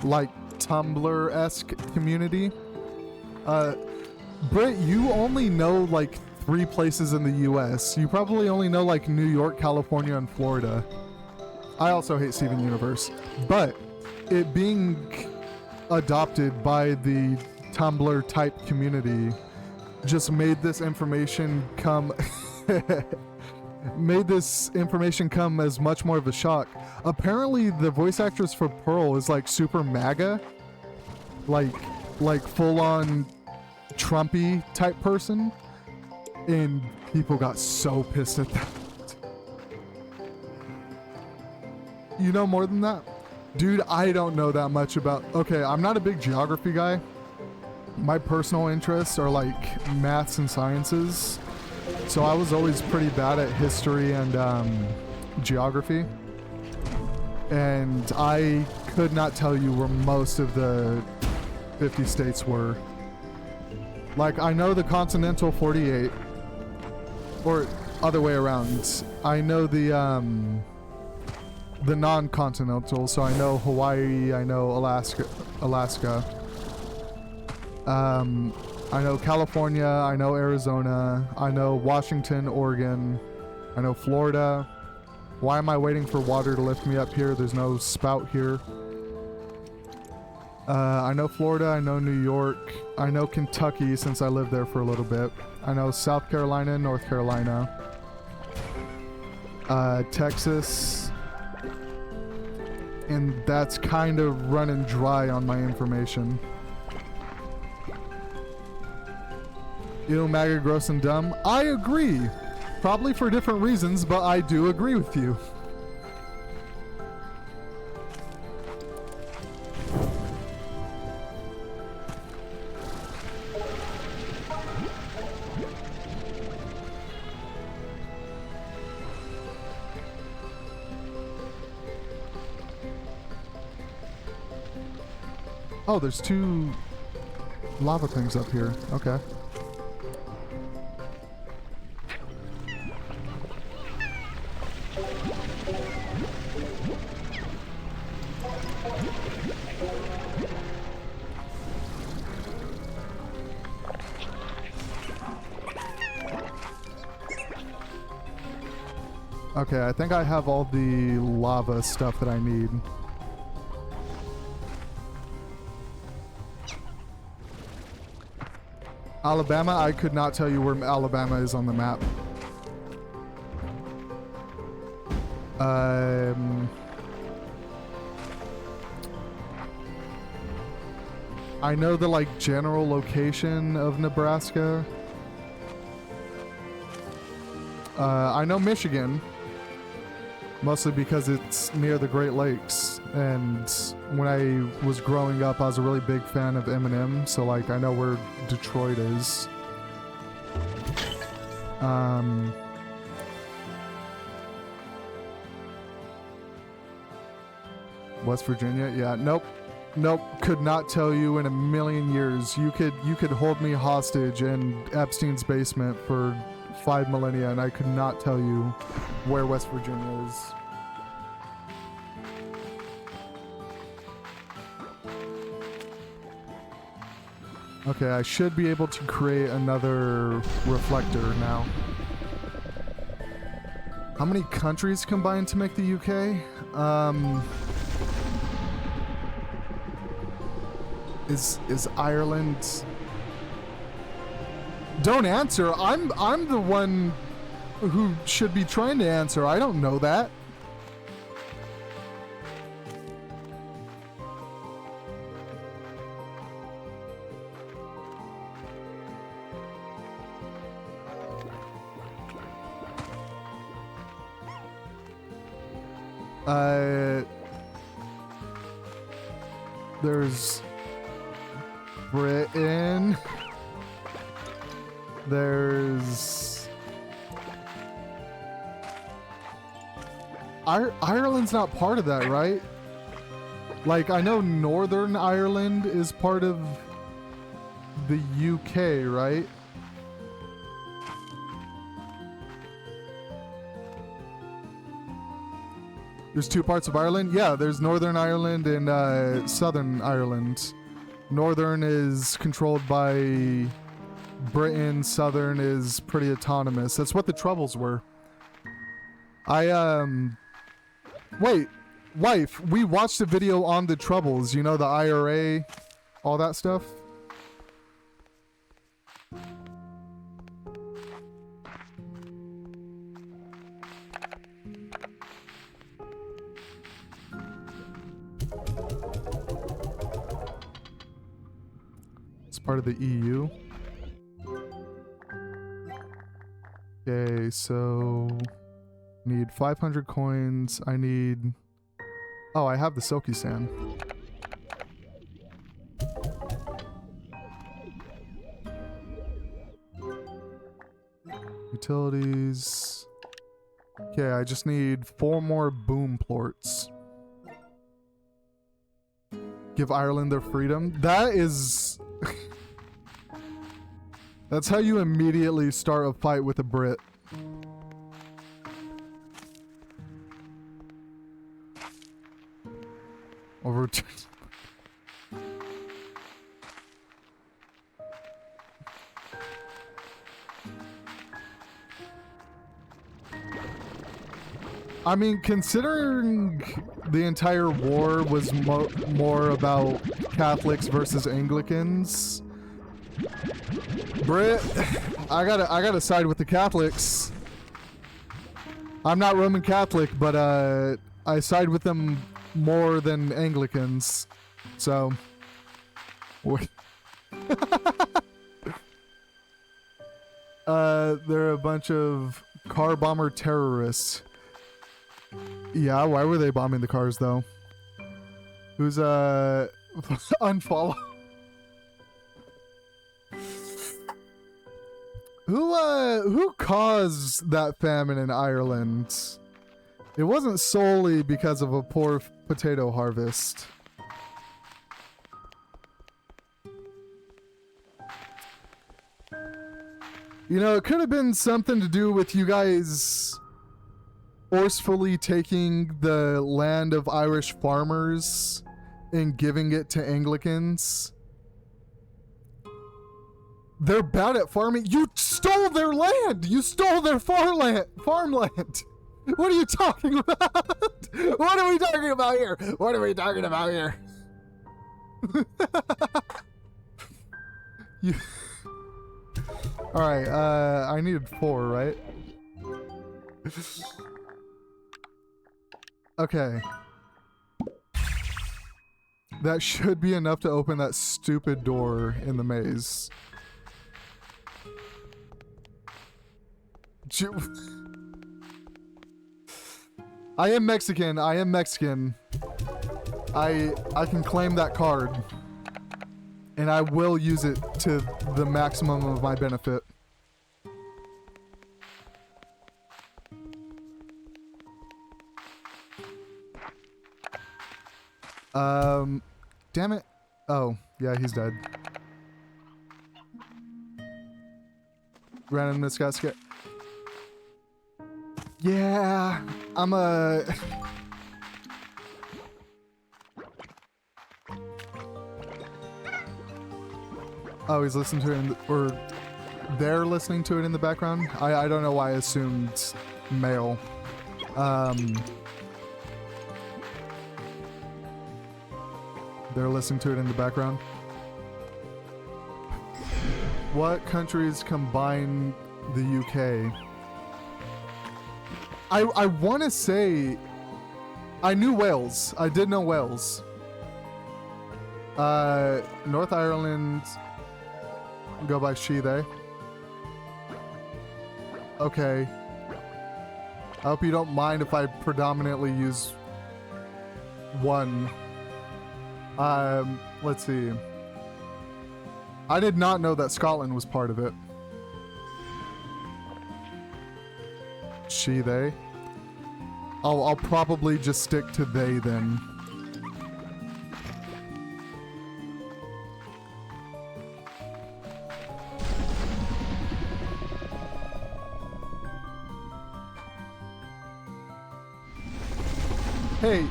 like Tumblr-esque community, Britt, you only know like 3 places in the US. You probably only know like New York, California, and Florida. I also hate Steven Universe, but it being adopted by the Tumblr type community just made this information come as much more of a shock. Apparently the voice actress for Pearl is like super MAGA, like full on Trumpy type person, and people got so pissed at that. You know more than that? Dude, I don't know that much about... Okay, I'm not a big geography guy. My personal interests are like maths and sciences. So I was always pretty bad at history and geography. And I could not tell you where most of the 50 states were. Like, I know the continental 48. Or other way around. I know the non-continental, so I know Hawaii, I know Alaska. I know California, I know Arizona, I know Washington, Oregon, I know Florida. Why am I waiting for water to lift me up here? There's no spout here. I know Florida, I know New York, I know Kentucky since I lived there for a little bit. I know South Carolina, North Carolina, Texas. And that's kind of running dry on my information. Ew, MAGA, gross and dumb. I agree. Probably for different reasons, but I do agree with you. Oh, there's 2 lava things up here. Okay. Okay, I think I have all the lava stuff that I need. Alabama, I could not tell you where Alabama is on the map. I know the like general location of Nebraska. I know Michigan, mostly because it's near the Great Lakes. And when I was growing up, I was a really big fan of Eminem, so like I know where Detroit is. West Virginia, yeah, nope, could not tell you in a million years. You could hold me hostage in Epstein's basement for 5 millennia, and I could not tell you where West Virginia is. Okay, I should be able to create another reflector now. How many countries combined to make the UK? Is Ireland... Don't answer. I'm the one who should be trying to answer. I don't know that. There's Britain. There's... Ireland's not part of that, right? Like, I know Northern Ireland is part of the UK, right? There's two parts of Ireland? Yeah, there's Northern Ireland and Southern Ireland. Northern is controlled by Britain, Southern is pretty autonomous. That's what the Troubles were. Wait, wife, we watched a video on the Troubles, you know, the IRA, all that stuff. It's part of the EU. Okay, so need 500 coins. I need... Oh, I have the Silky Sand. Utilities. Okay, I just need 4 more boom plorts. Give Ireland their freedom. That is... That's how you immediately start a fight with a Brit. Over. I mean, considering the entire war was more about Catholics versus Anglicans, Brit, I gotta side with the Catholics. I'm not Roman Catholic, but I side with them more than Anglicans. So they're a bunch of car bomber terrorists. Yeah, why were they bombing the cars though? Who's unfollow? Who caused that famine in Ireland? It wasn't solely because of a poor potato harvest. You know, it could have been something to do with you guys forcefully taking the land of Irish farmers and giving it to Anglicans. They're bad at farming. You stole their land! You stole their farmland! What are you talking about? What are we talking about here? What are we talking about here? Alright, I needed 4, right? Okay. That should be enough to open that stupid door in the maze. I am Mexican. I am Mexican. I can claim that card. And I will use it to the maximum of my benefit. Damn it. Oh, yeah, he's dead. Random miscast. Yeah, I'm a... Oh, he's listening to it in the, or they're listening to it in the background? I don't know why I assumed male. They're listening to it in the background. What countries combine the UK? I want to say... I knew Wales. I did know Wales. North Ireland... Go by she, they. Okay. I hope you don't mind if I predominantly use one. Let's see. I did not know that Scotland was part of it. She, they. I'll probably just stick to they then. Hey,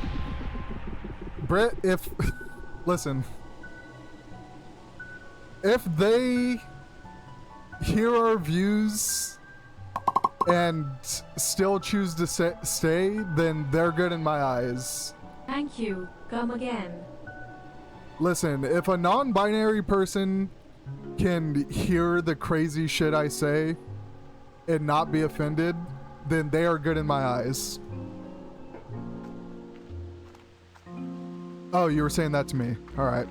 Britt, if... Listen. If they hear our views and still choose to stay, then they're good in my eyes. Thank you. Come again. Listen, if a non-binary person can hear the crazy shit I say and not be offended, then they are good in my eyes. Oh, you were saying that to me. Alright.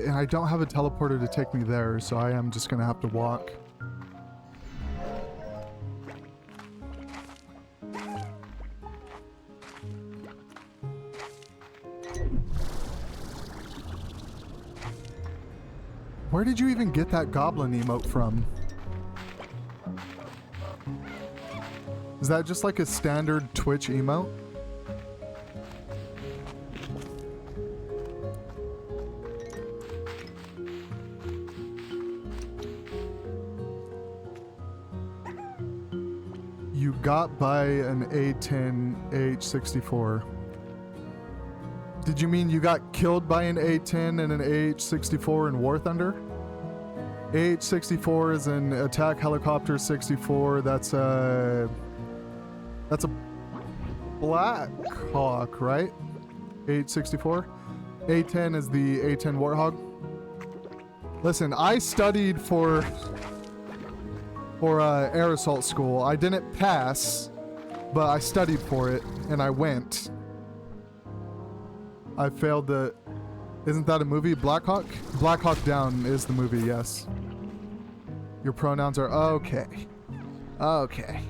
And I don't have a teleporter to take me there, so I am just gonna have to walk. Where did you even get that goblin emote from? Is that just like a standard Twitch emote? You got by an A10 AH-64. Did you mean you got killed by an A10 and an AH-64 in War Thunder? AH-64 is an attack helicopter 64. That's a Black Hawk, right? AH-64. A10 is the A10 Warthog. Listen, I studied for air assault school. I didn't pass, but I studied for it and I went. I failed the... Isn't that a movie? Black Hawk? Black Hawk Down is the movie, yes. Your pronouns are... Okay. Okay.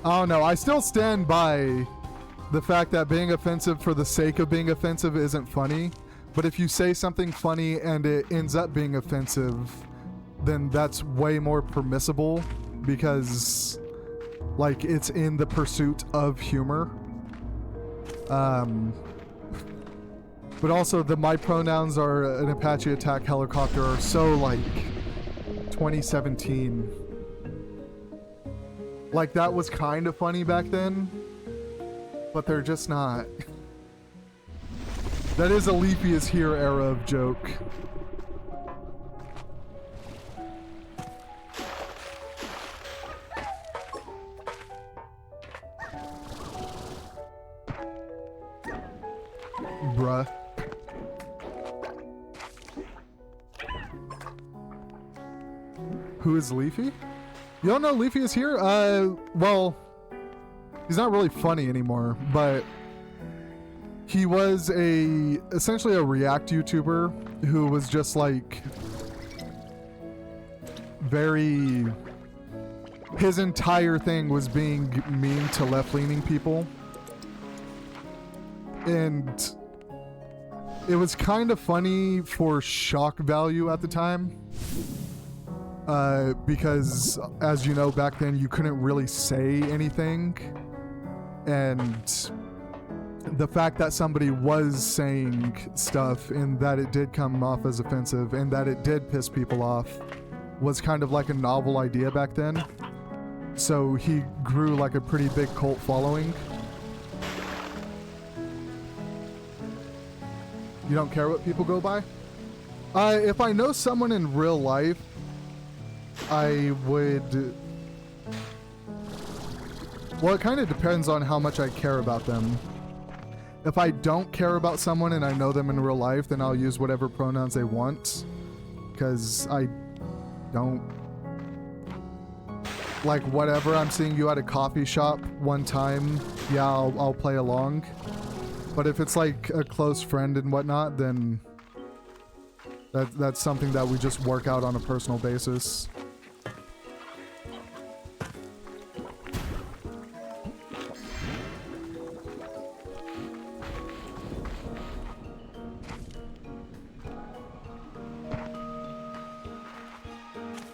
Oh no, I still stand by the fact that being offensive for the sake of being offensive isn't funny. But if you say something funny and it ends up being offensive, then that's way more permissible because, like, it's in the pursuit of humor. But also the my pronouns are an Apache attack helicopter are so like 2017. Like that was kind of funny back then, but they're just not. That is a Leafy is here era of joke. Bruh. Who is Leafy? You don't know Leafy is here? Well, he's not really funny anymore, but he was essentially a React YouTuber who was just like his entire thing was being mean to left-leaning people. And it was kind of funny for shock value at the time. Because, as you know, back then you couldn't really say anything. And the fact that somebody was saying stuff and that it did come off as offensive and that it did piss people off was kind of like a novel idea back then. So he grew like a pretty big cult following. You don't care what people go by? If I know someone in real life, I would... Well, it kind of depends on how much I care about them. If I don't care about someone and I know them in real life, then I'll use whatever pronouns they want. Because I don't... Like, whatever, I'm seeing you at a coffee shop one time, yeah, I'll play along. But if it's like a close friend and whatnot, then that's something that we just work out on a personal basis.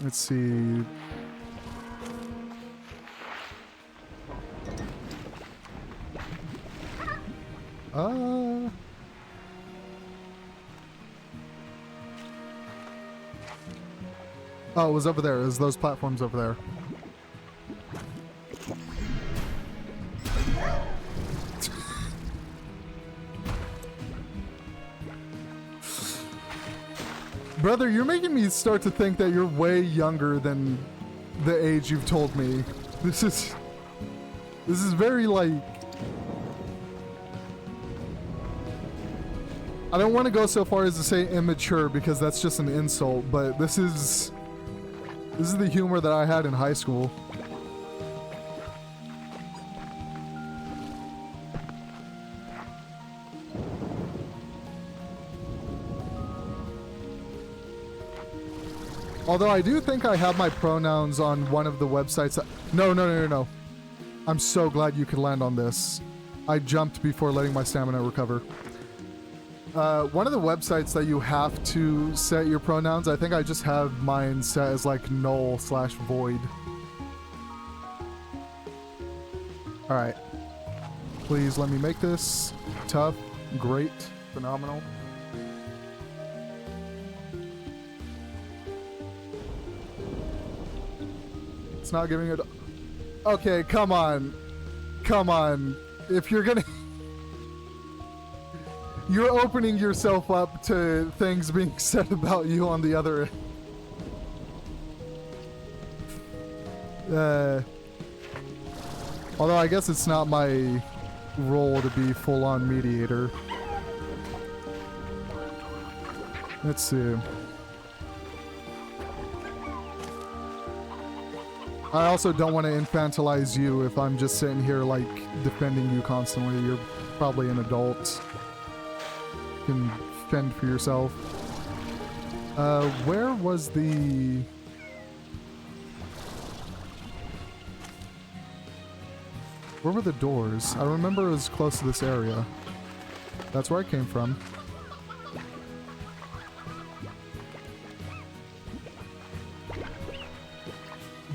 Let's see. Oh, it was over there. It was those platforms over there. Brother, you're making me start to think that you're way younger than the age you've told me. This is very, like... I don't want to go so far as to say immature because that's just an insult, but this is the humor that I had in high school. Although I do think I have my pronouns on one of the websites. No. I'm so glad you could land on this. I jumped before letting my stamina recover. One of the websites that you have to set your pronouns, I think I just have mine set as like null/void. Alright. Please let me make this. Tough. Great. Phenomenal. It's not giving it... Okay, come on. Come on. If you're gonna... You're opening yourself up to things being said about you on the other end. Although I guess it's not my role to be full-on mediator. Let's see. I also don't want to infantilize you if I'm just sitting here, like, defending you constantly. You're probably an adult. You can fend for yourself. Where was the... Where were the doors? I remember it was close to this area. That's where I came from.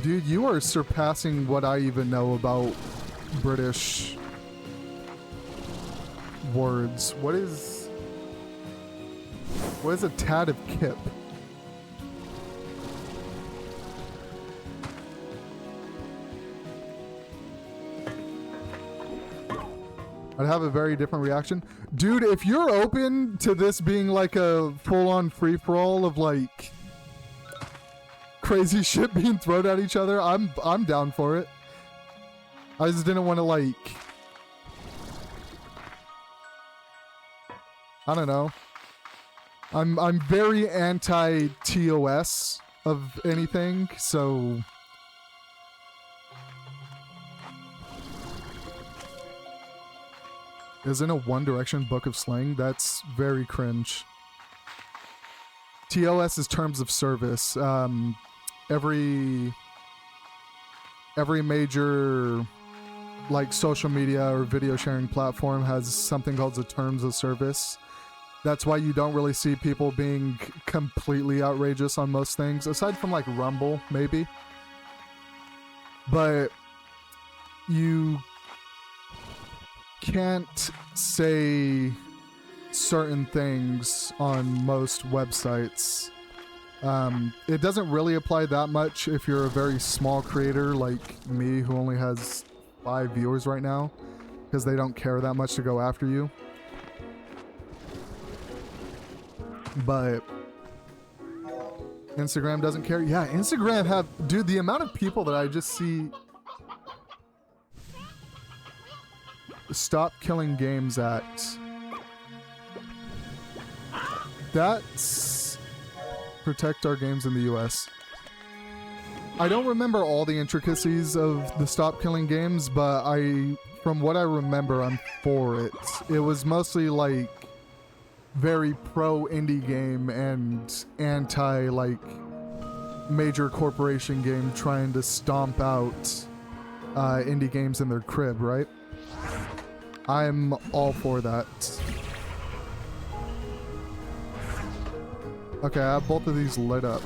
Dude, you are surpassing what I even know about British words. What is... What is a tad of kip? I'd have a very different reaction. Dude, if you're open to this being like a full-on free-for-all of like crazy shit being thrown at each other, I'm down for it. I just didn't want to like, I don't know. I'm very anti-TOS of anything, so isn't a One Direction Book of Slang? That's very cringe. TOS is terms of service. Every major like social media or video sharing platform has something called the terms of service. That's why you don't really see people being completely outrageous on most things, aside from like Rumble, maybe. But you can't say certain things on most websites. It doesn't really apply that much if you're a very small creator like me who only has 5 viewers right now, because they don't care that much to go after you. But Instagram doesn't care. Yeah, Instagram have... Dude, the amount of people that I just see stop killing games at... That's... Protect our games in the US. I don't remember all the intricacies of the stop killing games, but from what I remember, I'm for it. It was mostly like very pro indie game and anti like major corporation game trying to stomp out indie games in their crib, right? I'm all for that. Okay, I have both of these lit up.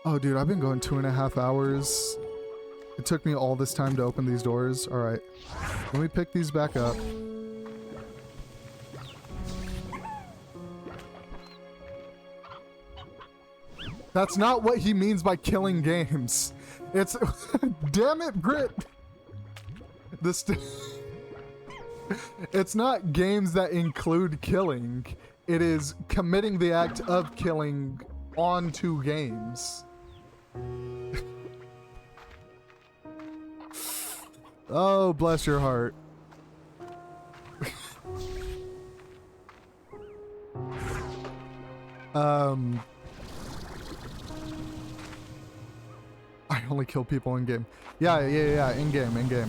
Oh, dude, I've been going 2.5 hours. It took me all this time to open these doors. All right, let me pick these back up. That's not what he means by killing games. It's... Damn it, Grit! It's not games that include killing. It is committing the act of killing onto games. Oh, bless your heart. I only kill people in game. Yeah, in game.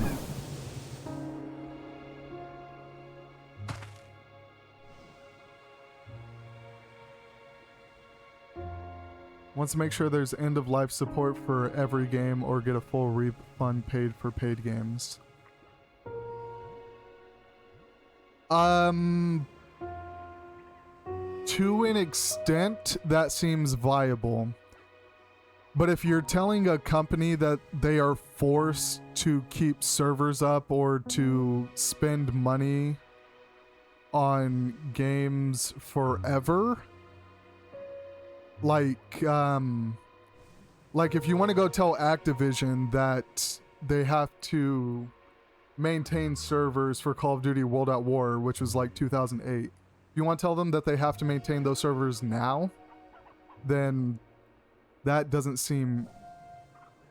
Wants to make sure there's end-of-life support for every game or get a full refund paid for paid games. To an extent, that seems viable. But if you're telling a company that they are forced to keep servers up or to spend money on games forever, like if you want to go tell Activision that they have to maintain servers for Call of Duty World at War, which was like 2008, if you want to tell them that they have to maintain those servers now, then that doesn't seem...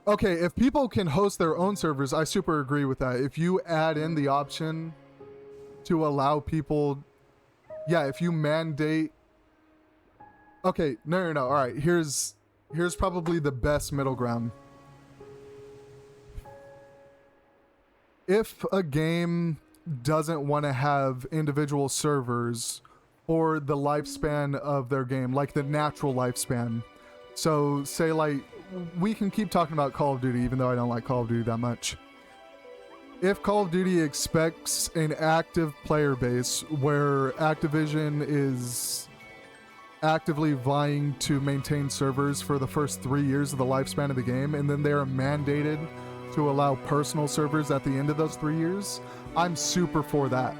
Okay, if people can host their own servers, I super agree with that. If you add in the option to allow people... Yeah, if you mandate... Okay, no. All right, here's probably the best middle ground. If a game doesn't want to have individual servers for the lifespan of their game, like the natural lifespan... So, say like, we can keep talking about Call of Duty, even though I don't like Call of Duty that much. If Call of Duty expects an active player base where Activision is actively vying to maintain servers for the first 3 years of the lifespan of the game, and then they are mandated to allow personal servers at the end of those 3 years, I'm super for that.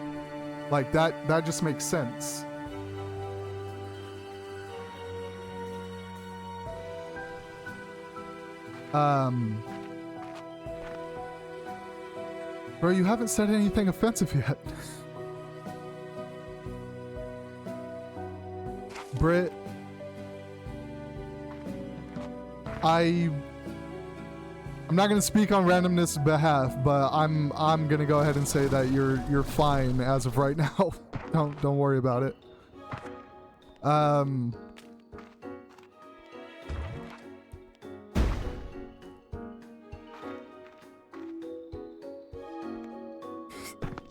Like, that just makes sense. Bro, you haven't said anything offensive yet. Britt, I'm not gonna speak on randomness behalf, but I'm gonna go ahead and say that you're fine as of right now. Don't worry about it.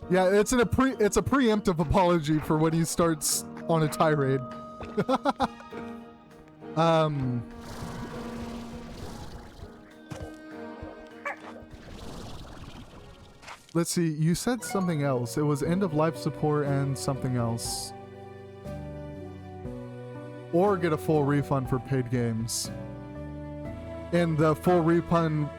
Yeah, it's a preemptive apology for when he starts on a tirade. Let's see, you said something else. It was end of life support and something else. Or get a full refund for paid games. And the full refund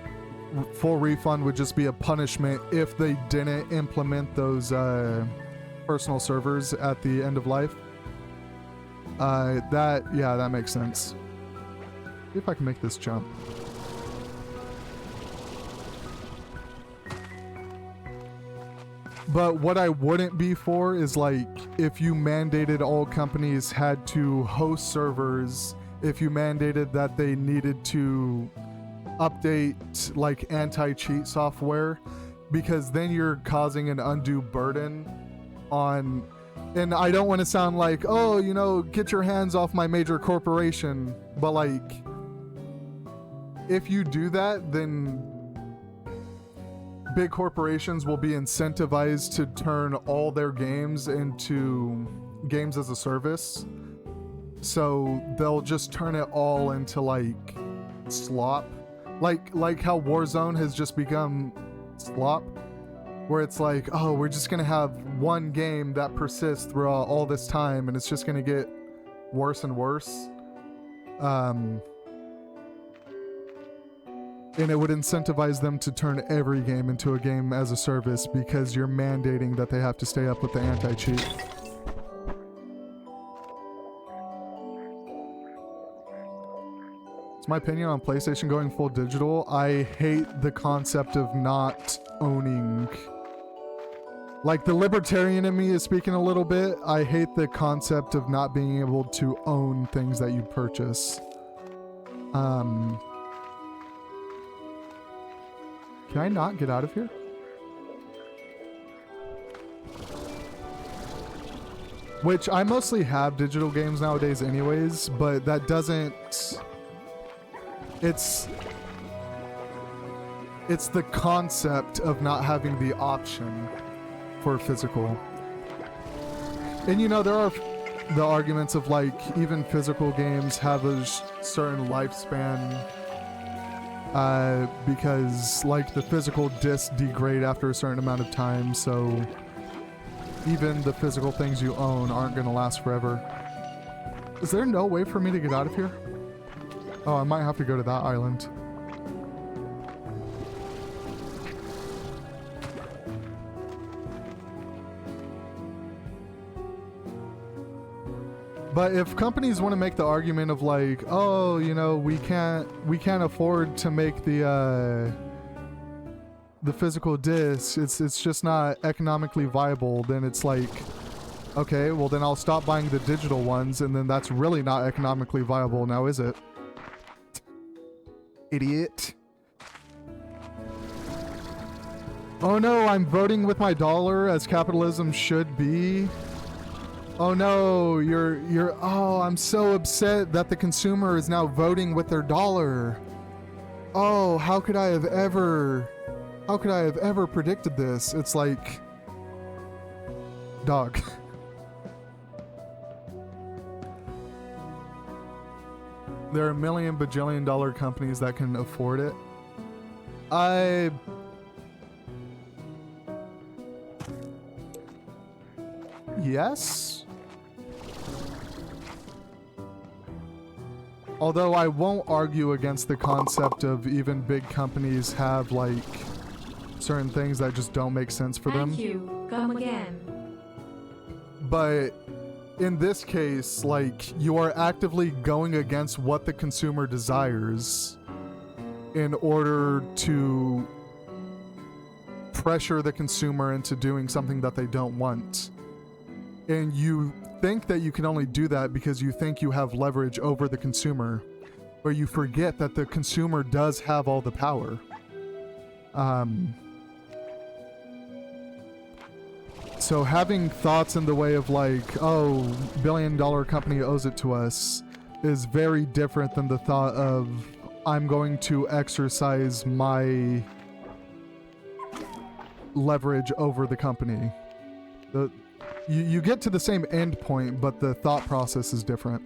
would just be a punishment if they didn't implement those personal servers at the end of life. That makes sense. See if I can make this jump. But what I wouldn't be for is, like, if you mandated all companies had to host servers, if you mandated that they needed to update, like, anti-cheat software, because then you're causing an undue burden on... And I don't want to sound like, oh, you know, get your hands off my major corporation, but, like, if you do that, then big corporations will be incentivized to turn all their games into games as a service. So they'll just turn it all into, like, slop. Like how Warzone has just become slop, where it's like, oh, we're just gonna have one game that persists throughout all this time, and it's just gonna get worse and worse. And it would incentivize them to turn every game into a game as a service because you're mandating that they have to stay up with the anti-cheat. It's my opinion on PlayStation going full digital. I hate the concept of not owning. Like, the libertarian in me is speaking a little bit. I hate the concept of not being able to own things that you purchase. Can I not get out of here? Which, I mostly have digital games nowadays anyways, but that doesn't... It's the concept of not having the option for physical. And you know, there are the arguments of, like, even physical games have a certain lifespan, because, like, the physical discs degrade after a certain amount of time, so even the physical things you own aren't going to last forever. Is there no way for me to get out of here? Oh, I might have to go to that island. But if companies want to make the argument of, like, oh, you know, we can't afford to make the physical disc, it's just not economically viable, then it's like, okay, well then I'll stop buying the digital ones, and then that's really not economically viable now, is it? Idiot. Oh no, I'm voting with my dollar as capitalism should be. Oh no, oh, I'm so upset that the consumer is now voting with their dollar. Oh, how could I have ever predicted this? It's like, dog. There are a million bajillion dollar companies that can afford it. Yes. Although I won't argue against the concept of even big companies have like certain things that just don't make sense for them. Thank you. Come again. But in this case, like, you are actively going against what the consumer desires in order to pressure the consumer into doing something that they don't want. And you think that you can only do that because you think you have leverage over the consumer, but you forget that the consumer does have all the power. So having thoughts in the way of like, oh, billion-dollar company owes it to us is very different than the thought of, I'm going to exercise my leverage over the company. You get to the same end point, but the thought process is different.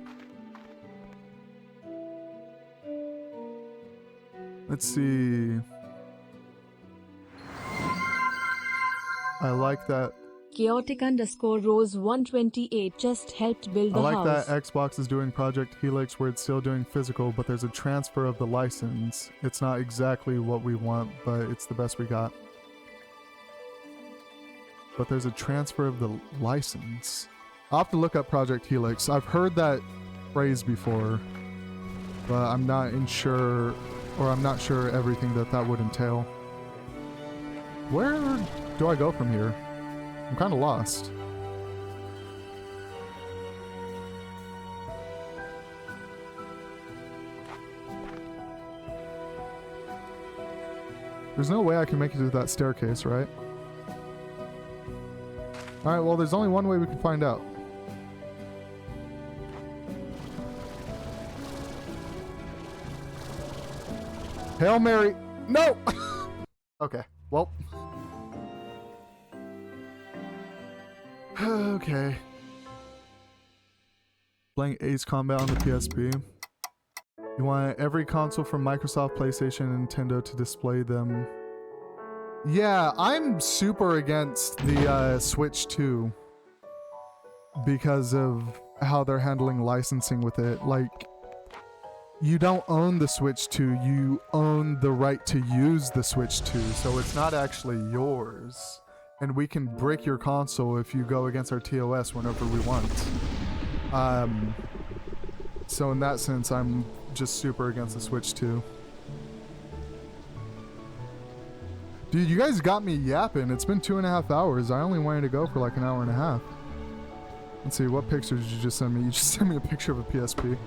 Let's see. I like that. Chaotic_Rose 128 just helped build I the like house. that Xbox is doing Project Helix where it's still doing physical, but there's a transfer of the license. It's not exactly what we want, but it's the best we got. But there's a transfer of the license. I'll have to look up Project Helix. I've heard that phrase before, but I'm not sure everything that would entail. Where do I go from here? I'm kind of lost. There's no way I can make it to that staircase, right? Alright, well, there's only one way we can find out. Hail Mary! No! Okay, well. Okay. Playing Ace Combat on the PSP. You want every console from Microsoft, PlayStation, and Nintendo to display them. Yeah, I'm super against the Switch 2 because of how they're handling licensing with it. Like, you don't own the Switch 2, you own the right to use the Switch 2, so it's not actually yours. And we can brick your console if you go against our TOS whenever we want. So in that sense, I'm just super against the Switch 2. Dude, you guys got me yapping. It's been 2.5 hours. I only wanted to go for like an hour and a half. Let's see, what picture did you just send me? You just sent me a picture of a PSP.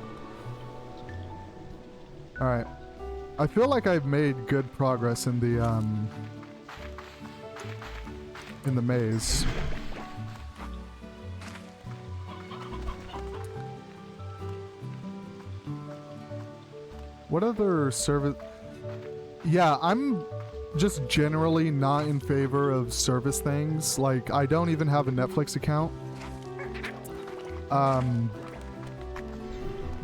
Alright. I feel like I've made good progress in the maze. What other service? Yeah, I'm just generally not in favor of service things. Like, I don't even have a Netflix account.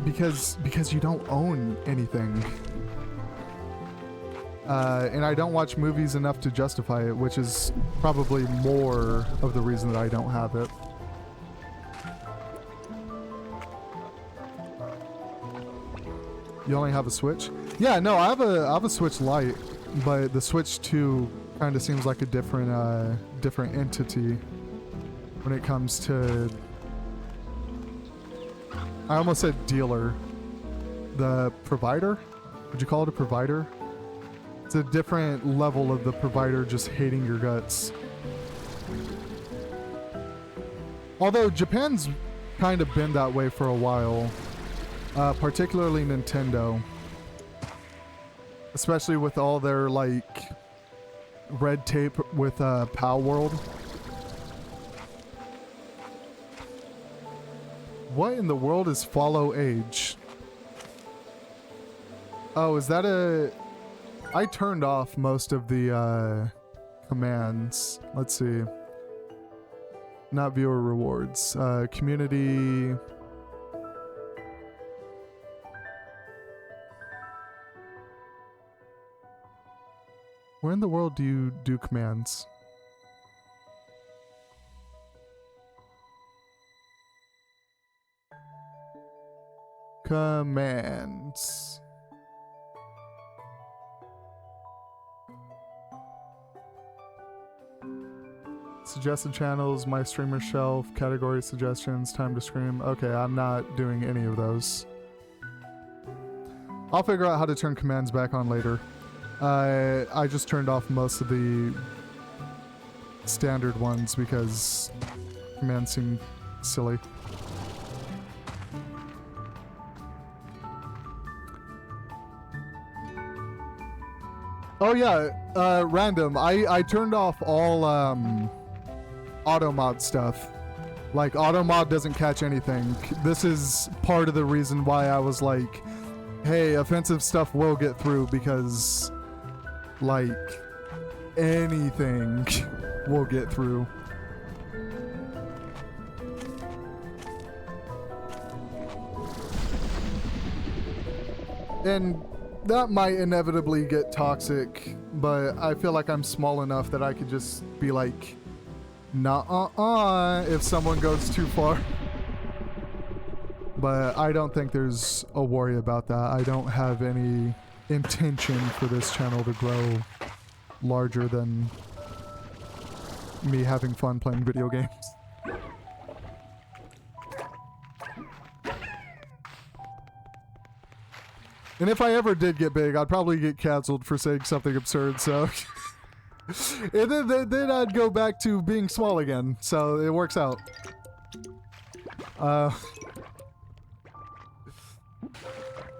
Because you don't own anything. And I don't watch movies enough to justify it, which is probably more of the reason that I don't have it. You only have a Switch? Yeah, no, I have a Switch Lite, but the Switch 2 kind of seems like a different different entity when it comes to, I almost said dealer. The provider? Would you call it a provider? It's a different level of the provider just hating your guts. Although Japan's kind of been that way for a while. Particularly Nintendo. Especially with all their, like, red tape with PAL World. What in the world is follow age? Oh, is that a... I turned off most of the commands. Let's see. Not viewer rewards. Community... Where in the world do you do commands? Commands. Suggested channels, my streamer shelf, category suggestions, time to stream. Okay, I'm not doing any of those. I'll figure out how to turn commands back on later. I just turned off most of the standard ones because commands seem silly. Oh yeah, random. I turned off all auto mod stuff. Like, auto mod doesn't catch anything. This is part of the reason why I was like, hey, offensive stuff will get through, because like anything will get through. And that might inevitably get toxic, but I feel like I'm small enough that I could just be like, nah, if someone goes too far. But I don't think there's a worry about that. I don't have any intention for this channel to grow larger than me having fun playing video games. And if I ever did get big, I'd probably get canceled for saying something absurd, so... and then I'd go back to being small again, so it works out.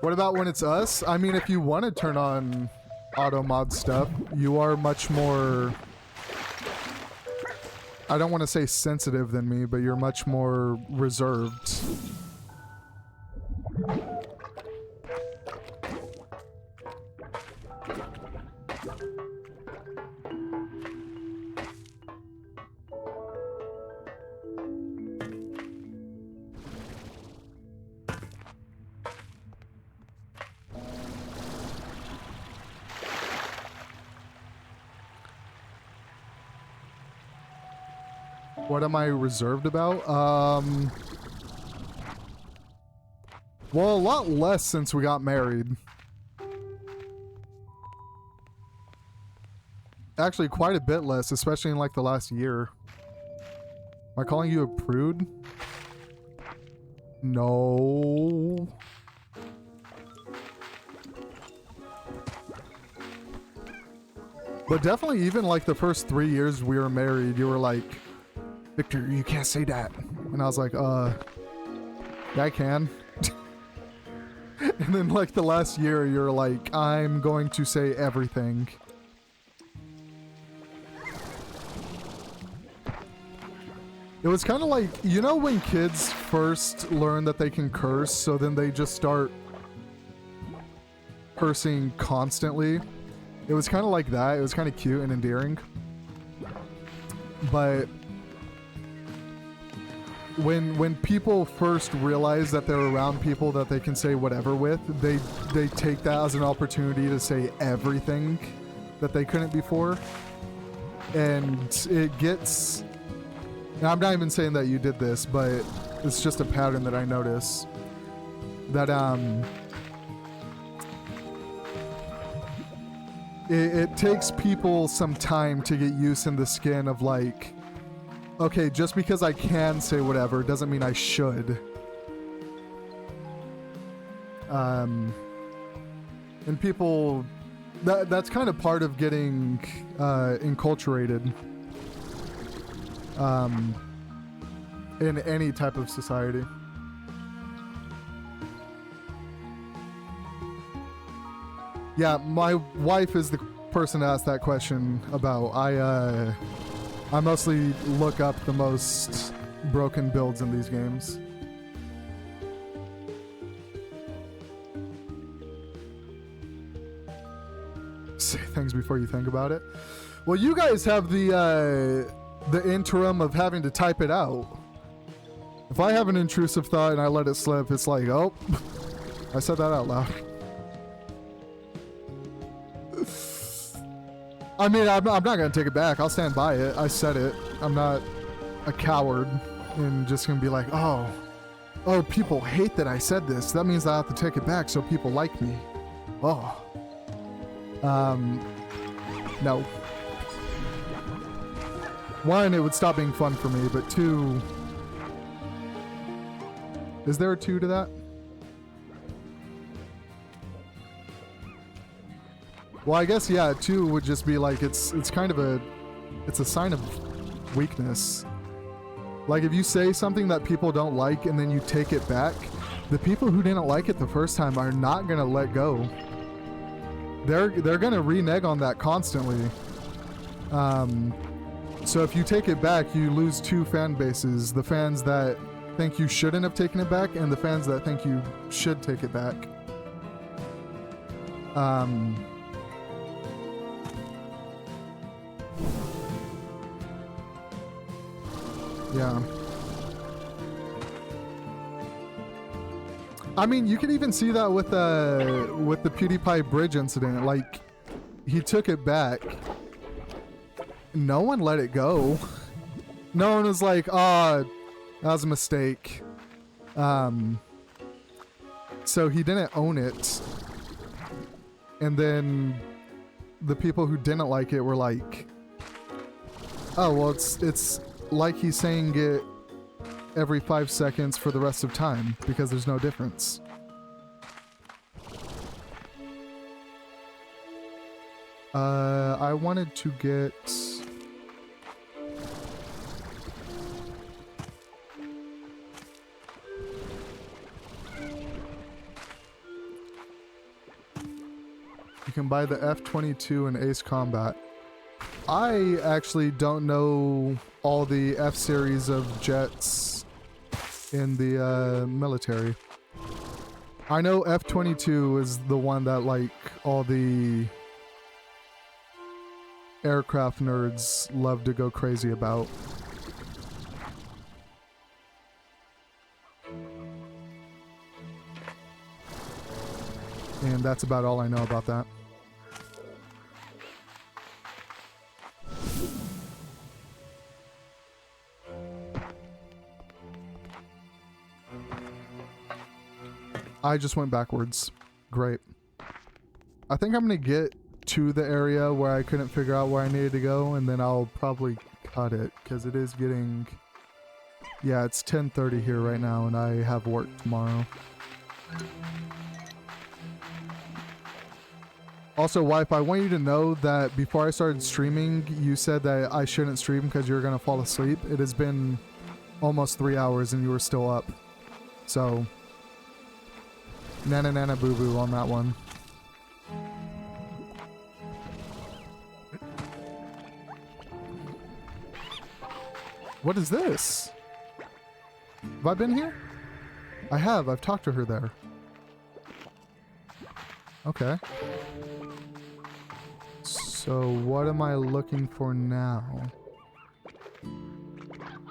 What about when it's us? I mean, if you want to turn on auto mod stuff, you are much more... I don't want to say sensitive than me, but you're much more reserved. What am I reserved about? Well, a lot less since we got married. Actually, quite a bit less, especially in like the last year. Am I calling you a prude? No. But definitely even like the first 3 years we were married, you were like, Victor, you can't say that. And I was like, yeah, I can. And then like the last year, you're like, I'm going to say everything. It was kind of like, you know when kids first learn that they can curse, so then they just start cursing constantly? It was kind of like that. It was kind of cute and endearing. But when people first realize that they're around people that they can say whatever with, they take that as an opportunity to say everything that they couldn't before. And it gets... And I'm not even saying that you did this, but it's just a pattern that I notice. That, it takes people some time to get used in the skin of like, okay, just because I can say whatever doesn't mean I should. And people, that's kind of part of getting enculturated in any type of society. Yeah, my wife is the person to ask that question about. I mostly look up the most broken builds in these games. Say things before you think about it. Well, you guys have the interim of having to type it out. If I have an intrusive thought and I let it slip, it's like, oh, I said that out loud. I mean, I'm not going to take it back. I'll stand by it. I said it. I'm not a coward and just going to be like, oh, Oh, people hate that I said this. That means I have to take it back so people like me. Oh. No. One, it would stop being fun for me, but two... Is there a two to that? Well, I guess, yeah, two would just be like, it's kind of a... It's a sign of weakness. Like, if you say something that people don't like and then you take it back, the people who didn't like it the first time are not gonna let go. They're gonna renege on that constantly. So if you take it back, you lose two fan bases. The fans that think you shouldn't have taken it back and the fans that think you should take it back. Yeah. I mean, you could even see that with the PewDiePie bridge incident. Like, he took it back. No one let it go. No one was like, "Ah, that was a mistake." So he didn't own it. And then the people who didn't like it were like, "Oh, well, it's like he's saying it every 5 seconds for the rest of time because there's no difference." I wanted to get... You can buy the F-22 in Ace Combat. I actually don't know all the F-series of jets in the military. I know F-22 is the one that, like, all the aircraft nerds love to go crazy about. And that's about all I know about that. I just went backwards. Great. I think I'm gonna get to the area where I couldn't figure out where I needed to go, and then I'll probably cut it, because it is getting... Yeah, it's 10:30 here right now, and I have work tomorrow. Also, wife, I want you to know that before I started streaming, you said that I shouldn't stream because you were gonna fall asleep. It has been almost 3 hours and you were still up. So... Nana nana boo boo on that one. What is this? Have I been here? I have. I've talked to her there. Okay. So what am I looking for now?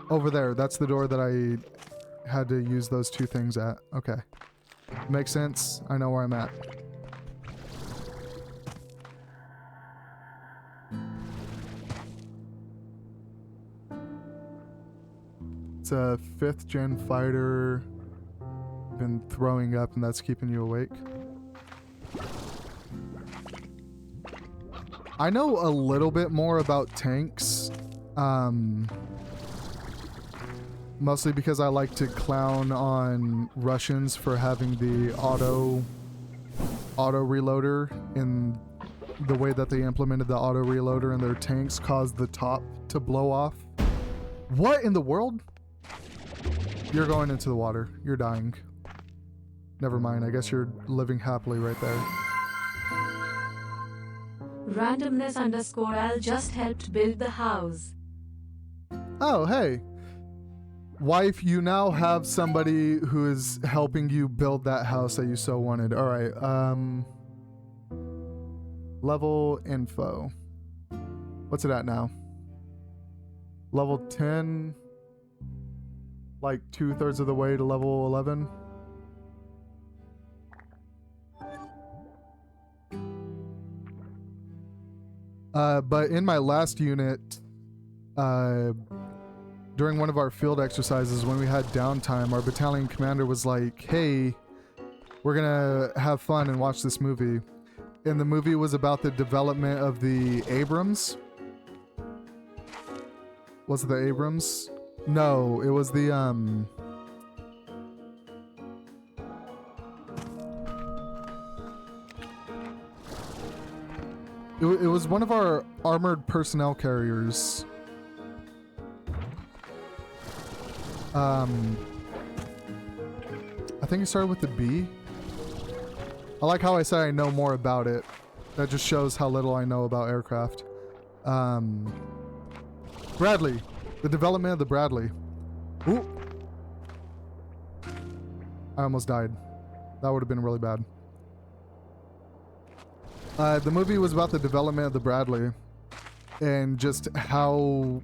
Over there. That's the door that I had to use those two things at. Okay. Makes sense. I know where I'm at. It's a 5th gen fighter. Been throwing up and that's keeping you awake. I know a little bit more about tanks. Mostly because I like to clown on Russians for having the auto reloader, and the way that they implemented the auto reloader in their tanks caused the top to blow off. What in the world? You're going into the water. You're dying. Never mind. I guess you're living happily right there. Randomness_Al just helped build the house. Oh, hey. Wife, you now have somebody who is helping you build that house that you so wanted. All right. Level info. What's it at now? Level 10. Like 2/3 of the way to level 11. But in my last unit, during one of our field exercises when we had downtime, our battalion commander was like, hey, we're gonna have fun and watch this movie. And the movie was about the development of the Abrams. Was it the Abrams? No, it was the it was one of our armored personnel carriers. I think it started with the B. I like how I say I know more about it. That just shows how little I know about aircraft. Bradley. The development of the Bradley. Ooh. I almost died. That would have been really bad. The movie was about the development of the Bradley and just how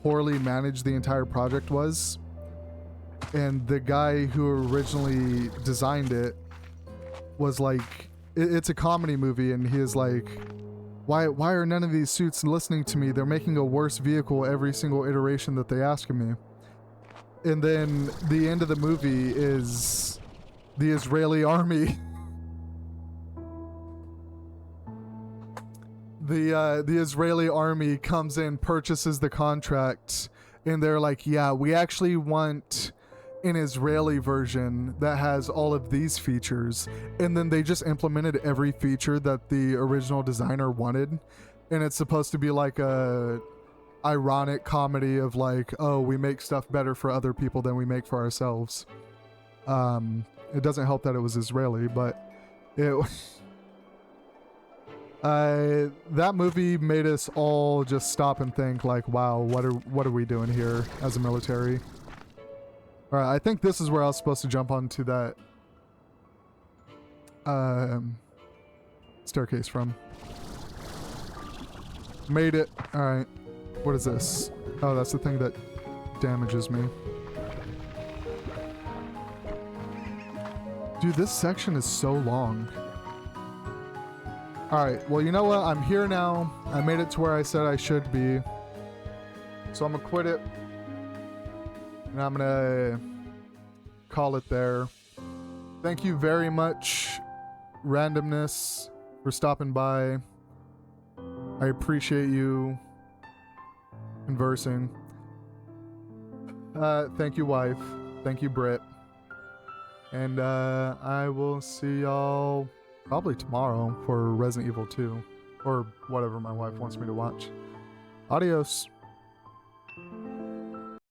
poorly managed the entire project was. And the guy who originally designed it was like, it's a comedy movie, and he is like, why are none of these suits listening to me? They're making a worse vehicle every single iteration that they ask of me. And then the end of the movie is the Israeli army. The Israeli army comes in, purchases the contract, and they're like, yeah, we actually want an Israeli version that has all of these features. And then they just implemented every feature that the original designer wanted. And it's supposed to be like a ironic comedy of like, oh, we make stuff better for other people than we make for ourselves. It doesn't help that it was Israeli, but it that movie made us all just stop and think like, wow, what are we doing here as a military? All right, I think this is where I was supposed to jump onto that staircase from. Made it. All right. What is this? Oh, that's the thing that damages me. Dude, this section is so long. Alright, well, you know what? I'm here now. I made it to where I said I should be. So I'm gonna quit it. And I'm gonna call it there. Thank you very much, Randomness, for stopping by. I appreciate you conversing. Thank you, wife. Thank you, Britt. And I will see y'all probably tomorrow for Resident Evil 2. Or whatever my wife wants me to watch. Adios.